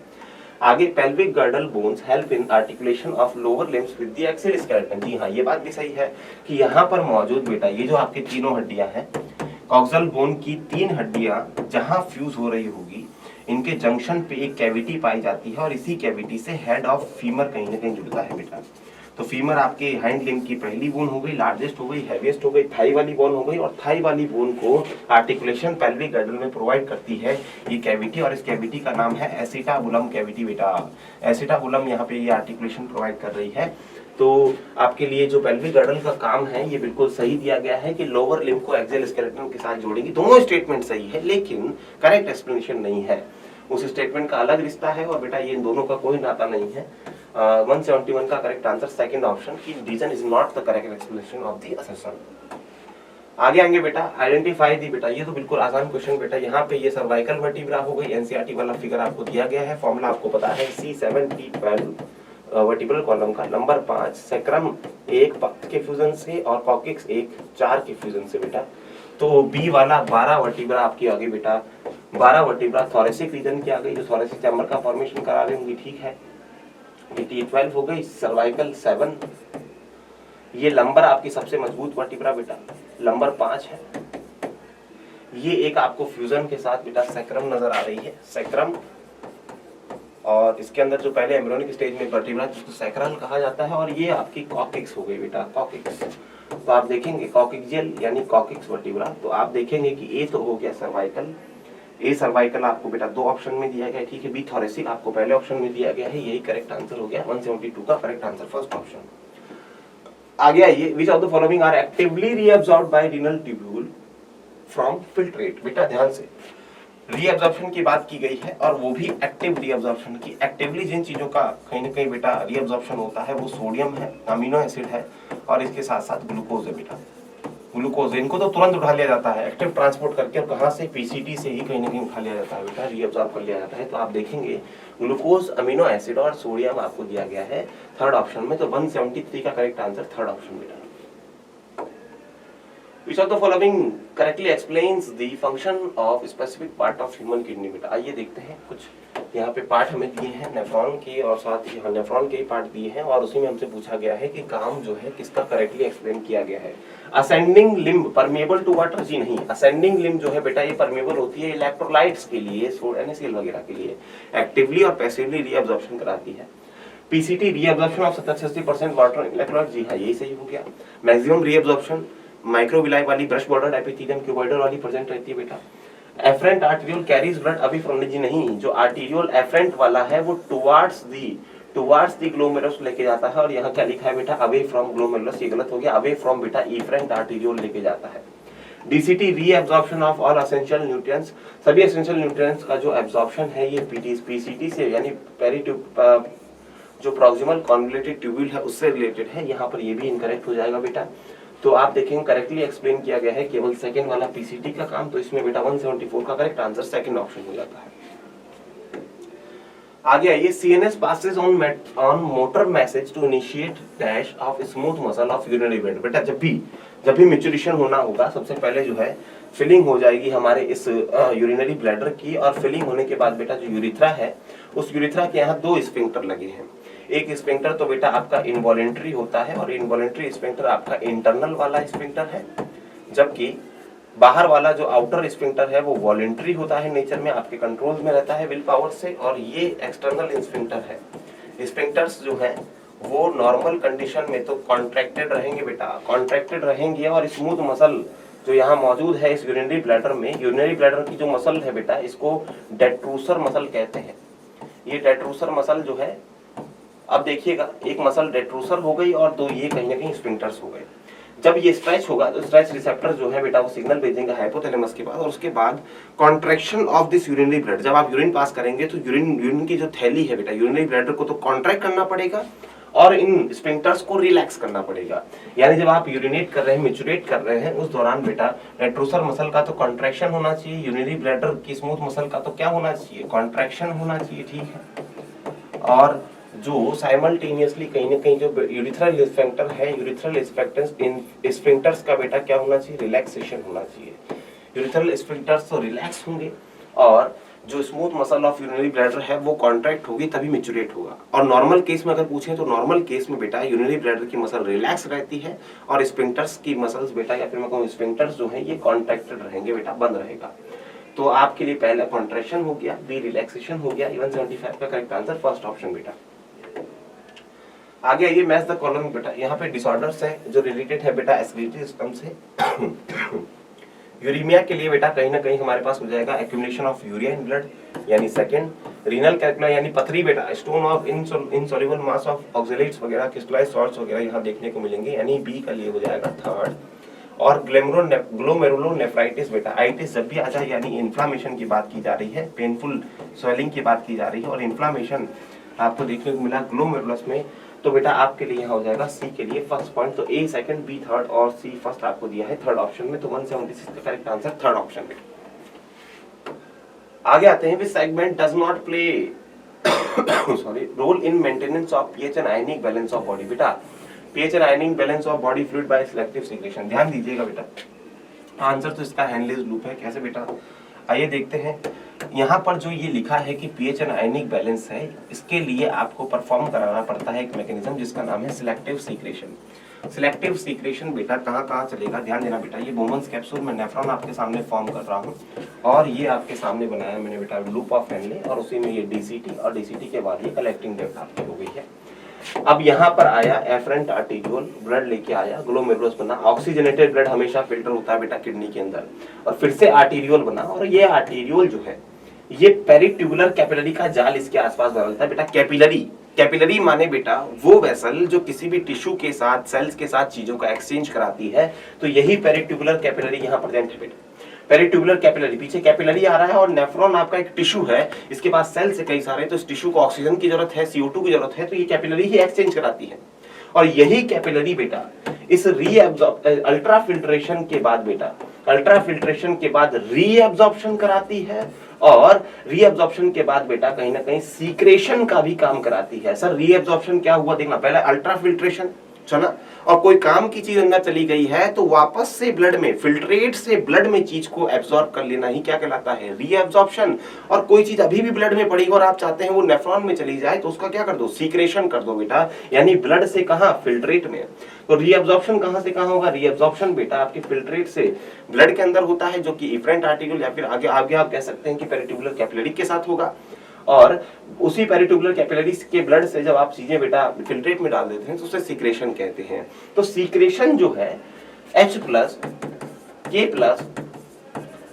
आगे, pelvic girdle bones help in articulation of lower limbs with the axial skeleton. जी हाँ, ये बात भी सही है कि यहाँ पर मौजूद बेटा ये जो आपके तीनों हड्डियां हैं, कॉक्सल बोन की 3 हड्डियां जहां फ्यूज हो रही होगी, इनके जंक्शन पे एक कैविटी पाई जाती है और इसी कैविटी से हेड ऑफ फीमर कहीं ना कहीं जुड़ता है बेटा। तो फीमर आपके हैंड लिम्ब की पहली बोन हो गई, लार्जेस्ट हो गई, हैवीएस्ट हो गई, थाई वाली बोन हो गई, और थाई वाली बोन को आर्टिकुलेशन पेल्विक गर्डल में प्रोवाइड करती है ये कैविटी, और इस कैविटी का नाम है एसिटाबुलम कैविटी बेटा। एसिटाबुलम यहाँ पे ये आर्टिकुलेशन प्रोवाइड कर रही है। तो आपके लिए जो पेल्विक गर्डल का काम है ये बिल्कुल सही दिया गया है कि लोअर लिम्ब को एक्सियल स्केलेटन के साथ जोड़ेगी। दोनों स्टेटमेंट सही है, लेकिन करेक्ट एक्सप्लेनेशन नहीं है। उस स्टेटमेंट का अलग रिश्ता है और बेटा ये इन दोनों का कोई नाता नहीं है। 171 का करेक्ट आंसर सेकंड ऑप्शन की reason is not the correct explanation of the assertion. आगे आएंगे बेटा, आइडेंटिफाई दी बेटा, ये तो बिल्कुल आसान क्वेश्चन बेटा। यहाँ पे ये सर्वाइकल वर्टिब्रा हो गई, एनसीईआरटी वाला फिगर आपको दिया गया है, फॉर्मूला आपको पता है C7T12 वर्टिब्रल कॉलम का। नंबर 5 सैक्रम 1 के फ्यूजन से और कॉक्सिक्स 1 4 के फ्यूजन से बेटा। तो बी वाला 12 वर्टिब्रा आपकी आ गई बेटा, 12 वर्टिब्रा थोरेसिक रीजन की आ गई जो थोरेसिक चैम्बर का फॉर्मेशन करा रही होंगी, ठीक है। ये T12 हो गई, सर्वाइकल 7, ये लंबर आपकी सबसे मजबूत वर्टिब्रा बेटा, लंबर 5 है। ये एक आपको फ्यूजन के साथ बेटा सैक्रम नजर आ रही है, सैक्रम, और इसके अंदर जो पहले एम्ब्रियोनिक स्टेज में वर्टिब्रा जिसको सैक्रल कहा जाता है, और ये आपकी कॉक्सिक्स हो गई बेटा, कॉक्सिक्स। तो आप देखेंगे कॉक्सियल यानी कॉक्सिक्स वर्टिब्रा, तो आप देखेंगे कि ए तो हो गया सर्वाइकल, ए सर्वाइकल आपको बेटा 2 ऑप्शन में दिया गया, ठीक है। बी थोरेसिक आपको पहले ऑप्शन में दिया गया है, यही करेक्ट आंसर हो गया। 172 का करेक्ट आंसर फर्स्ट ऑप्शन। आगे आइए, which of the following are actively reabsorbed by renal tubule from filtrate. बेटा ध्यान से, रीअब्जॉर्प्शन की बात की गई है और वो भी एक्टिव रीअब्जॉर्प्शन की। एक्टिवली जिन चीजों का कहीं ना कहीं बेटा रीअब्जॉर्प्शन होता है वो सोडियम है, अमीनो एसिड है, और इसके साथ साथ ग्लूकोज है बेटा। ग्लूकोज इनको तो तुरंत उठा लिया जाता है एक्टिव ट्रांसपोर्ट करके, और कहाँ से? पीसीटी से ही कहीं ना कहीं उठा लिया जाता है बेटा, रीअब्जॉर्ब कर लिया जाता है। तो आप देखेंगे ग्लूकोज, अमीनो एसिड और सोडियम आपको दिया गया है थर्ड ऑप्शन में। तो 173 का करेक्ट आंसर थर्ड ऑप्शन बेटा। Which of the following correctly explains the function of specific part of human kidney बेटा? आइए देखते हैं, कुछ यहाँ पे पार्ट हमें दिए हैं नेफ्रॉन के, और साथ ही नेफ्रॉन के ही पार्ट दिए हैं, और उसी में हमसे पूछा गया है कि काम जो है किसका करेक्टली एक्सप्लेन किया गया है। Ascending limb permeable to water. जी नहीं, असेंडिंग लिम्ब जो है बेटा ये परमेबल होती है इलेक्ट्रोलाइट्स के लिए, NaCl वगैरह के लिए, एक्टिवली और पैसिवली रीअब्जॉर्प्शन कराती है। PCT reabsorption of 70-60% water electrolyte. जी हाँ, यही सही हो गया। मैक्सिमम रीअब्जॉर्प्शन माइक्रोविलाई वाली ब्रश बॉर्डर एपिथेलियम क्यूबॉइडल वाली प्रेजेंट रहती है बेटा। Efferent arteriole carries blood away from जी नहीं, जो आर्टेरियोल एफरेंट वाला है वो टुवार्ड्स दी ग्लोमेरुलस लेके जाता है, और यहाँ क्या लिखा है बेटा? अवे फ्रॉम ग्लोमेरुलस, ये गलत हो गया। अवे फ्रॉम बेटा इफरेंट आर्टेरियोल लेके जाता है। DCT reabsorption of all essential nutrients, सभी एसेंशियल न्यूट्रिएंट्स का जो एब्जॉर्प्शन है ये पीसीटी से यानी पेरीट्यूब जो प्रॉक्सिमल कॉन्वोल्यूटेड ट्यूब्यूल है उससे रिलेटेड है। यहाँ पर ये भी इनकरेक्ट हो जाएगा बेटा। तो आप देखेंगे करेक्टली एक्सप्लेन किया गया है केवल सेकंड वाला पीसीटी का काम, तो इसमें बेटा 174 का करेक्ट आंसर सेकंड ऑप्शन हो जाता है। आगे आइए, CNS passes on motor message to initiate dash of smooth muscle of urinary blood. बेटा जब भी मैच्योरेशन होना होगा, सबसे पहले जो है फिलिंग हो जाएगी हमारे इस यूरिनरी ब्लैडर की, और फिलिंग होने के बाद बेटा जो यूरिथ्रा है, उस यूरिथ्रा के यहाँ 2 स्फिंक्टर लगे हैं। एक स्फिंक्टर तो बेटा आपका इनवॉलेंट्री होता है, और इनवॉलेंट्री स्फिंक्टर आपका इंटरनल वाला स्फिंक्टर है, जबकि बाहर वाला जो आउटर स्फिंक्टर है वो वॉलेंट्री होता है, नेचर में आपके कंट्रोल में रहता है विल पावर से, और ये एक्सटर्नल स्फिंक्टर है। स्फिंक्टर्स जो है वो नॉर्मल कंडीशन में तो कॉन्ट्रैक्टेड रहेंगे बेटा, कॉन्ट्रैक्टेड रहेंगे, और स्मूथ मसल जो यहाँ मौजूद है इस यूरिनरी ब्लैडर में, यूरिनरी ब्लैडर की जो मसल है बेटा, इसको डेट्रूसर मसल कहते हैं। ये डेट्रूसर मसल जो है, अब देखिएगा, एक मसल डेट्रूसर हो गई और 2 ये कहीं ना कहीं स्फिंक्टर्स हो गए। जब ये स्ट्रेच होगा तो स्ट्रेच रिसेप्टर जो है बेटा वो सिग्नल भेजेंगे हाइपोथैलेमस के बाद, और उसके बाद contraction of this urinary blood, जब आप यूरिन पास करेंगे तो यूरिन की जो थैली है बेटा, यूरिनरी ब्लैडर को तो कॉन्ट्रैक्ट करना पड़ेगा और इन स्फिंक्टर्स को रिलैक्स करना पड़ेगा। यानी जब आप यूरिनेट कर रहे हैं, मैच्योरेट कर रहे हैं, उस दौरान बेटा डेट्रूसर मसल का तो कॉन्ट्रैक्शन होना चाहिए, यूरिनरी ब्लैडर की स्मूथ मसल का तो क्या होना चाहिए, कॉन्ट्रैक्शन होना चाहिए, ठीक है। और जो साइमल्टेनियसली कहीं ना कहीं जो यूरिथ्रल स्फिंक्टर है, यूरिथ्रल स्फिंक्टर्स का बेटा क्या होना चाहिए, रिलैक्सेशन होना चाहिए। यूरिथ्रल स्फिंक्टर्स तो रिलैक्स होंगे, और जो smooth muscle of urinary bladder है वो कॉन्ट्रैक्ट होगी, तभी मैच्योरेट होगा। और नॉर्मल केस में अगर पूछें तो नॉर्मल केस में बेटा यूरिनरी ब्लैडर की मसल रिलैक्स रहती है, और स्फिंक्टर्स की मसल्स बेटा, या फिर मैं कहूँ स्फिंक्टर्स जो है ये कॉन्ट्रैक्टेड रहेंगे बेटा, बंद रहेगा। तो आपके लिए पहला कॉन्ट्रैक्शन हो गया, बी रिलैक्सेशन हो गया, 175 का करेक्ट आंसर फर्स्ट ऑप्शन बेटा। आगे आइए, मैच द कॉलम बेटा, यहाँ पे डिसऑर्डर्स है जो रिलेटेड है बेटा एसिडिटी सिस्टम से। यूरीमिया के लिए बेटा कहीं ना कहीं हमारे पास हो जाएगा accumulation of urea in blood, यानी सेकंड। रीनल कैल्कुला यानी पथरी बेटा, stone of insoluble mass of oxalates वगैरह, क्रिस्टलाइज्ड सॉल्ट्स वगैरह यहाँ देखने को मिलेंगे, यानी बी का लिए हो जाएगा थर्ड। और ग्लोमेरुलोनेफ्राइटिस बेटा, आइटिस जब भी आ जाए यानी इन्फ्लामेशन की बात की जा रही है, पेनफुल स्वेलिंग की बात की जा रही है, और इन्फ्लामेशन आपको देखने को मिला ग्लोमेरुलस में, तो बेटा आपके लिए यहाँ हो जाएगा सी के लिए फर्स्ट पॉइंट। तो ए सेकंड, बी थर्ड और सी फर्स्ट आपको दिया है थर्ड ऑप्शन में, तो 176 का करेक्ट आंसर थर्ड ऑप्शन में। आगे आते हैं, which segment does not play sorry role in maintenance of pH and ionic balance of body. बेटा pH and ionic balance of body fluid by selective secretion, ध्यान दीजिएगा बेटा, आंसर तो इसका हेनलीज लूप है। कैसे बेटा, आइए देखते हैं। यहाँ पर जो ये लिखा है कि पीएच एंड आयनिक बैलेंस है, इसके लिए आपको परफॉर्म कराना पड़ता है एक मैकेनिज्म जिसका नाम है सिलेक्टिव सीक्रेशन। सिलेक्टिव सीक्रेशन बेटा कहाँ कहाँ चलेगा, ध्यान देना बेटा। ये बोमन्स कैप्सूल में नेफ्रॉन आपके सामने फॉर्म कर रहा हूँ, और ये आपके सामने बनाया मैंने बेटा लूप ऑफ हेनले, और उसी में ये डीसीटी, और डीसीटी के बाद ये कलेक्टिंग डेप्थ आपकी हो गई है। अब यहाँ पर आया एफरेंट आर्टेरियोल, ब्लड लेके आया, ग्लोमेरुलस बना, ऑक्सीजनेटेड ब्लड हमेशा फिल्टर होता है बेटा किडनी के अंदर, और फिर से आर्टेरियोल बना, और ये आर्टेरियोल जो है ये पेरिट्यूबुलर कैपिलरी का जाल इसके आसपास बदलता है बेटा। कैपिलरी माने बेटा वो वेसल जो किसी भी टिश्यू के साथ, सेल्स के साथ चीजों का एक्सचेंज कराती है, तो यही पेरिट्यूबुलर कैपिलरी यहाँ प्रेजेंट है बेटा। पेरिट्यूबुलर कैपिलरी, पीछे कैपिलरी आ रहा है, और नेफ्रॉन आपका एक टिश्यू है, इसके पास सेल्स है कई सारे, तो इस टिश्यू को ऑक्सीजन की जरूरत है, CO2 की जरूरत है, तो ये कैपिलरी ही एक्सचेंज कराती है। और यही कैपिलरी बेटा इस अल्ट्रा फिल्ट्रेशन के बाद बेटा, अल्ट्रा फिल्ट्रेशन के बाद रीएब्जॉर्प्शन कराती है, और रीएब्जॉर्प्शन के बाद बेटा कहीं ना कहीं सीक्रेशन का भी काम कराती है। सर रीएब्जॉर्प्शन क्या हुआ देखना, पहले अल्ट्रा फिल्ट्रेशन सुना, और कोई काम की चीज अंदर चली गई है तो वापस से ब्लड में, फिल्ट्रेट से ब्लड में चीज को एब्जॉर्ब कर लेना ही क्या कहलाता है, रीएब्जॉर्प्शन। और कोई चीज अभी भी ब्लड में पड़ी और आप चाहते हैं वो नेफ्रॉन में चली जाए, तो उसका क्या कर दो, सीक्रेशन कर दो बेटा, यानी ब्लड से कहां, फिल्ट्रेट में। तो रीएब्जॉर्प्शन कहां से कहां होगा, रीएब्जॉर्प्शन बेटा आपके फिल्ट्रेट से ब्लड के अंदर होता है, जो कि इफरेंट आर्टिकल या फिर आगे आप कह सकते हैं कि पेरिट्यूबुलर कैपिलरी के साथ होगा। और उसी पेरिट्यूबुलर कैपिलरीज के ब्लड से जब आप चीजें बेटा फिल्ट्रेट में डाल देते हैं तो उसे सीक्रेशन कहते हैं। तो सीक्रेशन जो है H+, K+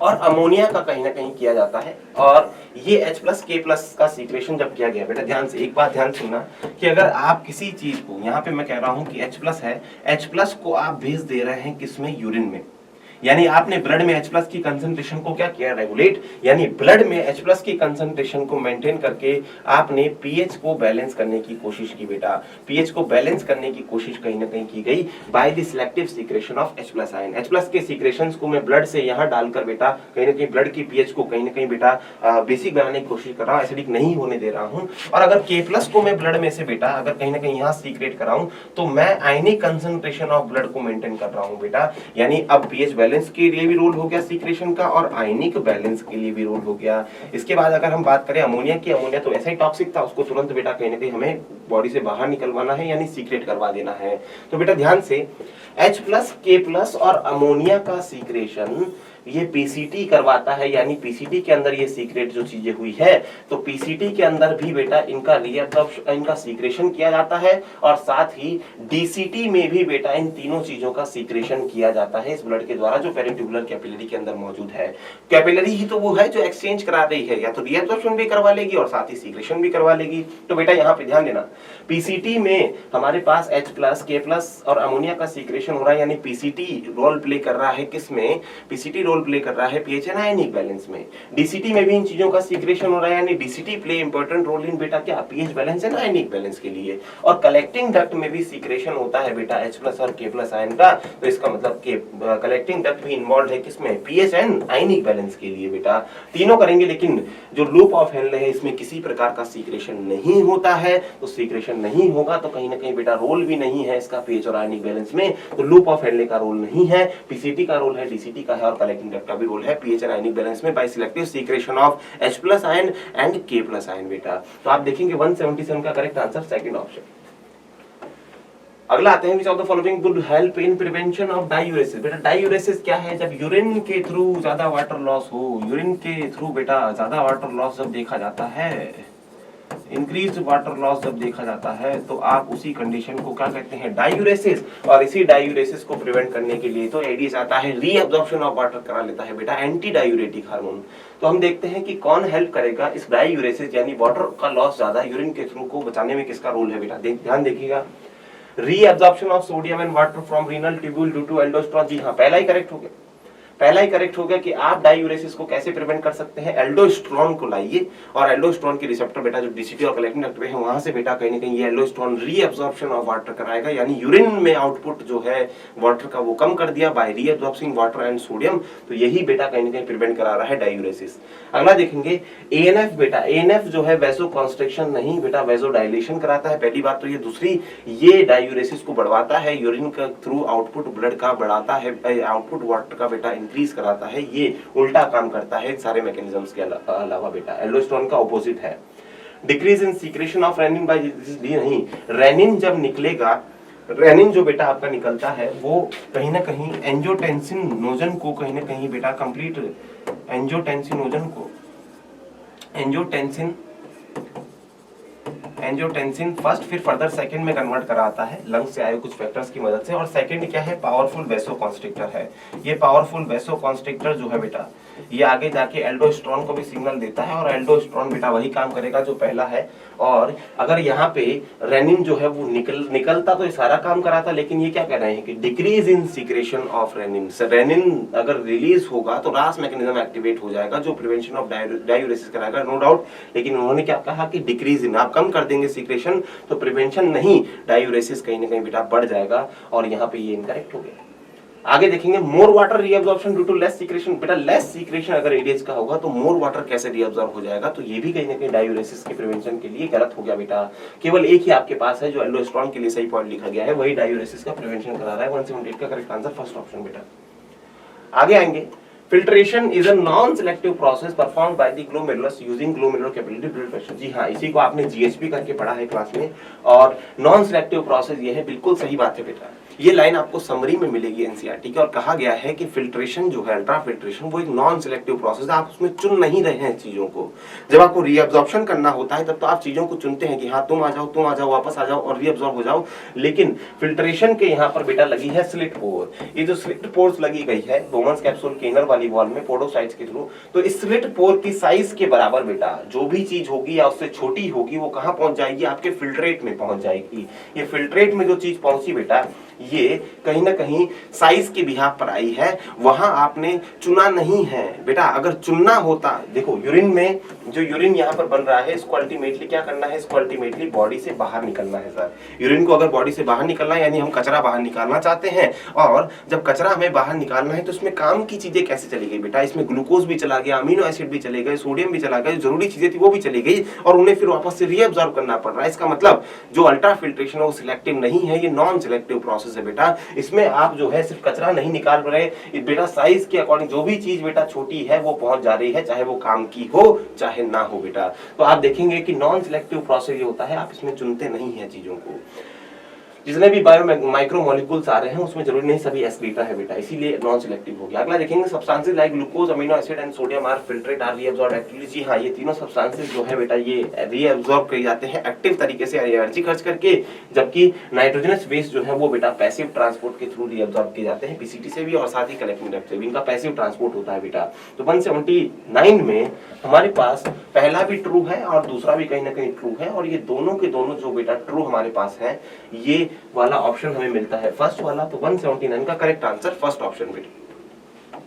और अमोनिया का कहीं ना कहीं किया जाता है, और ये H+, K+ का सीक्रेशन जब किया गया बेटा, ध्यान से एक बात ध्यान सुनना कि अगर आप किसी चीज को, यहाँ पे मैं कह रहा हूं कि H+ है, H+ को आप भेज दे रहे हैं किसमें, यूरिन में, यानी आपने ब्लड में H+ की कंसंट्रेशन को क्या किया, रेगुलेट, यानी ब्लड में H+ की कंसंट्रेशन को मेंटेन करके आपने पीएच को बैलेंस करने की कोशिश की बेटा। पीएच को बैलेंस करने की कोशिश कहीं ना कहीं की गई by the selective secretion of H+ ion. H+ के सीक्रेशंस को मैं ब्लड से यहां डालकर बेटा कहीं ना कहीं ब्लड की पीएच को कहीं ना कहीं बेटा बेसिक बनाने की कोशिश कर रहा हूं, एसिडिक नहीं होने दे रहा हूं। और अगर K+ को मैं ब्लड में से बेटा अगर कहीं ना कहीं यहां सीक्रेट कराऊं तो मैं आयनिक कंसंट्रेशन ऑफ ब्लड को मेंटेन कर रहा हूं बेटा। यानी अब पीएच बैलेंस के लिए भी रोल हो गया सीक्रेशन का और आयनिक बैलेंस के लिए भी रोल हो गया। इसके बाद अगर हम बात करें अमोनिया की, अमोनिया तो ऐसा ही टॉक्सिक था, उसको तुरंत बेटा कहीं ना कहीं हमें बॉडी से बाहर निकलवाना है यानी सीक्रेट करवा देना है। तो बेटा ध्यान से H+, K+ और अमोनिया का सीक्रेशन ये पीसीटी करवाता है, यानी पीसीटी के अंदर ये सीक्रेट जो चीजें हुई है तो पीसीटी के अंदर भी बेटा इनका रीअब्जॉर्प्शन, इनका सीक्रेशन किया जाता है और साथ ही डीसीटी में भी बेटा इन तीनों चीजों का सीक्रेशन किया जाता है इस ब्लड के द्वारा जो पेरिट्यूबुलर कैपिलरी के अंदर मौजूद है। कैपिलरी ही तो वो है जो एक्सचेंज करा रही है, या तो रीअब्जॉर्प्शन भी करवा लेगी और साथ ही सीक्रेशन भी करवा लेगी। तो बेटा यहाँ पे ध्यान देना, पीसीटी में हमारे पास H+, K+ और अमोनिया का सीक्रेशन हो रहा है, यानी पीसीटी रोल प्ले कर रहा है किसमें, पीसीटी रोल प्ले कर रहा है पीएच एंड आयनिक बैलेंस में। डीसीटी में भी इन चीजों का सीक्रेशन हो रहा है, यानी DCT play important role in बेटा क्या, pH balance and ionic balance के लिए। और कलेक्टिंग डक्ट में भी सीक्रेशन होता है बेटा H+ और K+ आयन का, तो इसका मतलब कि कलेक्टिंग डक्ट भी इन्वॉल्व है किसमें, पीएच एंड आयनिक बैलेंस के लिए बेटा। तीनों करेंगे, लेकिन जो लूप ऑफ हेनले है इसमें किसी प्रकार का सीक्रेशन नहीं होता है, तो सीक्रेशन नहीं होगा तो कहीं ना कहीं बेटा रोल भी नहीं है इसका पीएच और आयनिक बैलेंस में, तो लूप ऑफ हेनले का रोल नहीं है, पीसीटी का रोल है, डीसीटी का है और कलेक्टिंग डक्ट का भी रोल है पीएच और आयनिक बैलेंस में by selective secretion of H+ ion and K+ ion बेटा। तो आप देखेंगे 177 का करेक्ट आंसर सेकंड ऑप्शन। अगला आते हैं, विच of the following would help in prevention of diuresis. बेटा डायूरेसिस क्या है, जब यूरिन के थ्रू ज्यादा वाटर लॉस हो, यूरिन के थ्रू बेटा ज्यादा वाटर लॉस जब देखा जाता है, इंक्रीज वाटर लॉस जब देखा जाता है, तो आप उसी कंडीशन को क्या कहते हैं, डायूरेसिस। और इसी डायूरेसिस को प्रिवेंट करने के लिए तो एडीएस आता है, रीअब्जॉर्प्शन ऑफ वाटर करा लेता है बेटा, एंटी डायूरेटिक हार्मोन। तो हम देखते हैं कि कौन हेल्प करेगा इस डायूरेसिस यानी वाटर का लॉस ज्यादा यूरिन के थ्रू को बचाने में, किसका रोल है बेटा, ध्यान देखिएगा। Reabsorption of sodium and water from renal tubule due to aldosterone. जी हाँ, पहला ही करेक्ट हो गया, पहला ही करेक्ट हो गया कि आप डायूरेसिस को कैसे प्रिवेंट कर सकते हैं, एल्डोस्टेरोन को लाइए और एल्डोस्टेरोन के रिसेप्टर बेटा जो डीसीटी और कलेक्टिंग डक्ट में है वहां से बेटा कहीं ना कहीं ये एल्डोस्टेरोन रीअब्जॉर्प्शन ऑफ वाटर कराएगा, यानी यूरिन में आउटपुट जो है वाटर का वो कम कर दिया bye reabsorbing water and sodium. तो यही बेटा कहीं ना कहीं प्रिवेंट करा रहा है डायूरेसिस। अगला देखेंगे एएनएफ बेटा, एएनएफ जो है वैसो कॉन्स्ट्रिक्शन नहीं बेटा वैसो डायलेशन कराता है, पहली बात तो ये। दूसरी, ये डायूरेसिस को बढ़वाता है, यूरिन का थ्रू आउटपुट ब्लड का बढ़ाता है, आउटपुट वाटर का बेटा इंक्रीज कराता है, ये उल्टा काम करता है सारे मैकेनिज्म्स के अलावा बेटा। एल्डोस्टेरोन का ऑपोजिट है। Decrease in secretion of renin by नहीं, रेनिन जब निकलेगा, रेनिन जो बेटा आपका निकलता है वो कहीं ना कहीं एंजियोटेंसिन नोजन को कहीं ना कहीं बेटा कंप्लीट एंजियोटेंसिनोजन को एंजियोटेंसिन फर्स्ट फिर फर्दर सेकंड में कन्वर्ट कराता है लंग्स से आए कुछ फैक्टर्स की मदद से। और सेकंड क्या है, पावरफुल वैसोकॉन्स्ट्रिक्टर है। ये पावरफुल वैसोकॉन्स्ट्रिक्टर जो है बेटा ये आगे जाके एल्डोस्टेरोन को भी सिग्नल देता है और एल्डोस्टेरोन बेटा वही काम करेगा जो पहला है। और अगर यहाँ पे रेनिन जो है वो निकलता तो ये सारा काम कराता, लेकिन ये क्या कह रहे हैं कि decrease in secretion of renin. Renin अगर रिलीज होगा तो रास मैकेनिज्म एक्टिवेट हो जाएगा जो प्रिवेंशन ऑफ डायूरेसिस कराएगा, नो डाउट। लेकिन उन्होंने क्या कहा कि डिक्रीज इन, आप कम कर देंगे सीक्रेशन तो प्रिवेंशन नहीं, डायूरेसिस कहीं ना कहीं बेटा बढ़ जाएगा। और यहाँ पे ये इनकरेक्ट हो गया। आगे देखेंगे more water reabsorption due to less secretion. बेटा लेस सीक्रेशन अगर एडीएच का होगा तो मोर वाटर कैसे रीअब्जॉर्ब हो जाएगा, तो ये भी कहीं ना कहीं डायूरेसिस के प्रिवेंशन के लिए गलत हो गया बेटा। केवल एक ही आपके पास है जो एल्डोस्टेरोन के लिए सही पॉइंट लिखा गया है, वही डायूरेसिस का प्रिवेंशन करा रहा है। 178 का करेक्ट आंसर फर्स्ट ऑप्शन बेटा। आगे आएंगे, filtration is a non selective process performed by the glomerulus using glomerular capillary blood pressure. जी हाँ, इसी को आपने जीएचपी करके पढ़ा है क्लास में। और नॉन सिलेक्टिव प्रोसेस ये है, बिल्कुल सही बात है बेटा। ये लाइन आपको समरी में मिलेगी एनसीईआरटी की, और कहा गया है कि फिल्ट्रेशन जो है, अल्ट्रा फिल्ट्रेशन, वो एक नॉन सिलेक्टिव प्रोसेस है। आप उसमें चुन नहीं रहे हैं चीजों को। जब आपको रीअब्जॉर्प्शन करना होता है तब तो आप चीजों को चुनते हैं कि हाँ तुम आ जाओ, वापस आ जाओ और रीअब्जॉर्ब हो जाओ। लेकिन फिल्ट्रेशन के यहाँ पर बेटा लगी है स्लिट पोर। ये जो स्लिट पोर्स लगी गई है बोमन्स कैप्सूल के इनर वाली वॉल में पोडोसाइट्स के थ्रू, तो इस स्लिट पोर की साइज के बराबर बेटा जो भी चीज होगी या उससे छोटी होगी वो कहाँ पहुंच जाएगी, आपके फिल्ट्रेट में पहुंच जाएगी। ये फिल्ट्रेट में जो चीज पहुंची बेटा ये कहीं ना कहीं साइज के बिहाफ पर आई है, वहां आपने चुना नहीं है बेटा। अगर चुनना होता, देखो यूरिन में जो यूरिन यहाँ पर बन रहा है इसको अल्टीमेटली क्या करना है, इसको अल्टीमेटली बॉडी से बाहर निकलना है सर। यूरिन को अगर बॉडी से बाहर निकलना है यानी हम कचरा बाहर निकालना चाहते हैं, और जब कचरा हमें बाहर निकालना है तो इसमें काम की चीजें कैसे चली गई बेटा, इसमें ग्लूकोज भी चला गया, अमीनो एसिड भी चले गए, सोडियम भी चला गया, जो जरूरी चीजें थी वो भी चली गई और उन्हें फिर वापस से रीअब्सॉर्ब करना पड़ रहा है। इसका मतलब जो अल्ट्रा फिल्ट्रेशन है वो सिलेक्टिव नहीं है, ये नॉन सिलेक्टिव प्रोसेस है बेटा। इसमें आप जो है सिर्फ कचरा नहीं निकाल रहे बेटा, साइज के अकॉर्डिंग जो भी चीज बेटा छोटी है वो पहुंच जा रही है, चाहे वो काम की हो चाहे ना हो बेटा। तो आप देखेंगे कि नॉन सिलेक्टिव प्रोसेस ये होता है, आप इसमें चुनते नहीं है चीजों को। जितने भी बायो माइक्रो मॉलिक्यूल्स आ रहे हैं उसमें जरूरी नहीं सभी एस्क्रीटा है बेटा, इसीलिए नॉन सिलेक्टिव हो गया। अगला देखेंगे substances like glucose, amino acid and sodium are filtrate are reabsorbed actively. जी हाँ, ये तीनों सब्सटेंसेस जो है बेटा ये रीअब्सॉर्ब किए जाते हैं एक्टिव तरीके से एनर्जी खर्च करके, जबकि नाइट्रोजनस वेस्ट जो है वो बेटा पैसिव ट्रांसपोर्ट के थ्रू रीअब्सॉर्ब किए जाते हैं पीसीटी से भी और साथ ही कलेक्टिंग डक्ट से भी, इनका पैसिव ट्रांसपोर्ट होता है बेटा। तो 179 में हमारे पास पहला भी ट्रू है और दूसरा भी कहीं ना कहीं ट्रू है, और ये दोनों के दोनों जो बेटा ट्रू हमारे पास है, ये वाला ऑप्शन हमें मिलता है फर्स्ट वाला। तो 179 का करेक्ट आंसर फर्स्ट ऑप्शन बेटा।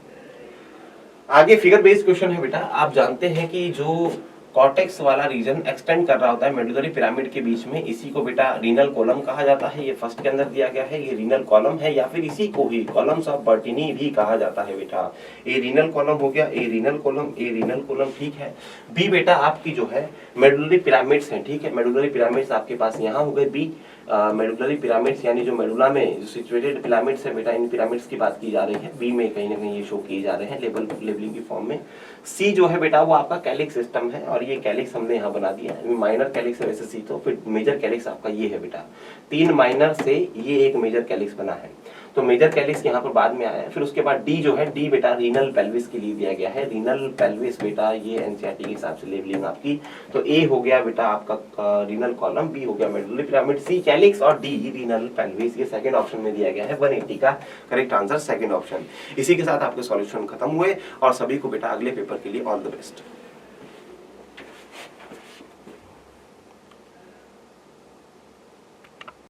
आगे फिगर बेस्ड क्वेश्चन है बेटा। आप जानते हैं कि जो कॉर्टेक्स वाला रीजन एक्सटेंड कर रहा होता है मेडुलरी पिरामिड के बीच में, इसी को बेटा रीनल कॉलम कहा जाता है। ये फर्स्ट के अंदर दिया गया है, ये रीनल कॉलम है, या फिर इसी को ही कॉलम्स ऑफ बर्टिनी भी कहा जाता है बेटा। ए रीनल कॉलम हो गया, ए रीनल कॉलम, ए रीनल कॉलम, ठीक है। बी बेटा आपकी जो है मेडुलरी पिरामिड्स हैं, ठीक है। मेडुलरी पिरामिड्स आपके पास यहाँ हो गए बी। मेडुलरी पिरामिड्स यानी जो मेडुला में जो सिचुएटेड पिरामिड्स है बेटा, इन पिरामिड्स की बात की जा रही है। बी में कहीं ना कहीं ये शो किए जा रहे हैं लेबलिंग की फॉर्म में। सी जो है बेटा वो आपका कैलिक्स सिस्टम है, और ये कैलिक्स हमने यहाँ बना दिया है। माइनर कैलिक्स है वैसे सी, तो फिर मेजर कैलिक्स आपका ये है बेटा। 3 माइनर से ये एक मेजर कैलिक्स बना है, तो मेजर कैलिक्स यहाँ पर बाद में आया है। फिर उसके बाद डी जो है, डी बेटा रीनल पेल्विस के लिए दिया गया है। रीनल पेल्विस बेटा ये एनसीईआरटी के हिसाब से लेबलिंग आपकी। तो ए हो गया बेटा आपका रीनल कॉलम, बी हो गया मेडुलरी पिरामिड, सी कैलिक्स और डी रीनल पेल्विस। ये सेकंड ऑप्शन में दिया गया है। 180 का करेक्ट आंसर सेकंड ऑप्शन। इसी के साथ आपके सॉल्यूशन खत्म हुए और सभी को बेटा अगले पेपर के लिए ऑल द बेस्ट।